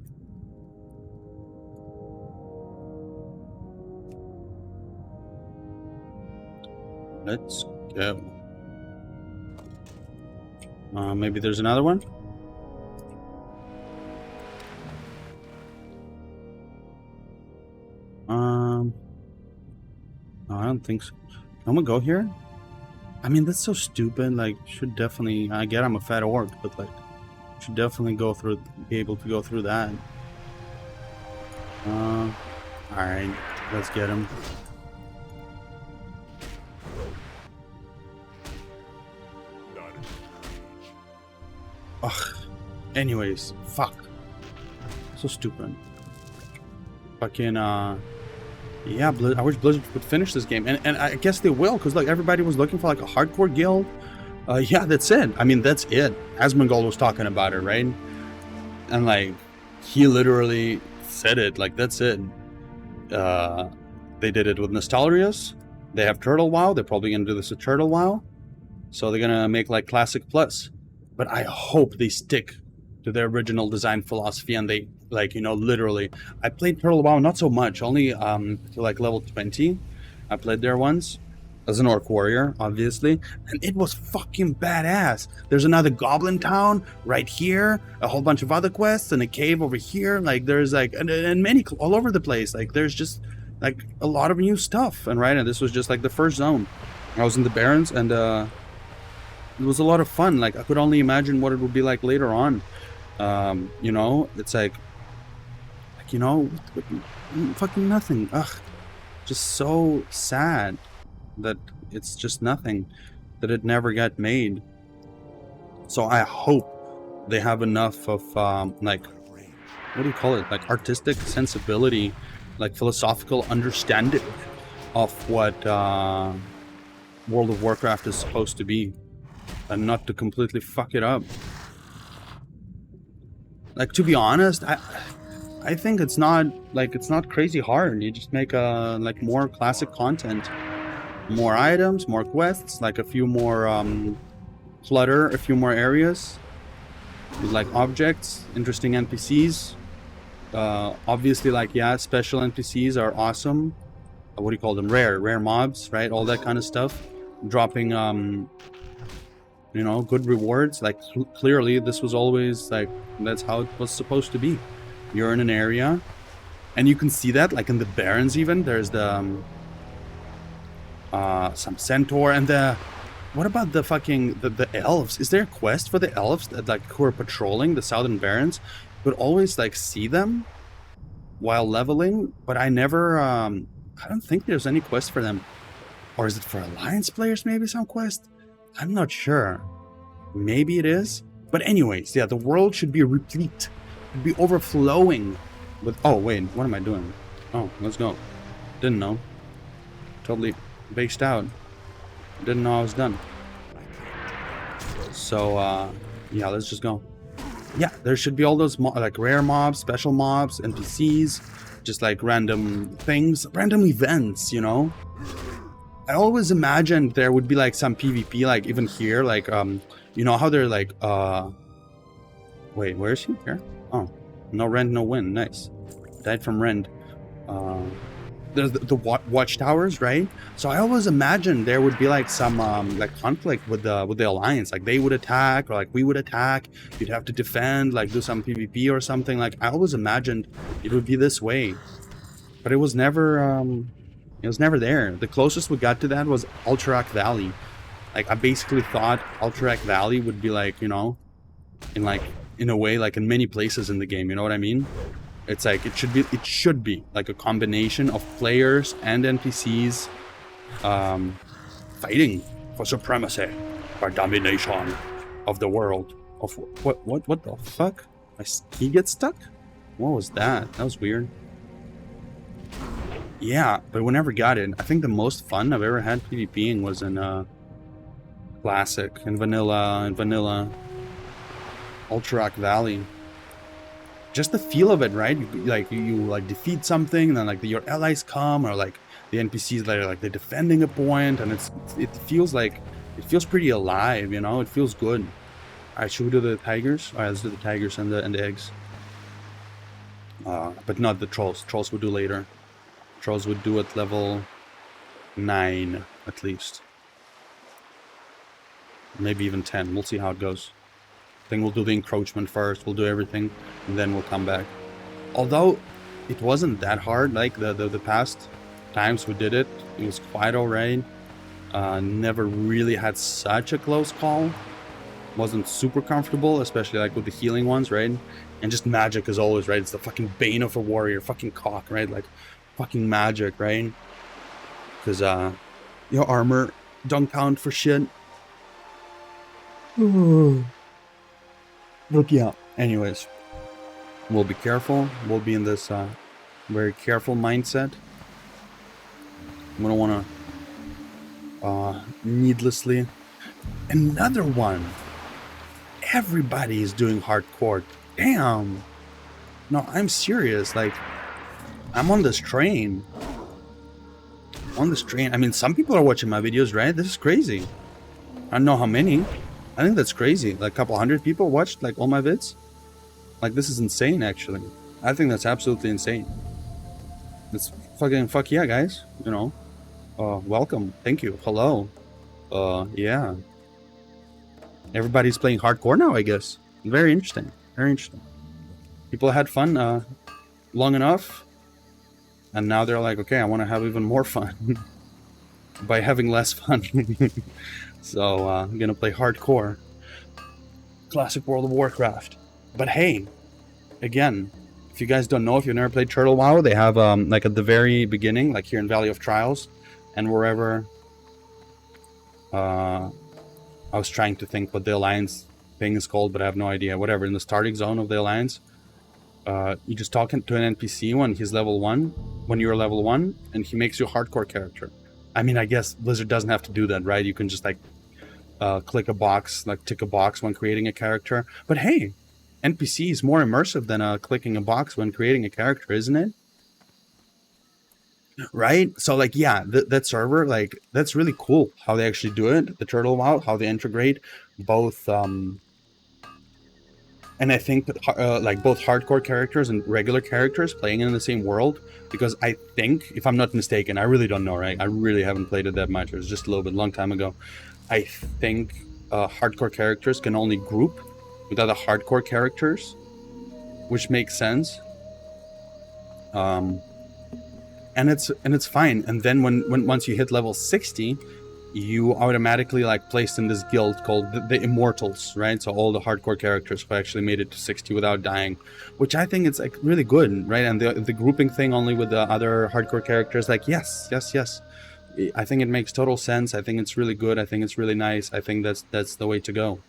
Let's go. Maybe there's another one? No, I don't think so. I'm gonna go here. I mean, that's so stupid. Like, should definitely. I get I'm a fat orc, but like, should definitely go through. Be able to go through that. All right, let's get him. Ugh. Anyways, fuck. So stupid. Fucking yeah, I wish Blizzard would finish this game, and I guess they will, because like everybody was looking for like a hardcore guild. Yeah, that's it. I mean, that's it. Asmongold was talking about it, right? And like, he literally said it. Like, that's it. They did it with Nostalrius. They have Turtle WoW. They're probably gonna do this with Turtle WoW. So they're gonna make like Classic Plus. But I hope they stick to their original design philosophy, and they, like, you know, literally, I played Turtle WoW not so much, only to like level 20. I played there once as an orc warrior, obviously, and it was fucking badass. There's another goblin town right here, a whole bunch of other quests, and a cave over here. Like, there's like and many all over the place. Like, there's just like a lot of new stuff. And right, and this was just like the first zone. I was in the Barrens, and it was a lot of fun. Like, I could only imagine what it would be like later on. You know, it's like you know, fucking nothing. Ugh, just so sad that it's just nothing, that it never got made. So I hope they have enough of like, what do you call it, like artistic sensibility, like philosophical understanding of what World of Warcraft is supposed to be, and not to completely fuck it up. Like, to be honest, I think it's not crazy hard. You just make like more classic content, more items, more quests, like a few more clutter, a few more areas with like objects, interesting NPCs. Obviously, like, yeah, special NPCs are awesome. What do you call them? Rare mobs, right? All that kind of stuff. Dropping you know, good rewards. Like, clearly this was always like, that's how it was supposed to be. You're in an area, and you can see that like in the Barrens. Even there's the some centaur, and the, what about the fucking the elves? Is there a quest for the elves that, like, who are patrolling the Southern Barrens? But always like see them while leveling, but I never I don't think there's any quest for them. Or is it for Alliance players? Maybe some quest? I'm not sure. Maybe it is. But anyways, yeah, the world should be replete. It'd be overflowing with... Oh, wait, what am I doing? Oh, let's go. Didn't know. Totally based out. Didn't know I was done. So, yeah, let's just go. Yeah, there should be all those like rare mobs, special mobs, NPCs, just like random things, random events, you know? I always imagined there would be like some PvP, like even here, like, you know how they're like, wait, where is he? Here? Oh, no rend, no win. Nice. Died from rend. There's the watchtowers, right? So I always imagined there would be like some like conflict with the alliance. Like, they would attack, or like we would attack. You'd have to defend, like do some PvP or something. Like, I always imagined it would be this way, but it was never. It was never there. The closest we got to that was Alterac Valley. Like, I basically thought Alterac Valley would be like, you know, in a way, like in many places in the game, you know what I mean? It's like, it should be like a combination of players and NPCs fighting for supremacy, for domination of the world. Of what the fuck? My ski gets stuck? What was that? That was weird. Yeah, but we never got it. I think the most fun I've ever had PvPing was in Classic, in Vanilla, Alterac Valley. Just the feel of it, right? You like defeat something, and then like your allies come, or like the NPCs that are like they're defending a point, and it feels pretty alive, you know? It feels good. Alright, should we do the tigers? Alright, let's do the tigers and the eggs. But not the trolls. Trolls we'll do later. Trolls would do at level 9 at least. Maybe even 10. We'll see how it goes. I think we'll do the encroachment first. We'll do everything, and then we'll come back. Although it wasn't that hard, like the past times we did it. It was quite alright. Never really had such a close call. Wasn't super comfortable, especially like with the healing ones, right? And just magic as always, right? It's the fucking bane of a warrior, fucking cock, right? Like fucking magic, right? Because your armor don't count for shit. Look, yeah. Anyways, we'll be careful. We'll be in this very careful mindset. We don't want to needlessly. Another one. Everybody is doing hardcore. Damn. No, I'm serious. Like, I'm on this train. On this train. I mean, some people are watching my videos, right? This is crazy. I don't know how many. I think that's crazy. Like a couple hundred people watched like all my vids. Like, this is insane, actually. I think that's absolutely insane. It's fucking fuck yeah, guys. You know. Welcome. Thank you. Hello. Yeah. Everybody's playing hardcore now, I guess. Very interesting. Very interesting. People had fun long enough. And now they're like, okay, I want to have even more fun. By having less fun. So, I'm gonna play hardcore. Classic World of Warcraft. But hey, again, if you guys don't know, if you've never played Turtle WoW, they have, like at the very beginning, like here in Valley of Trials, and wherever, I was trying to think what the Alliance thing is called, but I have no idea. Whatever, in the starting zone of the Alliance, you just talk to an NPC when he's level 1, when you're level 1, and he makes you a hardcore character. I mean, I guess Blizzard doesn't have to do that, right? You can just, like, click a box, like tick a box when creating a character. But hey, NPC is more immersive than clicking a box when creating a character, isn't it? Right? So, like, yeah, that server, like, that's really cool how they actually do it. The Turtle WoW, how they integrate both, and I think like both hardcore characters and regular characters playing in the same world, because I think, if I'm not mistaken, I really don't know, right? I really haven't played it that much. It was just a little bit long time ago. I think hardcore characters can only group with other hardcore characters, which makes sense. And it's fine. And then when once you hit level 60, you automatically like placed in this guild called the Immortals, right? So all the hardcore characters who actually made it to 60 without dying, which I think it's like really good, right? And the grouping thing only with the other hardcore characters, like yes. I think it makes total sense. I think it's really good. I think it's really nice. I think that's the way to go.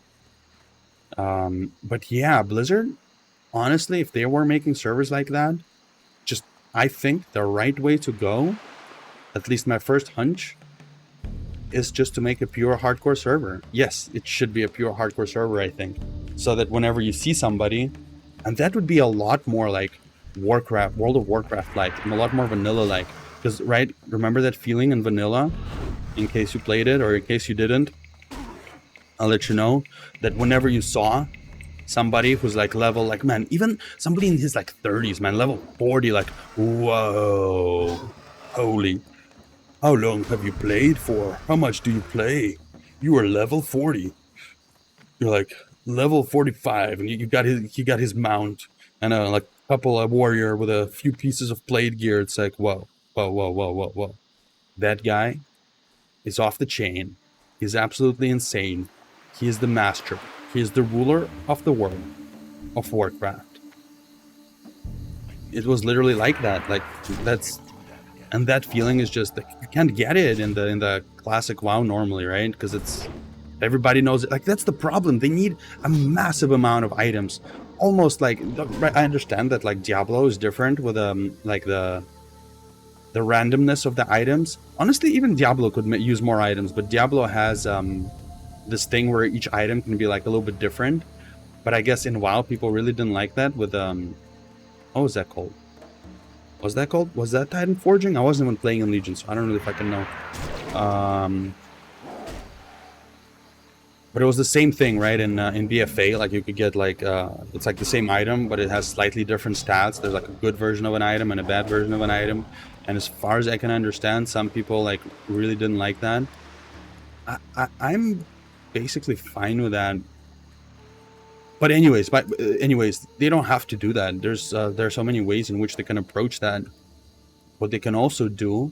But yeah, Blizzard, honestly, if they were making servers like that, just I think the right way to go, at least my first hunch, is just to make a pure hardcore server. Yes, it should be a pure hardcore server, I think. So that whenever you see somebody, and that would be a lot more like Warcraft, World of Warcraft like, and a lot more vanilla like. Because, right, remember that feeling in vanilla? In case you played it, or in case you didn't, I'll let you know that whenever you saw somebody who's like level, like, man, even somebody in his like 30s, man, level 40, like, whoa, holy, how long have you played for? How much do you play? You are level 40. You're like level 45, and you got his mount and a like couple of warrior with a few pieces of blade gear. It's like, whoa. That guy is off the chain. He's absolutely insane. He is the master. He is the ruler of the world of Warcraft. It was literally like that. Like and that feeling is just like, you can't get it in the classic WoW normally, right? Because it's everybody knows it. Like that's the problem. They need a massive amount of items. Almost like, I understand that like Diablo is different with like the randomness of the items. Honestly, even Diablo could use more items, but Diablo has this thing where each item can be like a little bit different. But I guess in WoW, people really didn't like that with what was that called? Was that Titan Forging? I wasn't even playing in Legion, so I don't really fucking know. But it was the same thing, right? In BFA, like you could get like it's like the same item, but it has slightly different stats. There's like a good version of an item and a bad version of an item. And as far as I can understand, some people like really didn't like that. I'm basically fine with that. But anyways, they don't have to do that. There are so many ways in which they can approach that. What they can also do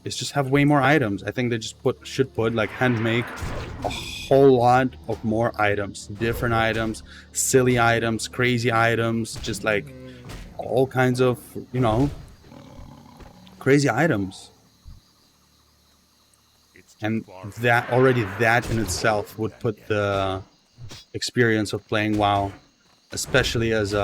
is just have way more items. I think they just should put like hand make a whole lot of more items, different items, silly items, crazy items, just like all kinds of, you know, crazy items. And that already, that in itself would put the experience of playing WoW, especially as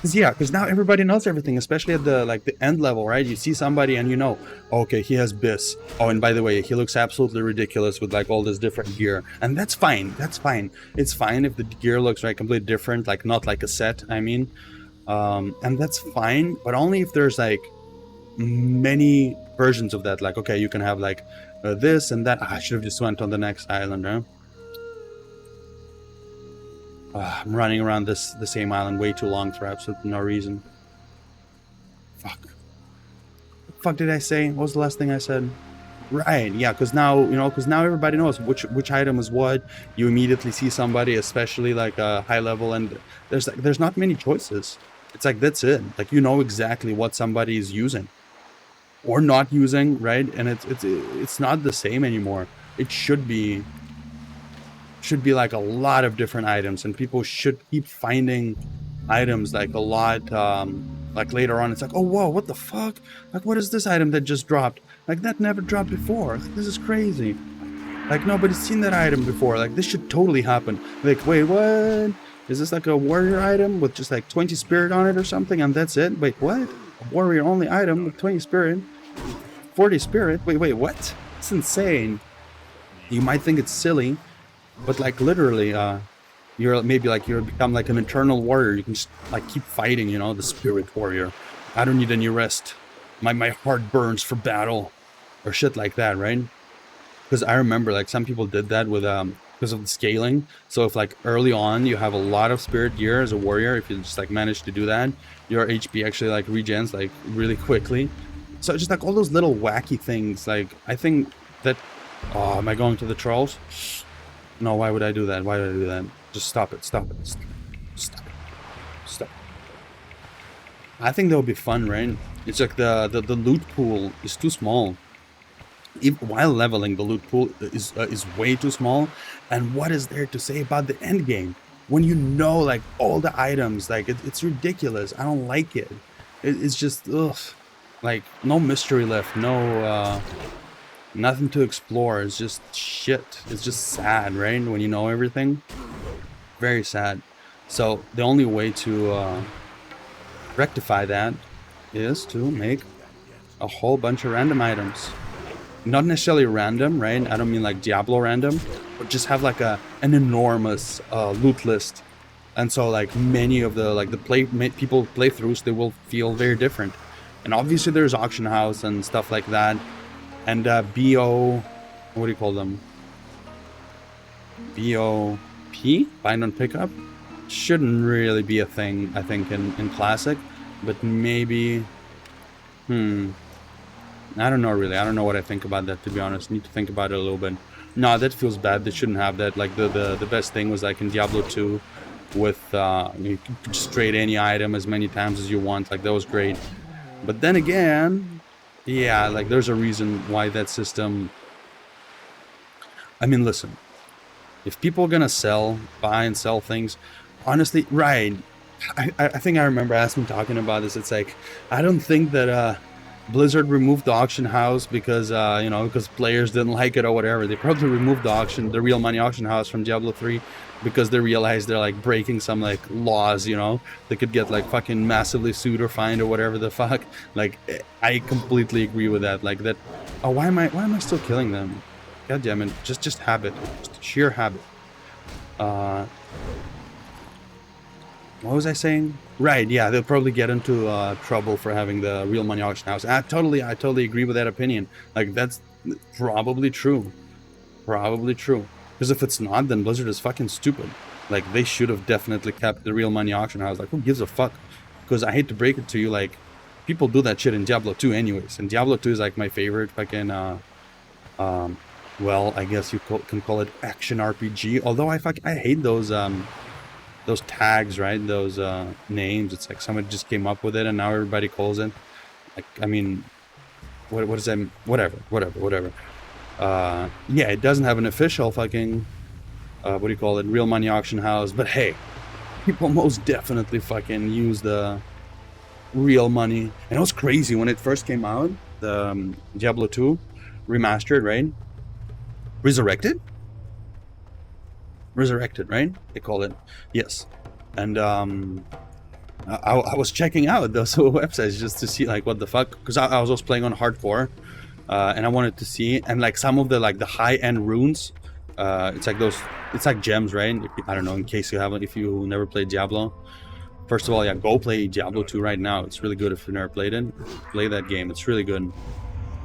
yeah, because now everybody knows everything, especially at the end level, right? You see somebody and you know, okay, he has this. Oh, and by the way, he looks absolutely ridiculous with like all this different gear, and that's fine. That's fine. It's fine if the gear looks like completely different, like not like a set. I mean, and that's fine, but only if there's like many versions of that. Like, okay, you can have like this and that. I should have just went on the next island, huh? I'm running around the same island way too long for absolutely no reason. Fuck. What the fuck did I say? What was the last thing I said? Right, yeah, because now, you know, because now everybody knows which item is what. You immediately see somebody, especially like a high level, and there's not many choices. It's like, that's it. Like, you know exactly what somebody is using or not using, right? And it's not the same anymore. It should be like a lot of different items, and people should keep finding items like a lot. Like later on, it's like, oh whoa, what the fuck? Like, what is this item that just dropped? Like, that never dropped before. Like, this is crazy. Like, nobody's seen that item before. Like, this should totally happen. Like, wait, what? Is this like a warrior item with just like 20 spirit on it or something, and that's it? Wait, what? A warrior only item with 20 spirit, 40 spirit? Wait, what? It's insane. You might think it's silly, but like literally, you're become like an eternal warrior. You can just like keep fighting, you know, the spirit warrior. I don't need any rest. My heart burns for battle, or shit like that, right? Because I remember like some people did that with because of the scaling. So if like early on you have a lot of spirit gear as a warrior, if you just like manage to do that, your HP actually like regens like really quickly. So just like all those little wacky things. Like, I think that, oh, am I going to the trolls? No, why would I do that? Why would I do that? Just stop it. Stop it. Stop it. Stop it. I think that would be fun, right? It's like the loot pool is too small. While leveling, the loot pool is way too small. And what is there to say about the end game when you know like all the items? Like, it's ridiculous. I don't like it. It's just ugh. Like, no mystery left. No nothing to explore. It's just shit. It's just sad, right? When you know everything. Very sad. So the only way to rectify that is to make a whole bunch of random items. Not necessarily random, right? I don't mean like Diablo random, but just have like an enormous loot list. And so like many of the people playthroughs, they will feel very different. And obviously there's auction house and stuff like that. And BO, what do you call them? BOP, bind on pickup, shouldn't really be a thing, I think, in Classic. But maybe, I don't know really. I don't know what I think about that, to be honest. Need to think about it a little bit. No, that feels bad. They shouldn't have that. Like the best thing was like in Diablo 2 with you could just trade any item as many times as you want. Like, that was great. But then again, yeah, like there's a reason why that system. I mean, listen, if people are gonna buy and sell things, honestly, right? I think I remember Aspen talking about this. It's like, I don't think that Blizzard removed the auction house because you know, because players didn't like it or whatever. They probably removed the real money auction house from Diablo 3 because they realized they're like breaking some like laws, you know. They could get like fucking massively sued or fined or whatever the fuck. Like, I completely agree with that. Like that. Oh, why am I still killing them? God damn it! Just habit, just sheer habit. What was I saying? Right, yeah, they'll probably get into trouble for having the real money auction house. I totally agree with that opinion. Like, that's probably true. Probably true. Because if it's not, then Blizzard is fucking stupid. Like, they should have definitely kept the real money auction house. Like, who gives a fuck? Because I hate to break it to you, like, people do that shit in Diablo 2 anyways. And Diablo 2 is like my favorite fucking, well, I guess you can call it action RPG. Although I hate those tags, right? Those names. It's like somebody just came up with it and now everybody calls it. Like, I mean, what does that mean? Whatever. Yeah, it doesn't have an official fucking what do you call it, real money auction house, but hey, people most definitely fucking use the real money. And it was crazy when it first came out, the Diablo 2 remastered, right? Resurrected, right? They call it, yes. And I was checking out those websites just to see like what the fuck, because I was also playing on hardcore, and I wanted to see, and like some of the like the high-end runes, it's like those, it's like gems, right? I don't know, in case you haven't, if you never played Diablo. First of all, yeah, go play Diablo 2 right now. It's really good if you've never played it. Play that game. It's really good.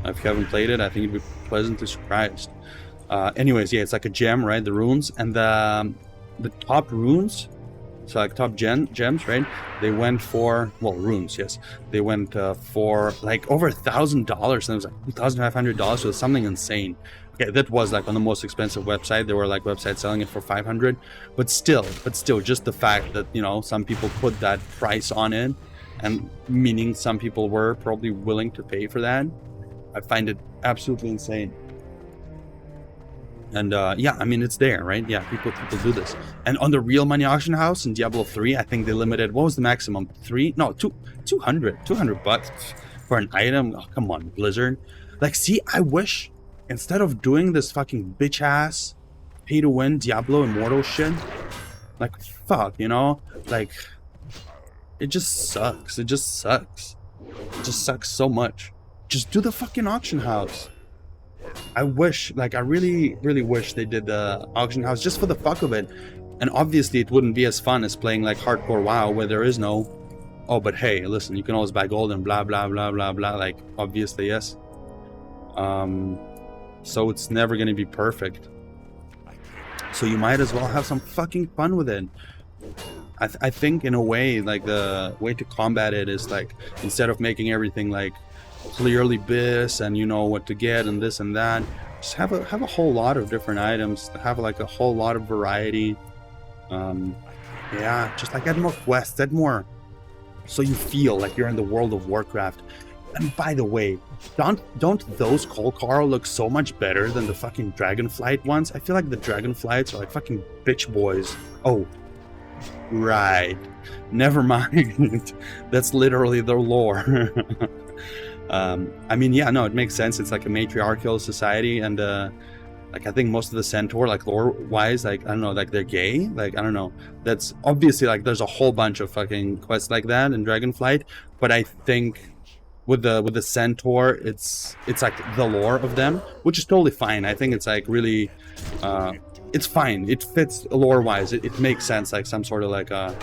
If you haven't played it, I think you'd be pleasantly surprised. Anyways, yeah, it's like a gem, right? The runes and the top runes, so like top gems, right? They went for, well, runes, yes. They went for like over $1,000, and it was like $2,500, so it's something insane. Okay, that was like on the most expensive website. There were like websites selling it for 500, but still, just the fact that, you know, some people put that price on it, and meaning some people were probably willing to pay for that, I find it absolutely insane. And yeah, I mean, it's there, right? Yeah, people do this. And on the real money auction house in Diablo 3, I think they limited, what was the maximum? 200 bucks for an item. Oh, come on, Blizzard. Like, see, I wish instead of doing this fucking bitch ass pay to win Diablo Immortal shit, like, fuck, you know, like, it just sucks. It just sucks so much. Just do the fucking auction house. I wish, like, I really wish they did the auction house just for the fuck of it. And obviously it wouldn't be as fun as playing like hardcore WoW, where there is no, oh, but hey, listen, you can always buy gold and blah blah blah blah blah, like, obviously, yes. So it's never gonna be perfect, so you might as well have some fucking fun with it. I think in a way, like, the way to combat it is, like, instead of making everything like clearly this and you know what to get and this and that, just have a whole lot of different items, have like a whole lot of variety. Yeah, just like add more quests, add more, so you feel like you're in the world of Warcraft. And by the way, don't those Kolkar look so much better than the fucking Dragonflight ones? I feel like the Dragonflights are like fucking bitch boys. Oh, right, never mind. That's literally their lore. I mean, yeah, no, it makes sense. It's like a matriarchal society, and like, I think most of the Centaur, like, lore wise, like, I don't know, like, they're gay, like, I don't know. That's obviously, like, there's a whole bunch of fucking quests like that in Dragonflight, but I think with the Centaur, it's like the lore of them, which is totally fine. I think it's like really it's fine. It fits lore wise. It makes sense, like some sort of like well,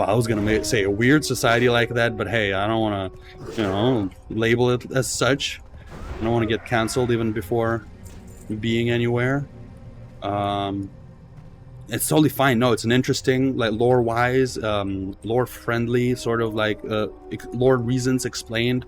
I was gonna say a weird society like that, but hey, I don't want to, you know, label it as such. I don't want to get canceled even before being anywhere. It's totally fine. No, it's an interesting, like, lore wise, lore friendly sort of like lore reasons explained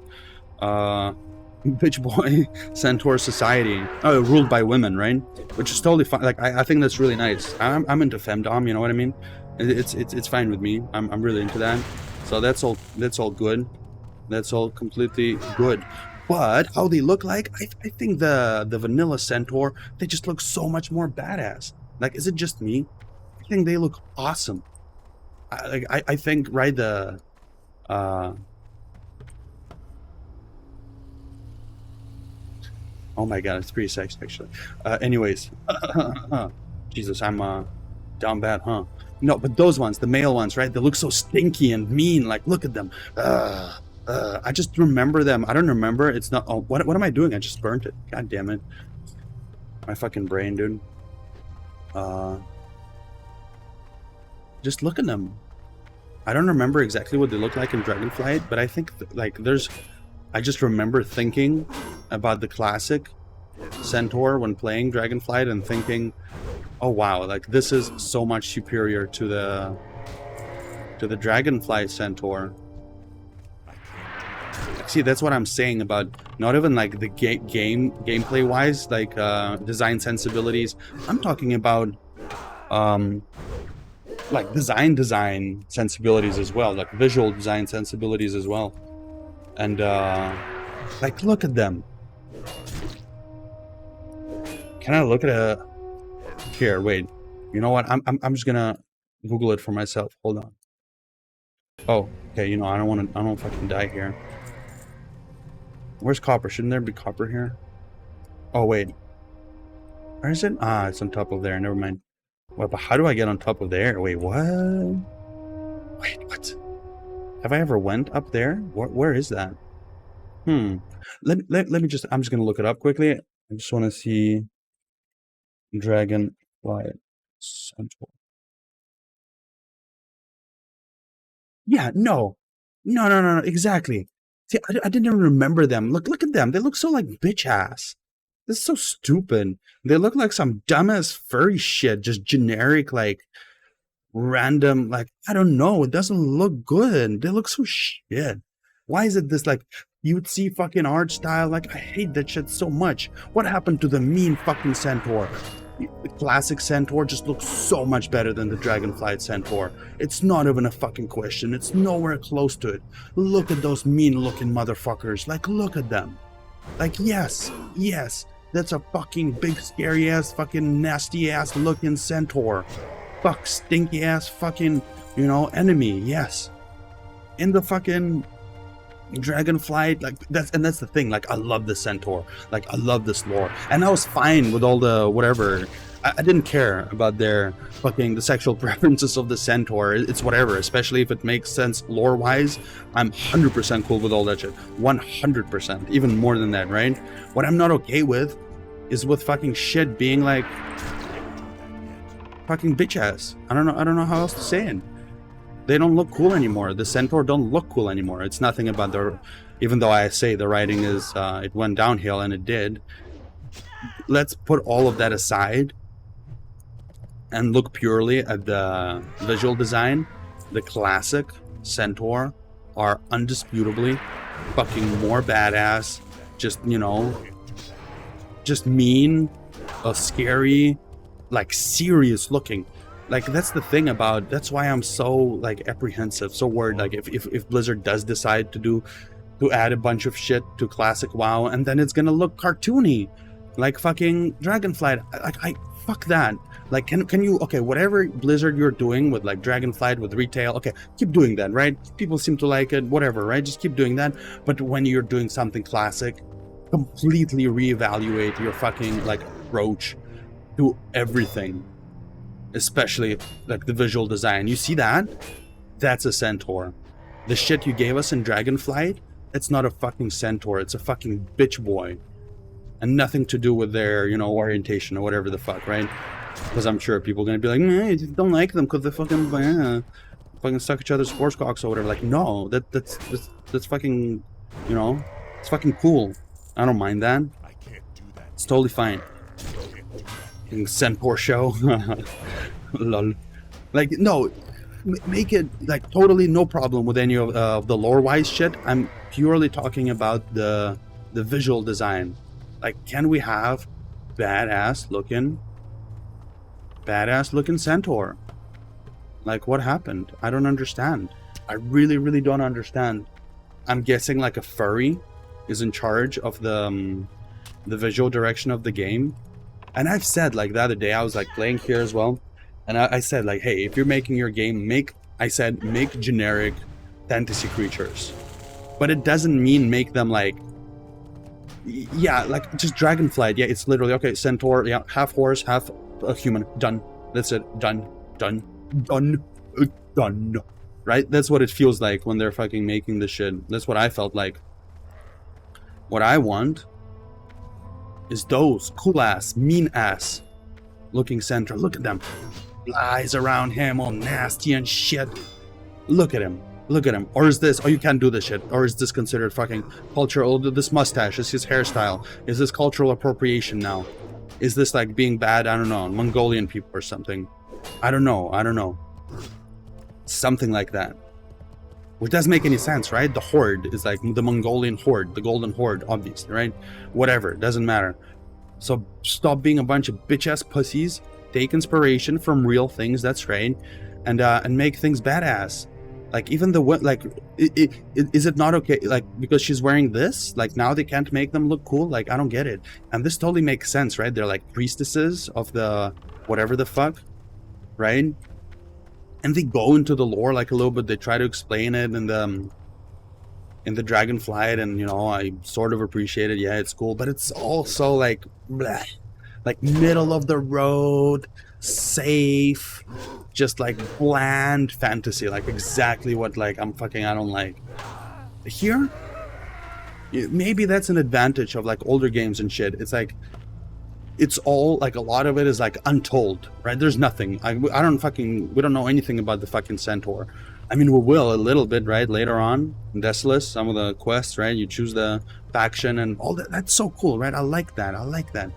bitch boy Centaur society, ruled by women, right? Which is totally fine. Like, I think that's really nice. I'm into femdom, you know what I mean? It's fine with me. I'm really into that. So that's all good. That's all completely good. But how they look like, I think the vanilla Centaur, they just look so much more badass. Like, is it just me? I think they look awesome. I think, right, the oh my god, it's pretty sexy, actually. Anyways, Jesus, I'm down bad, huh? No, but those ones, the male ones, right? They look so stinky and mean. Like, look at them. I just remember them. I don't remember. It's not. Oh, what am I doing? I just burnt it. God damn it. My fucking brain, dude. Just look at them. I don't remember exactly what they look like in Dragonflight, but I think like I just remember thinking about the classic Centaur when playing Dragonflight and thinking, oh wow, like, this is so much superior to the Dragonflight Centaur. See, that's what I'm saying about not even like the gameplay wise, like design sensibilities. I'm talking about like design sensibilities as well, like visual design sensibilities as well. And like, look at them. Can I look at a... Here, wait. You know what? I'm just gonna Google it for myself. Hold on. Oh, okay, you know, I don't know if I can die here. Where's copper? Shouldn't there be copper here? Oh, wait. Where is it? Ah, it's on top of there. Never mind. What, but how do I get on top of there? Wait, what? Wait, what? Have I ever went up there? Where is that? Let me just... I'm just gonna look it up quickly. I just want to see... Dragonfly Centaur. Yeah, no, exactly. See, I didn't even remember them. Look at them. They look so like bitch ass. This is so stupid. They look like some dumbass furry shit, just generic, like random, like I don't know. It doesn't look good. They look so shit. Why is it this like you would see fucking art style? Like I hate that shit so much. What happened to the mean fucking centaur? The classic centaur just looks so much better than the dragonfly centaur. It's not even a fucking question. It's nowhere close to it. Look at those mean looking motherfuckers. Like look at them. Like yes, that's a fucking big scary ass fucking nasty ass looking centaur. Fuck stinky ass fucking, you know, enemy. Yes. In the fucking dragonfly, like that's the thing. Like I love the centaur, like I love this lore, and I was fine with all the whatever. I didn't care about their fucking the sexual preferences of the centaur. It's whatever, especially if it makes sense lore wise. I'm 100% cool with all that shit. 100%, even more than that, right? What I'm not okay with is with fucking shit being like fucking bitch ass. I don't know how else to say it. They don't look cool anymore. The centaur don't look cool anymore. It's nothing about the... Even though I say the writing is... it went downhill, and it did. Let's put all of that aside and look purely at the visual design. The classic centaur are undisputably fucking more badass. Just, you know... Just mean, scary, like serious looking. Like that's the thing about, that's why I'm so like apprehensive, so worried. Like if Blizzard does decide to add a bunch of shit to classic WoW, and then it's gonna look cartoony, like fucking Dragonflight. I fuck that. Like can you, okay, whatever Blizzard you're doing with like Dragonflight with retail, okay, keep doing that, right? People seem to like it, whatever, right? Just keep doing that. But when you're doing something classic, completely reevaluate your fucking like approach to everything. Especially like the visual design. You see that? That's a centaur. The shit you gave us in Dragonflight, it's not a fucking centaur. It's a fucking bitch boy. And nothing to do with their, you know, orientation or whatever the fuck, right? Because I'm sure people are going to be like, nah, I just don't like them because they fucking suck each other's horse cocks or whatever. Like, no, that's fucking, you know, it's fucking cool. I don't mind that. It's totally fine. Centaur show. Lol. Like no, make it like totally no problem with any of the lore wise shit. I'm purely talking about the visual design. Like, can we have badass looking centaur? Like, what happened? I don't understand. I really don't understand. I'm guessing like a furry is in charge of the visual direction of the game. And I've said, like, the other day, I was, like, playing here as well. And I said, like, hey, if you're making your game, make generic fantasy creatures. But it doesn't mean make them, like... Yeah, like, just Dragonflight. Yeah, it's literally, okay, centaur, yeah, half horse, half human. Done. That's it. Done. Right? That's what it feels like when they're fucking making this shit. That's what I felt like. What I want... is those cool-ass, mean-ass looking centaur. Look at them. Flies around him all nasty and shit. Look at him. Or is this... Oh, you can't do this shit. Or is this considered fucking cultural... This mustache is his hairstyle. Is this cultural appropriation now? Is this like being bad, I don't know, Mongolian people or something? I don't know. Something like that. Which doesn't make any sense, right? The Horde is like the Mongolian Horde, the Golden Horde, obviously, right? Whatever, doesn't matter. So stop being a bunch of bitch-ass pussies, take inspiration from real things, that's right, and make things badass. Like even the like, is it not okay? Like because she's wearing this, like now they can't make them look cool. Like I don't get it. And this totally makes sense, right? They're like priestesses of the whatever the fuck, right? And they go into the lore like a little bit. They try to explain it in the Dragonflight, and you know I sort of appreciate it. Yeah, it's cool, but it's also like bleh, like middle of the road, safe, just like bland fantasy, like exactly what like I don't like. Here, maybe that's an advantage of like older games and shit. It's like it's all like a lot of it is like untold, right? There's nothing. We don't know anything about the fucking Centaur. I mean, we will a little bit, right? Later on in Desolus, some of the quests, right? You choose the faction and all that. That's so cool, right? I like that.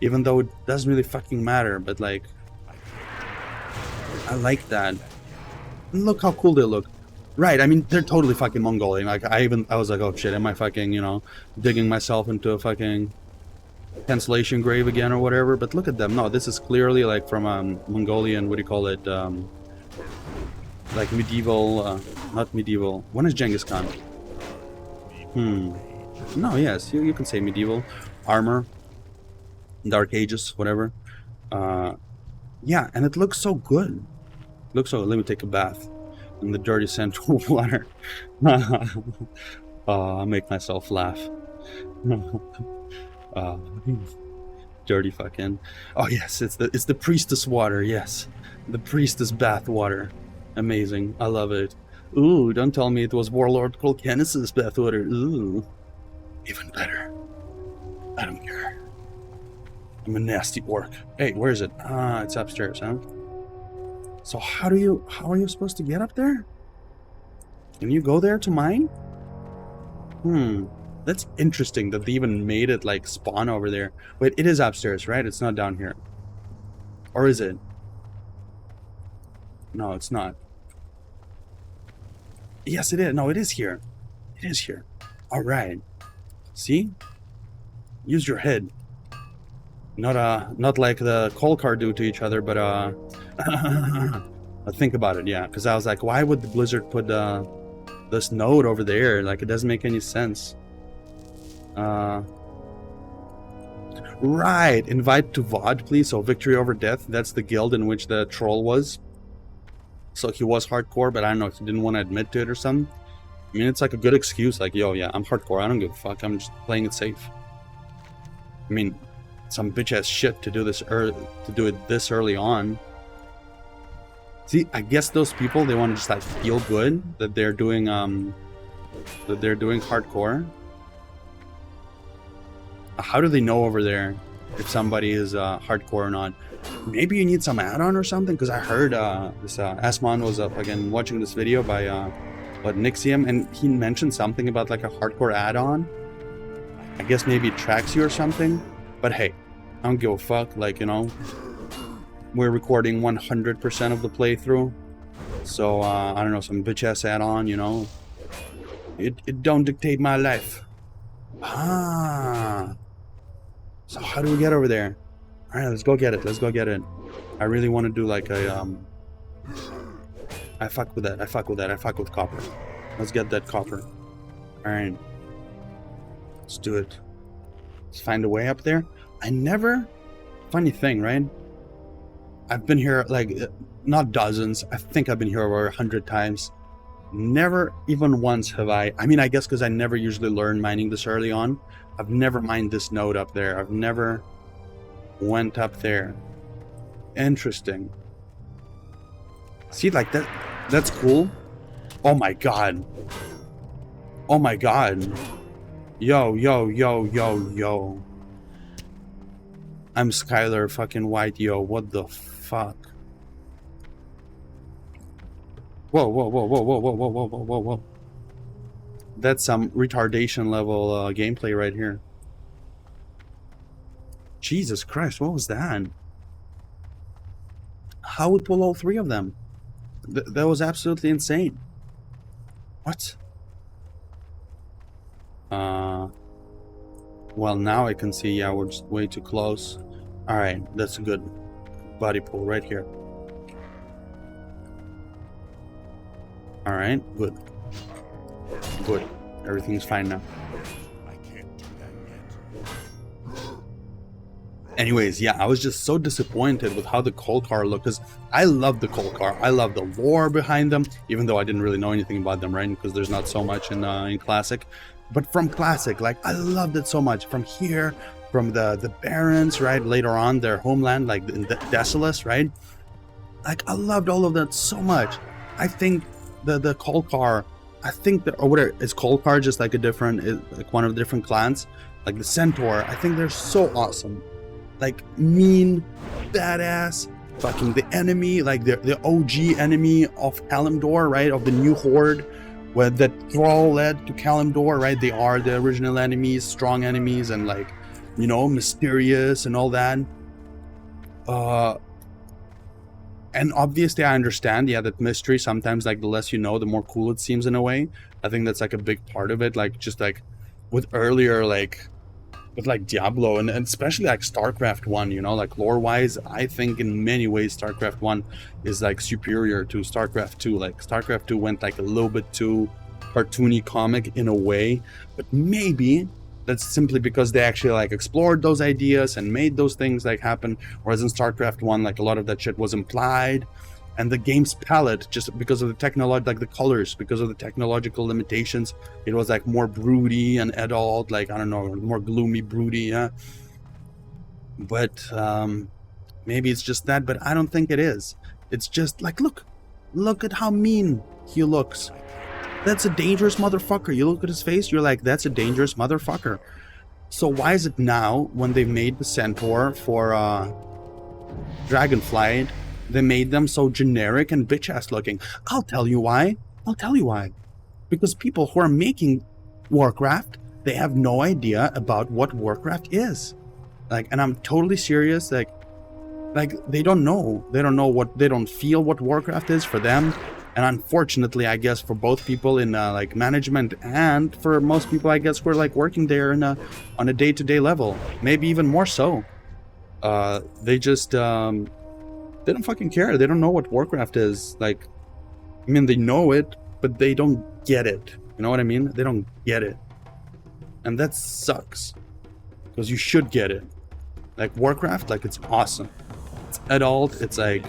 Even though it doesn't really fucking matter, but like I like that. And look how cool they look. Right, I mean, they're totally fucking Mongolian. Like, I was like, oh shit, am I fucking, you know, digging myself into a fucking cancellation grave again or whatever? But look at them. No, this is clearly like from Mongolian, what do you call it? Like medieval, not medieval. When is Genghis Khan? No, yes, you can say medieval. Armor, Dark Ages, whatever. Yeah, and it looks so good. Let me take a bath in the dirty central water. I make myself laugh. Dirty fucking. Oh yes, it's the priestess water. Yes, the priestess bath water. Amazing. I love it. Ooh, don't tell me it was Warlord Colcanis's bath water. Ooh, even better. I don't care. I'm a nasty orc. Hey, where is it? Ah, it's upstairs, huh? So how are you supposed to get up there? Can you go there to mine? That's interesting that they even made it like spawn over there. Wait, it is upstairs, right? It's not down here. Or is it? No, it's not. Yes, it is. No, it is here. It is here. All right. See? Use your head. Not like the Kolkar do to each other, but think about it, yeah. Because I was like, why would the Blizzard put this node over there? Like, it doesn't make any sense. Right. Invite to VOD, please. So Victory Over Death. That's the guild in which the troll was. So he was hardcore, but I don't know if he didn't want to admit to it or something. I mean, it's like a good excuse. Like, yo, yeah, I'm hardcore. I don't give a fuck. I'm just playing it safe. I mean, some bitch ass shit to do this to do it this early on. See, I guess those people, they want to just like feel good that they're doing hardcore. How do they know over there if somebody is hardcore or not? Maybe you need some add-on or something, because I heard this Asmon was again watching this video by Nixium, and he mentioned something about like a hardcore add-on. I guess maybe it tracks you or something. But hey, I don't give a fuck. Like, you know, we're recording 100% of the playthrough, so I don't know, some bitch ass add-on, you know, it don't dictate my life. So how do we get over there? All right, let's go get it. I really want to do like a I fuck with copper. Let's get that copper. All right, let's do it. Let's find a way up there. Funny thing, right? I've been here like not dozens. I think I've been here over 100 times. Never even once have I mean, I guess because I never usually learn mining this early on. I've never mined this node up there. I've never went up there. Interesting. See, like that's cool. Oh my god. Oh my god. Yo. I'm Skylar fucking White, yo. What the fuck? Whoa. That's some retardation level gameplay right here. Jesus Christ, what was that? How would pull all three of them? That was absolutely insane. What? Well, now I can see, yeah, we're just way too close. Alright, that's a good body pull right here. All right, good. Good. Everything's fine now. I can't do that yet. Anyways, yeah, I was just so disappointed with how the Kolkar look, because I love the Kolkar. I love the lore behind them, even though I didn't really know anything about them, right? Because there's not so much in Classic. But from Classic, like, I loved it so much. From here, from the Barons, right? Later on, their homeland, like in the Desolus, right? Like, I loved all of that so much. I think the Kolkar, I think that, or whatever, is Kolkar just like a different, like one of the different clans? Like the Centaur, I think they're so awesome. Like, mean, badass, fucking the enemy, like the OG enemy of Kalimdor, right? Of the new horde, where that Thrall led to Kalimdor, right? They are the original enemies, strong enemies, and like, you know, mysterious and all that. And obviously I understand, yeah, that mystery sometimes, like, the less you know, the more cool it seems in a way. I think that's like a big part of it, like, just like with earlier, like, with like Diablo and especially like StarCraft 1, you know, like lore wise, I think in many ways StarCraft 1 is like superior to StarCraft 2. Like StarCraft 2 went like a little bit too cartoony comic in a way, but maybe that's simply because they actually like explored those ideas and made those things like happen, whereas in StarCraft 1, like a lot of that shit was implied. And the game's palette, just because of the technology, like the colors, because of the technological limitations, it was like more broody and adult, like, I don't know, more gloomy, broody, yeah. But maybe it's just that, but I don't think it is. It's just like, look at how mean he looks. That's a dangerous motherfucker. You look at his face, you're like, that's a dangerous motherfucker. So why is it now, when they made the Centaur for Dragonflight, they made them so generic and bitch-ass looking? I'll tell you why. Because people who are making Warcraft, they have no idea about what Warcraft is. Like, and I'm totally serious, like they don't know. They don't feel what Warcraft is for them. And unfortunately, I guess for both people in like management and for most people, I guess, who are like working there on a day-to-day level, maybe even more so, they just they don't fucking care. They don't know what Warcraft is. Like, I mean, they know it, but they don't get it. You know what I mean? They don't get it. And that sucks. Because you should get it. Like, Warcraft, like, it's awesome. It's adult. It's like,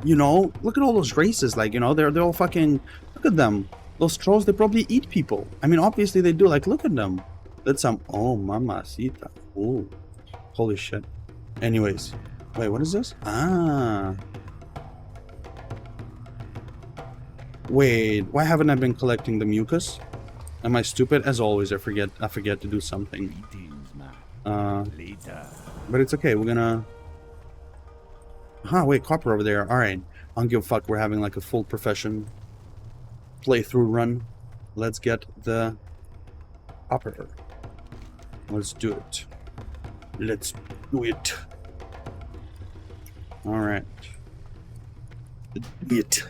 you know, look at all those races. Like, you know, they're all fucking, look at them. Those trolls, they probably eat people. I mean, obviously they do. Like, look at them. That's some, oh, mamacita. Ooh, holy shit. Anyways, wait, what is this? Ah. Wait, why haven't I been collecting the mucus? Am I stupid? As always, I forget to do something. But it's okay, we're gonna... Wait, copper over there. Alright. I don't give a fuck, we're having like a full profession playthrough run. Let's get the copper. Let's do it. Let's do it. Alright. Bit.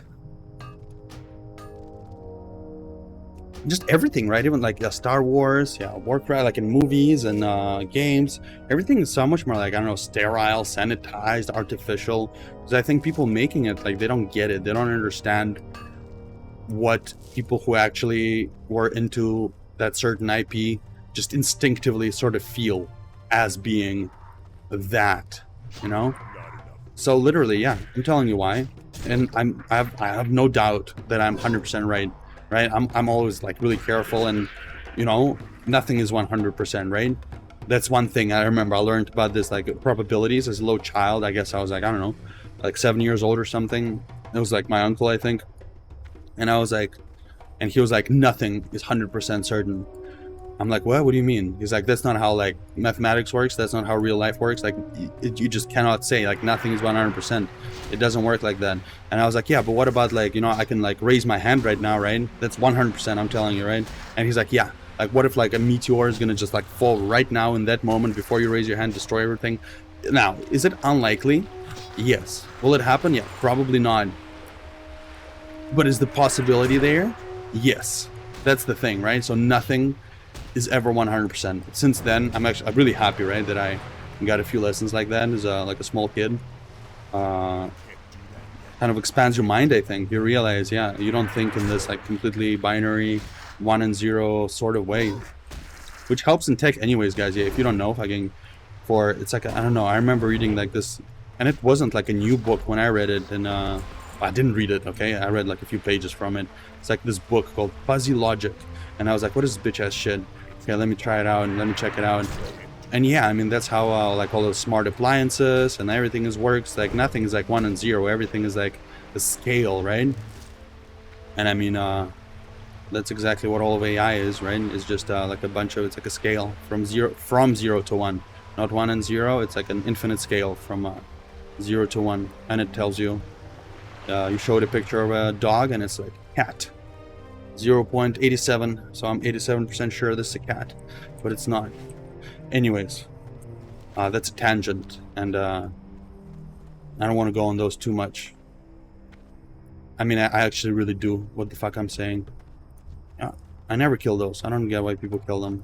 Just everything, right? Even like Star Wars, yeah, Warcraft, like in movies and games. Everything is so much more like, I don't know, sterile, sanitized, artificial. Because I think people making it, like, they don't get it. They don't understand what people who actually were into that certain IP just instinctively sort of feel as being that, you know? So literally, yeah, I'm telling you why. And I have no doubt that I'm 100% right. Right? I'm always like really careful, and you know, nothing is 100%, right? That's one thing I remember. I learned about this, like probabilities as a little child. I guess I was like, I don't know, like 7 years old or something. It was like my uncle, I think. And I was like, and he was like, nothing is 100% certain. I'm like, what do you mean? He's like, that's not how like mathematics works. That's not how real life works. Like, you just cannot say like nothing is 100%. It doesn't work like that. And I was like, yeah, but what about like, you know, I can like raise my hand right now, right? That's 100%, I'm telling you, right? And he's like, yeah, like what if like a meteor is gonna just like fall right now in that moment before you raise your hand, destroy everything? Now, is it unlikely? Yes. Will it happen? Yeah, probably not. But is the possibility there? Yes. That's the thing, right? So nothing is ever 100%. Since then, I'm really happy, right, that I got a few lessons like that as like a small kid. kind of expands your mind, I think. You realize, yeah, you don't think in this like completely binary 1 and 0 sort of way, which helps in tech anyways, guys. Yeah, if you don't know, fucking for it's like I don't know, I remember reading like this, and it wasn't like a new book when I read it, and I didn't read it, okay, I read like a few pages from it. It's like this book called Fuzzy Logic, and I was like, what is this bitch ass shit? Okay, let me try it out and let me check it out. And yeah, I mean, that's how like all those smart appliances and everything works. Like nothing is like 1 and 0. Everything is like a scale, right? And I mean, that's exactly what all of AI is, right? It's just like a bunch of, it's like a scale from zero to 1, not 1 and 0. It's like an infinite scale from 0 to 1, and it tells you. You showed a picture of a dog, and it's like cat. 0.87. So I'm 87% sure this is a cat, but it's not. Anyways, that's a tangent, and I don't want to go on those too much. I mean, I actually really do what the fuck I'm saying. Yeah, I never kill those. I don't get why people kill them.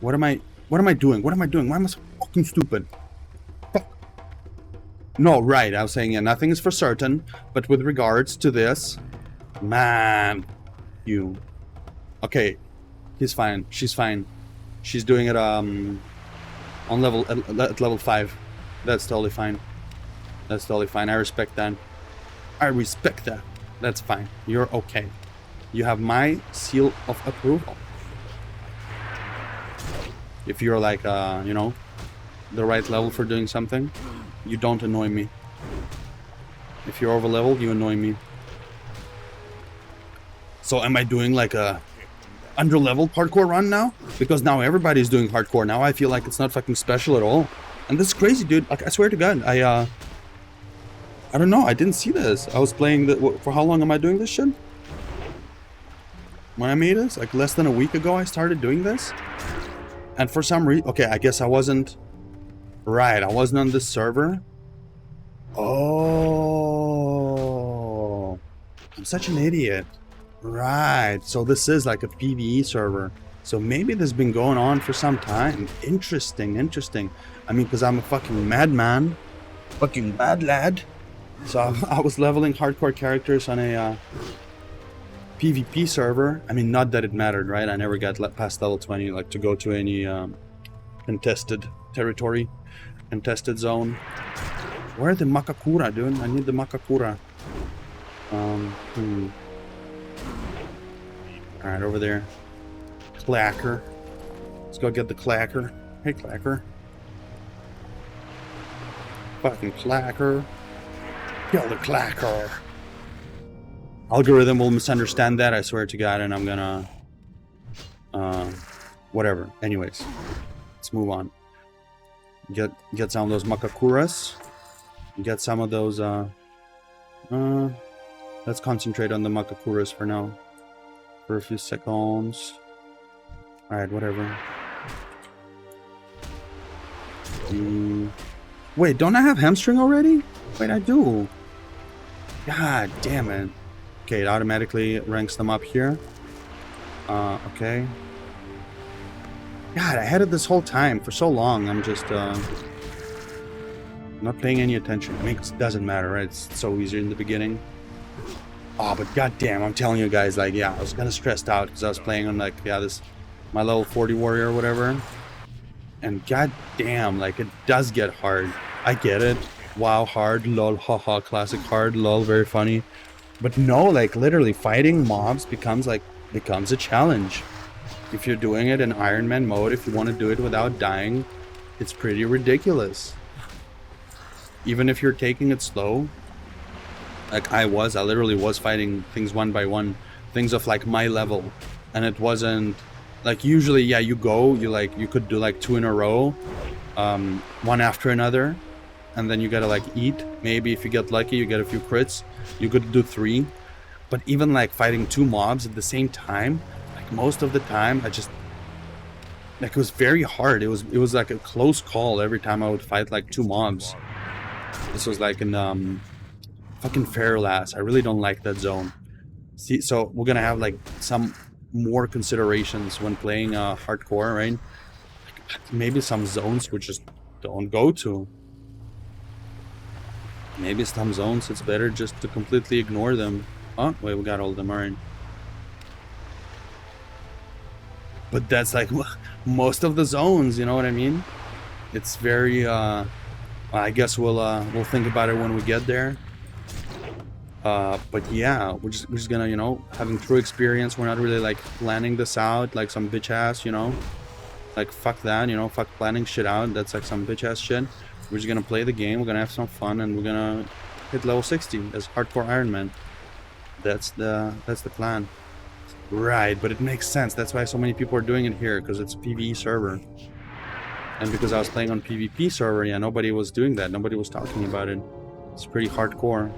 What am I doing? What am I doing? Why am I so fucking stupid? Fuck. No, right. I was saying, yeah, nothing is for certain, but with regards to this, man. You. Okay, he's fine. She's fine. She's doing it on level at level 5. That's totally fine. That's totally fine. I respect that. I respect that. That's fine. You're okay. You have my seal of approval. If you're like you know, the right level for doing something, you don't annoy me. If you're over leveled, you annoy me. So am I doing like a under-leveled hardcore run now? Because now everybody's doing hardcore. Now I feel like it's not fucking special at all. And this is crazy, dude. Like, I swear to God, I don't know. I didn't see this. I was playing for how long am I doing this shit? When I made this, like less than a week ago, I started doing this. And for some reason, okay, I guess I wasn't. Right, I wasn't on this server. Oh, I'm such an idiot. Right, so this is like a PvE server. So maybe this has been going on for some time. Interesting, interesting. I mean, because I'm a fucking madman. Fucking bad lad. So I was leveling hardcore characters on a PvP server. I mean, not that it mattered, right? I never got past level 20, like to go to any contested territory, contested zone. Where are the Makakura, dude? I need the Makakura. Alright, over there. Clacker. Let's go get the Clacker. Hey, Clacker. Fucking Clacker. Kill the Clacker. Algorithm will misunderstand that, I swear to God, and I'm gonna... whatever. Anyways. Let's move on. Get some of those Makakuras. Get some of those, let's concentrate on the Makakuras for now. For a few seconds. Alright, whatever. Wait, don't I have hamstring already? Wait, I do. God damn it. Okay, it automatically ranks them up here. Okay. God, I had it this whole time for so long. I'm just not paying any attention. I mean, it doesn't matter, right? It's so easy in the beginning. Oh, but goddamn, I'm telling you guys, like, yeah, I was kind of stressed out because I was playing on, like, yeah, this, my level 40 warrior or whatever. And goddamn, like, it does get hard. I get it. Wow, hard, lol, haha, classic hard, lol, very funny. But no, like, literally, fighting mobs becomes a challenge. If you're doing it in Ironman mode, if you want to do it without dying, it's pretty ridiculous. Even if you're taking it slow, like I literally was fighting things one by one, things of like my level, and it wasn't like usually, yeah, you could do like 2 in a row, one after another, and then you gotta like eat. Maybe if you get lucky, you get a few crits. You could do 3, but even like fighting 2 mobs at the same time, like most of the time, I just like it was very hard. It was like a close call every time I would fight like 2 mobs. This was like in fucking Fairlass. I really don't like that zone. See, so we're gonna have like some more considerations when playing hardcore, right? Like, maybe some zones which just don't go to. Maybe some zones it's better just to completely ignore them. Oh, wait, we got all of them, alright. But that's like most of the zones, you know what I mean? It's very, I guess we'll think about it when we get there. But yeah, we're just gonna, you know, having true experience. We're not really like planning this out like some bitch ass, you know? Like fuck that, you know, fuck planning shit out. That's like some bitch ass shit. We're just gonna play the game, we're gonna have some fun, and we're gonna hit level 60 as hardcore Ironman. That's the plan. Right, but it makes sense. That's why so many people are doing it here, because it's a PvE server. And because I was playing on PvP server, yeah, nobody was doing that. Nobody was talking about it. It's pretty hardcore.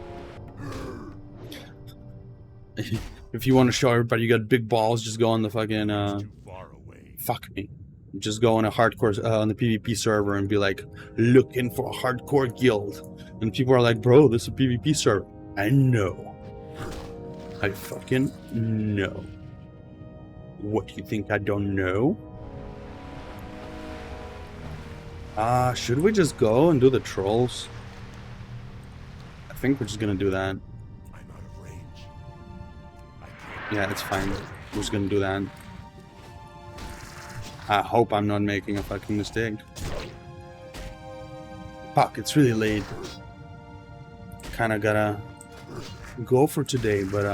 If you want to show everybody you got big balls, just go on the fucking fuck me. Just go on a hardcore on the PvP server and be like, looking for a hardcore guild. And people are like, bro, this is a PvP server. I know. I fucking know. What, you think I don't know? Should we just go and do the trolls? I think we're just gonna do that. I'm out of range. Yeah, it's fine. We're just gonna do that. I hope I'm not making a fucking mistake. Fuck, it's really late. Kinda gotta go for today, but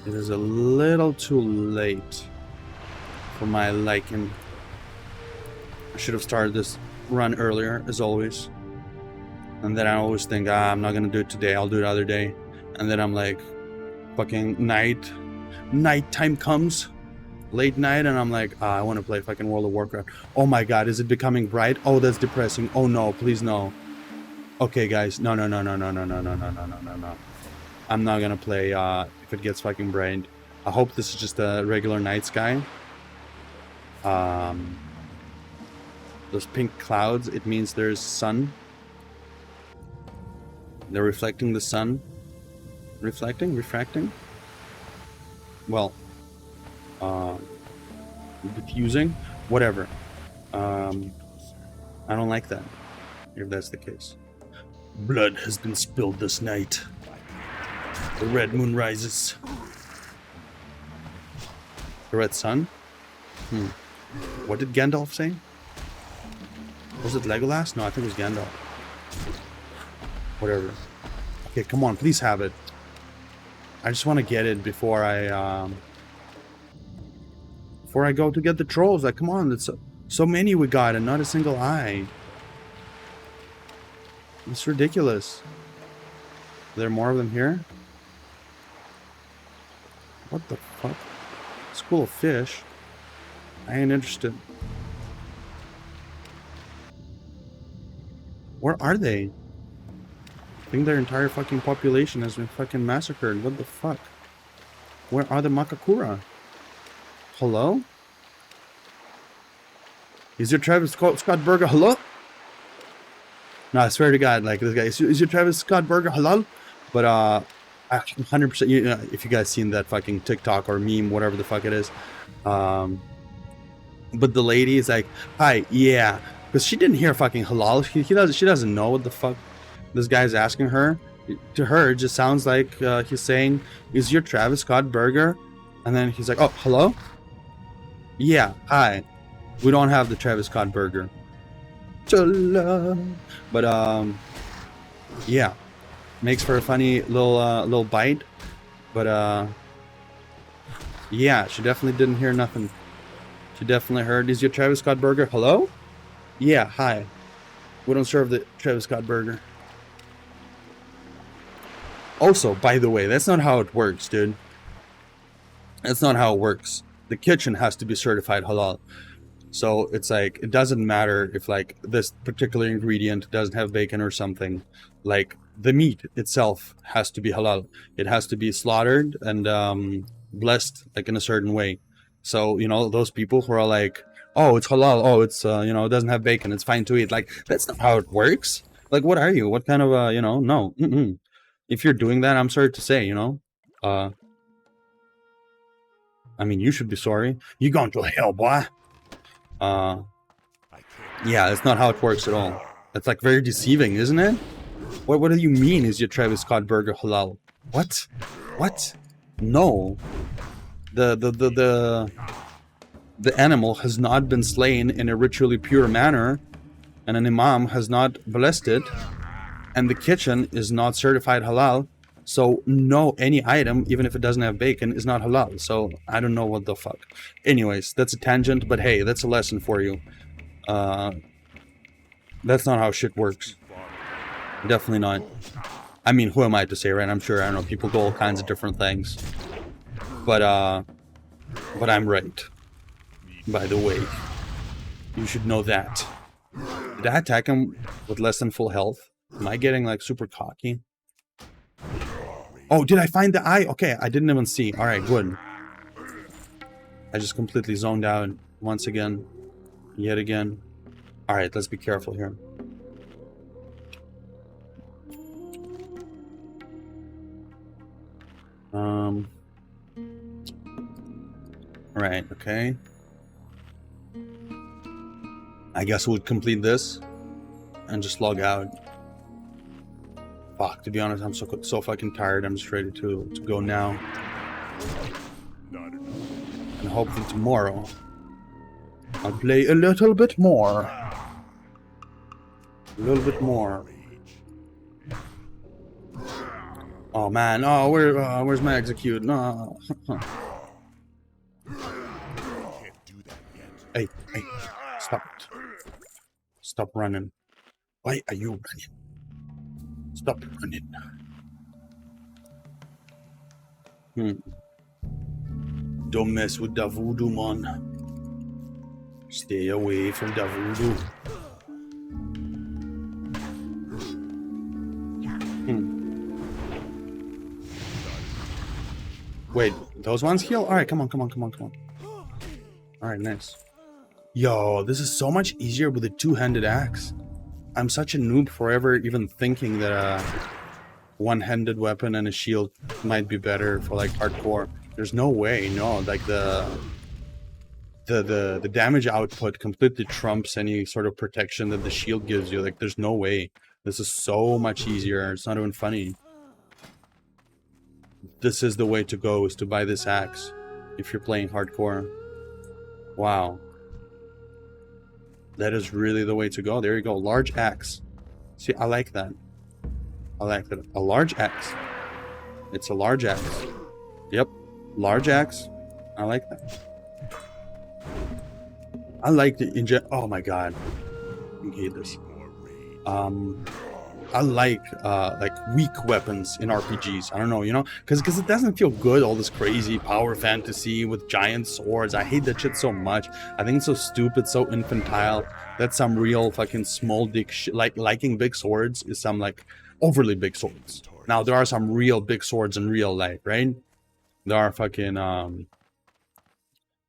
it is a little too late for my liking. I should have started this run earlier, as always. And then I always think, I'm not gonna do it today, I'll do it other day. And then I'm like, fucking nighttime comes, late night, and I'm like, I want to play fucking World of Warcraft. Oh my god, is it becoming bright? Oh, that's depressing. Oh no, please no. Okay guys, no. I'm not gonna play if it gets fucking bright. I hope this is just a regular night sky. Those pink clouds, it means there's sun. They're reflecting the sun. Refracting? Well, diffusing? Whatever. I don't like that, if that's the case. Blood has been spilled this night. The red moon rises. The red sun? What did Gandalf say? Was it Legolas? No, I think it was Gandalf. Whatever. Okay, come on, please have it. I just want to get it before I go to get the trolls. Like, come on, it's so many we got and not a single eye. It's ridiculous. Are there more of them here? What the fuck? School of fish? I ain't interested. Where are they? I think their entire fucking population has been fucking massacred. What the fuck? Where are the Makakura? Hello? Is your Travis Scott burger hello? No, I swear to God, like this guy, is your Travis Scott burger halal? But 100%, you know, if you guys seen that fucking TikTok or meme, whatever the fuck it is, but the lady is like, hi, yeah, because she didn't hear fucking halal. She doesn't know what the fuck this guy's asking her. To her, it just sounds like he's saying, is your Travis Scott burger? And then he's like, oh, hello? Yeah, hi. We don't have the Travis Scott burger. But yeah, makes for a funny little bite. But yeah, she definitely didn't hear nothing. She definitely heard, is your Travis Scott burger hello? Yeah, hi. We don't serve the Travis Scott burger. Also, by the way, that's not how it works, dude. That's not how it works. The kitchen has to be certified halal. So it's like, it doesn't matter if like this particular ingredient doesn't have bacon or something. Like the meat itself has to be halal. It has to be slaughtered and blessed like in a certain way. So, you know, those people who are like, oh, it's halal. Oh, it's, you know, it doesn't have bacon. It's fine to eat. Like, that's not how it works. Like, what are you? What kind of, you know, no. If you're doing that, I'm sorry to say, you know, I mean, you should be sorry. You going to hell, boy. Yeah, that's not how it works at all. That's like very deceiving, isn't it? What do you mean is your Travis Scott burger halal? What? What? No. The animal has not been slain in a ritually pure manner, and an imam has not blessed it, and the kitchen is not certified halal. So no, any item, even if it doesn't have bacon, is not halal. So I don't know what the fuck. Anyways, that's a tangent, but hey, that's a lesson for you. That's not how shit works. Definitely not. I mean, who am I to say, right? I'm sure, I don't know, people do all kinds of different things. But I'm right. By the way. You should know that. Did I attack him with less than full health? Am I getting, like, super cocky? Oh, did I find the eye? Okay, I didn't even see. Alright, good. I just completely zoned out once again. Yet again. Alright, let's be careful here. Right, okay. I guess we'll complete this and just log out. Fuck, to be honest, I'm so fucking tired. I'm just ready to go now. And hopefully tomorrow I'll play a little bit more. A little bit more. Oh man, oh where's my execute? No. Hey, stop it. Stop running. Why are you running? Stop running. Don't mess with the voodoo, man. Stay away from the voodoo. Wait, those ones heal? Alright, come on. Alright, nice. Yo, this is so much easier with a two-handed axe. I'm such a noob for ever even thinking that a one-handed weapon and a shield might be better for like hardcore. There's no way, no. Like the damage output completely trumps any sort of protection that the shield gives you. Like there's no way. This is so much easier. It's not even funny. This is the way to go, is to buy this axe if you're playing hardcore. Wow. That is really the way to go. There you go. Large axe. See, I like that. I like that. A large axe. It's a large axe. Yep. Large axe. I like that. I like the oh my god. I hate this. I like weak weapons in RPGs. I don't know, you know, because it doesn't feel good, all this crazy power fantasy with giant swords. I hate that shit so much. I think it's so stupid, so infantile. That's some real fucking small dick shit. Like liking big swords is some like overly big swords. Now there are some real big swords in real life, right? There are fucking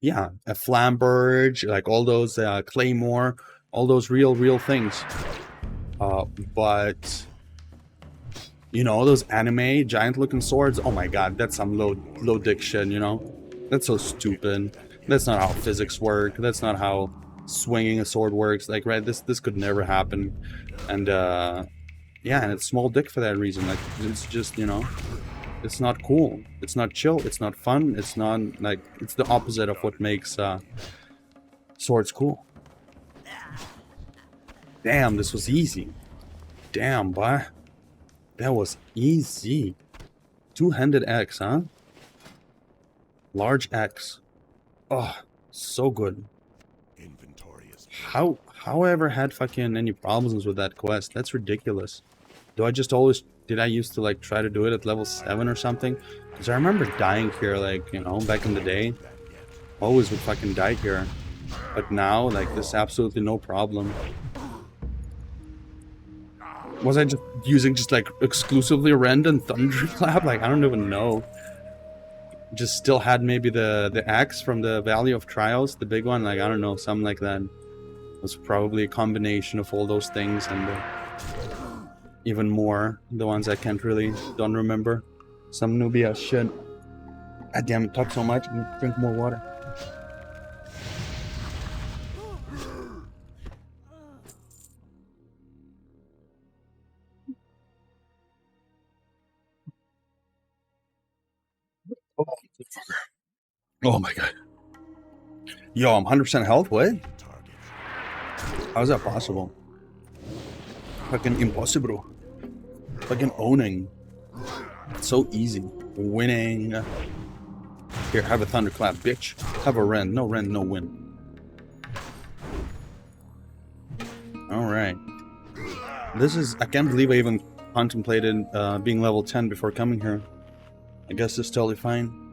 yeah, a flamberge, like all those claymore, all those real things. But you know, those anime giant looking swords, oh my god, that's some low dick shit, you know? That's so stupid. That's not how physics work. That's not how swinging a sword works. Like, right, this could never happen. And yeah, and it's small dick for that reason. Like, it's just, you know, it's not cool. It's not chill. It's not fun. It's not like, it's the opposite of what makes swords cool. Damn, this was easy. Damn, boy. That was easy. Two-handed axe, huh? Large axe. Oh, so good. How I ever had fucking any problems with that quest? That's ridiculous. Did I used to like try to do it at level 7 or something? Because I remember dying here, like, you know, back in the day. Always would fucking die here. But now, like, there's absolutely no problem. Was I just using like exclusively Rant and Thunderclap? Like, I don't even know. Just still had maybe the axe from the Valley of Trials, the big one. Like, I don't know, something like that. It was probably a combination of all those things and even more. The ones I don't remember. Some newbie ass shit. God damn it, talk so much. I need to drink more water. Oh my god. Yo, I'm 100% health? What? How is that possible? Fucking impossible. Fucking owning. It's so easy. Winning. Here, have a thunderclap, bitch. Have a rend. No rend, no win. Alright. This is... I can't believe I even contemplated being level 10 before coming here. I guess it's totally fine.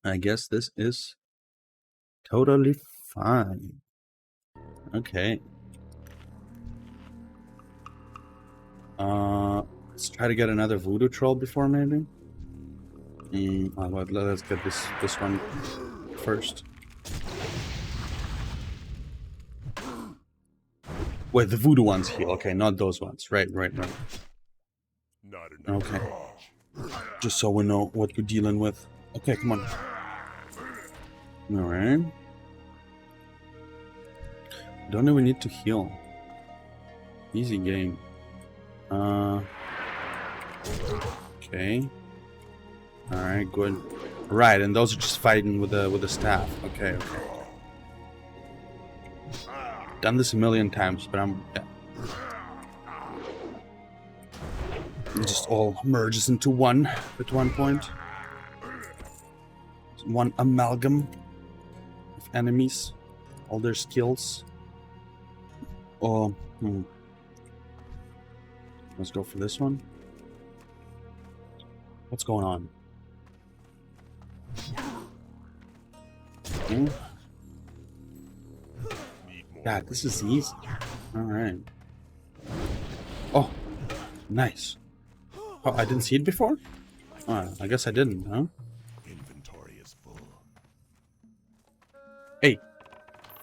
I guess this is totally fine. Okay. Let's try to get another voodoo troll before maybe. Let's get this one first. Wait, the voodoo ones heal. Okay, not those ones. Right. Not enough. Okay. Just so we know what we're dealing with. Okay, come on. Alright. Don't even need to heal. Easy game. Okay. Alright, good. Right, and those are just fighting with the staff. Okay. Done this a million times, but yeah. It just all merges into one at one point. One amalgam of enemies, all their skills. Oh, let's go for this one. What's going on? God, this is easy. Alright. Oh, nice. Oh, I didn't see it before? Oh, I guess I didn't, huh? Inventory is full. Hey,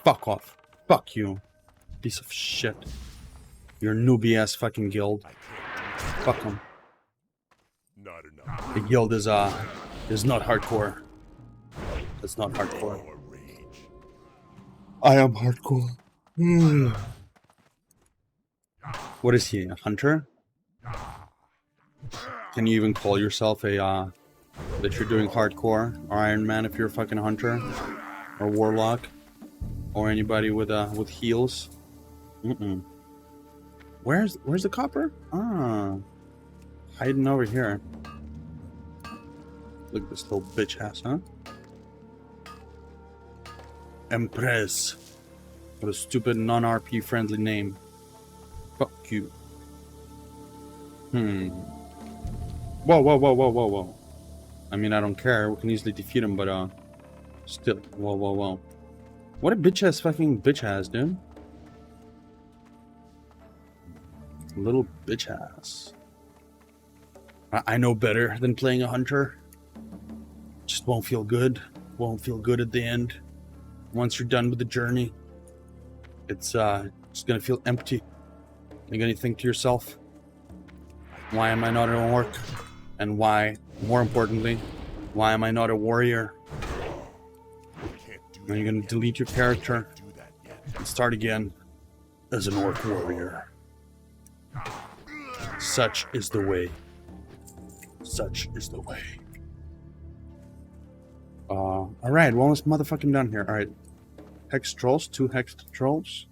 fuck off. Fuck you. Piece of shit. Your newbie ass fucking guild. Fuck them. Not enough. The guild is not hardcore. It's not hardcore. I am hardcore. What is he? A hunter? Can you even call yourself a that you're doing hardcore or Ironman if you're a fucking hunter or warlock or anybody with heals? Where's the copper? Ah, hiding over here. Look at this little bitch ass, huh? Empress. What a stupid non-RP friendly name. Fuck you. Whoa. I mean, I don't care. We can easily defeat him, but still. Whoa. What a bitch ass fucking bitch ass, dude. Little bitch ass. I know better than playing a hunter. Just won't feel good. Won't feel good at the end. Once you're done with the journey, it's just gonna feel empty. You're gonna think to yourself, why am I not an orc? And why, more importantly, why am I not a warrior? And you're gonna delete your character and start again as an orc warrior. Such is the way. Such is the way. Alright, we're almost motherfucking done here. Alright. Hex trolls, 2 hex trolls.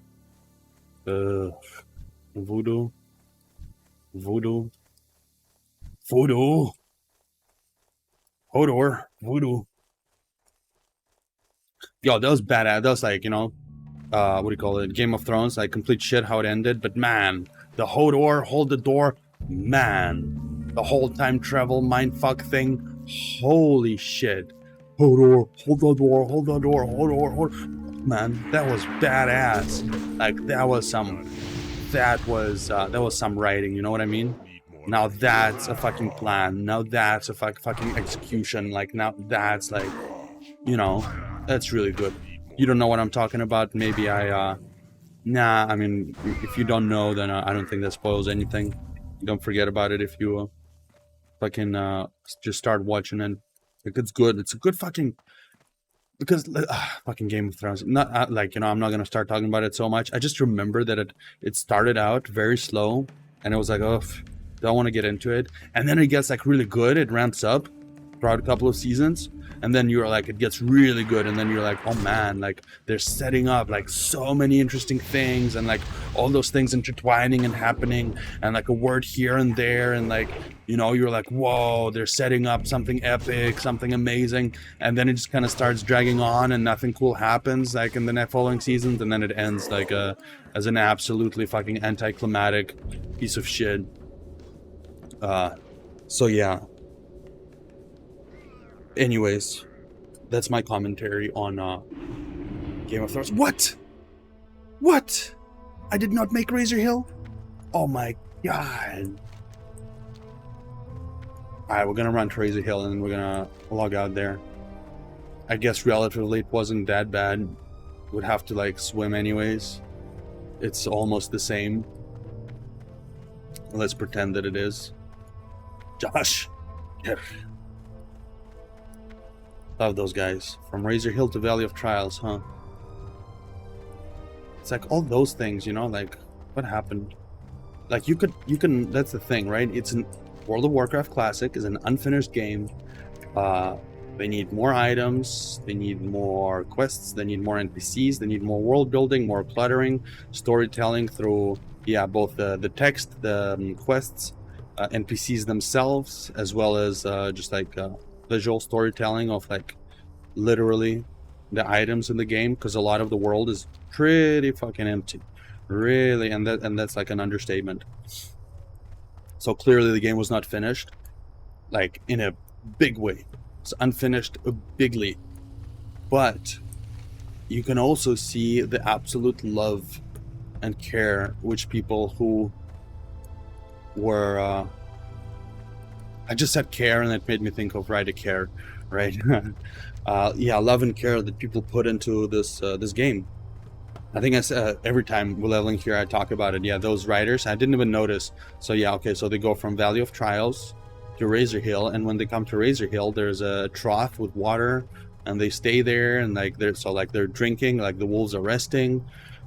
Voodoo. Hodor. Voodoo. Yo, that was badass. That was like, you know, what do you call it? Game of Thrones, like complete shit how it ended. But man, the Hodor, hold the door. Man, the whole time travel mindfuck thing. Holy shit. Hodor, hold the door, hold the door, hold. Man, that was badass. Like that was some writing, you know what I mean? Now that's a fucking plan. Now that's a fucking execution. Like now that's like, you know, that's really good. You don't know what I'm talking about? Maybe I mean, if you don't know, then I don't think that spoils anything. Don't forget about it if you fucking just start watching and Like, it's good. It's a good fucking, because fucking Game of Thrones. Not like, you know, I'm not gonna start talking about it so much. I just remember that it started out very slow, and it was like, oh, don't want to get into it. And then it gets like really good. It ramps up throughout a couple of seasons, and then you're like, it gets really good, and then you're like, oh man, like they're setting up like so many interesting things, and like all those things intertwining and happening, and like a word here and there, and like, you know, you're like, whoa, they're setting up something epic, something amazing, and then it just kind of starts dragging on, and nothing cool happens like in the following seasons, and then it ends like as an absolutely fucking anticlimactic piece of shit. So yeah. Anyways, that's my commentary on Game of Thrones. What? What? I did not make Razor Hill? Oh my god. Alright, we're gonna run to Razor Hill and we're gonna log out there. I guess relatively it wasn't that bad. Would have to like swim anyways. It's almost the same. Let's pretend that it is. Josh! Love those guys. From Razor Hill to Valley of Trials, huh? It's like all those things, you know, like what happened? Like you can, that's the thing, right? It's an World of Warcraft Classic is an unfinished game. They need more items, they need more quests, they need more NPCs, they need more world building, more cluttering, storytelling through, yeah, both the text, the quests, NPCs themselves, as well as just like visual storytelling of like literally the items in the game, because a lot of the world is pretty fucking empty, really, and that's like an understatement. So clearly the game was not finished, like in a big way. It's unfinished bigly, but you can also see the absolute love and care which people who were I just said care and it made me think of Right to Care, right? Yeah, love and care that people put into this this game. I think I said every time we're leveling here I talk about it. Yeah, those riders, I didn't even notice. So yeah, okay, so they go from Valley of Trials to Razor Hill, and when they come to Razor Hill there's a trough with water, and they stay there, and like they're drinking, like the wolves are resting,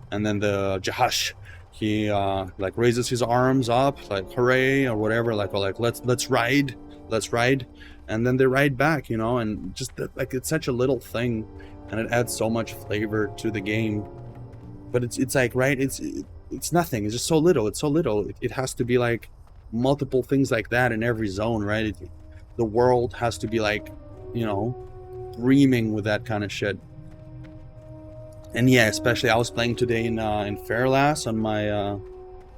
and then the Jahash, he like raises his arms up like hooray or whatever, like, or like let's ride, and then they ride back, you know, and just like it's such a little thing and it adds so much flavor to the game. But it's like, right, it's nothing, it's just so little, it has to be like multiple things like that in every zone, right? The world has to be like, you know, brimming with that kind of shit. And yeah, especially I was playing today in Fairlass on my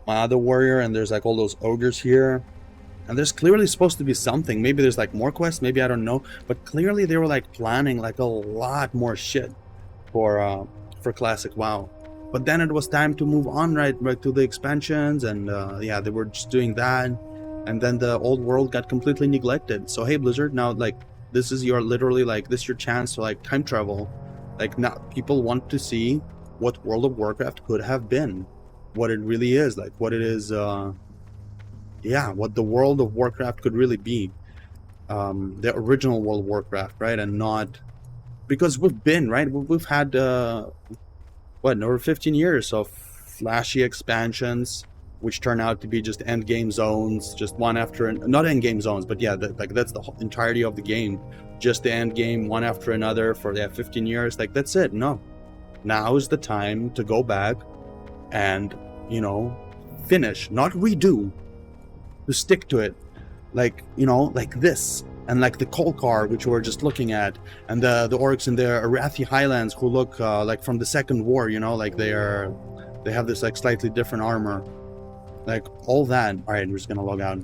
my other warrior, and there's like all those ogres here, and there's clearly supposed to be something. Maybe there's like more quests, maybe, I don't know, but clearly they were like planning like a lot more shit for Classic WoW. But then it was time to move on, right to the expansions, and yeah, they were just doing that, and then the old world got completely neglected. So hey, Blizzard, now like this is your literally like this is your chance to like time travel. Like, now people want to see what World of Warcraft could have been, what it really is, like what it is, yeah, what the World of Warcraft could really be, the original World of Warcraft, right? And not, because we've been, right, we've had what, over 15 years of flashy expansions which turn out to be just end game zones, just one after not end game zones, but yeah, like that's the whole entirety of the game, just the end game one after another for 15 years. Like, that's it. No, now is the time to go back and, you know, finish, not redo, to stick to it, like, you know, like this, and like the Kolkar, which we're just looking at, and the orcs in the Arathi Highlands who look like from the Second War, you know, like they have this like slightly different armor, like all that. All right, we're just gonna log out.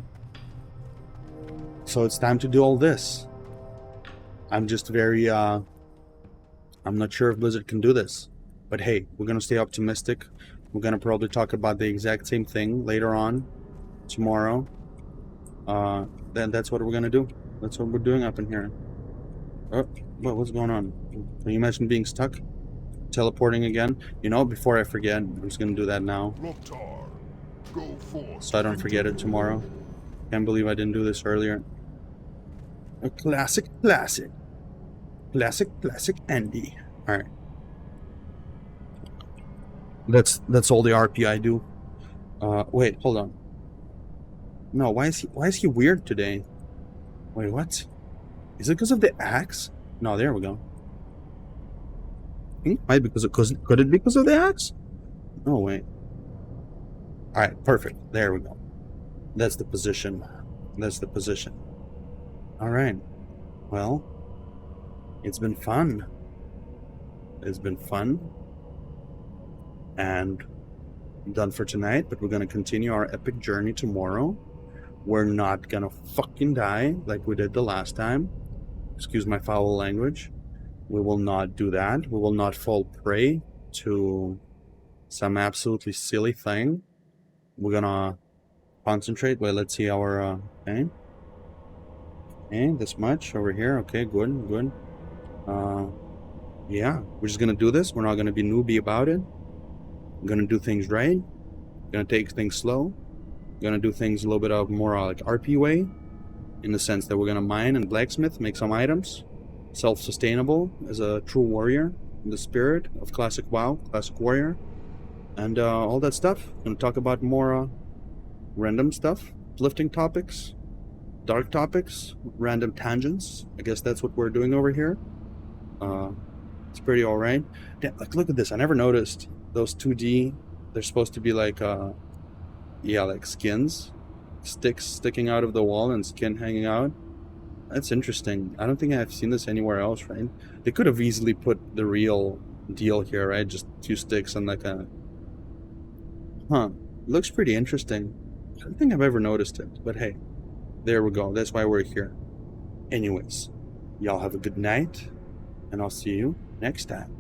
So it's time to do all this. I'm just very I'm not sure if Blizzard can do this, but hey, we're gonna stay optimistic. We're gonna probably talk about the exact same thing later on tomorrow. Then that's what we're gonna do. That's what we're doing up in here. Oh, what's going on? Can you imagine being stuck? Teleporting again? You know, before I forget, I'm just gonna do that now, so I don't forget it tomorrow. Can't believe I didn't do this earlier. A classic Andy. All right. That's all the RP I do. Wait, hold on. No, why is he weird today? Wait, what? Is it because of the axe? No, there we go. Might because could it be because of the axe? Oh wait. All right, perfect. There we go. That's the position. That's the position. All right. Well, it's been fun. It's been fun. And I'm done for tonight, but we're gonna continue our epic journey tomorrow. We're not gonna fucking die like we did the last time. Excuse my foul language. We will not do that. We will not fall prey to some absolutely silly thing. We're gonna concentrate. Wait, let's see our okay. Okay, this much over here. Okay, good, good. Yeah, we're just gonna do this. We're not gonna be newbie about it. We're gonna do things right. Gonna take things slow. Gonna do things a little bit of more like RP way, in the sense that we're gonna mine and blacksmith, make some items, self-sustainable as a true warrior in the spirit of classic WoW, classic warrior, and all that stuff. Gonna talk about more random stuff, uplifting topics, dark topics, random tangents. I guess that's what we're doing over here. It's pretty alright. Damn, like look at this. I never noticed those 2D. They're supposed to be like yeah, like skins, sticks sticking out of the wall and skin hanging out. That's interesting. I don't think I've seen this anywhere else, right? They could have easily put the real deal here, right? Just 2 sticks and like a... Huh. Looks pretty interesting. I don't think I've ever noticed it, but hey, there we go. That's why we're here. Anyways, y'all have a good night, and I'll see you next time.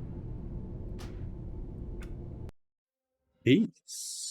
Peace.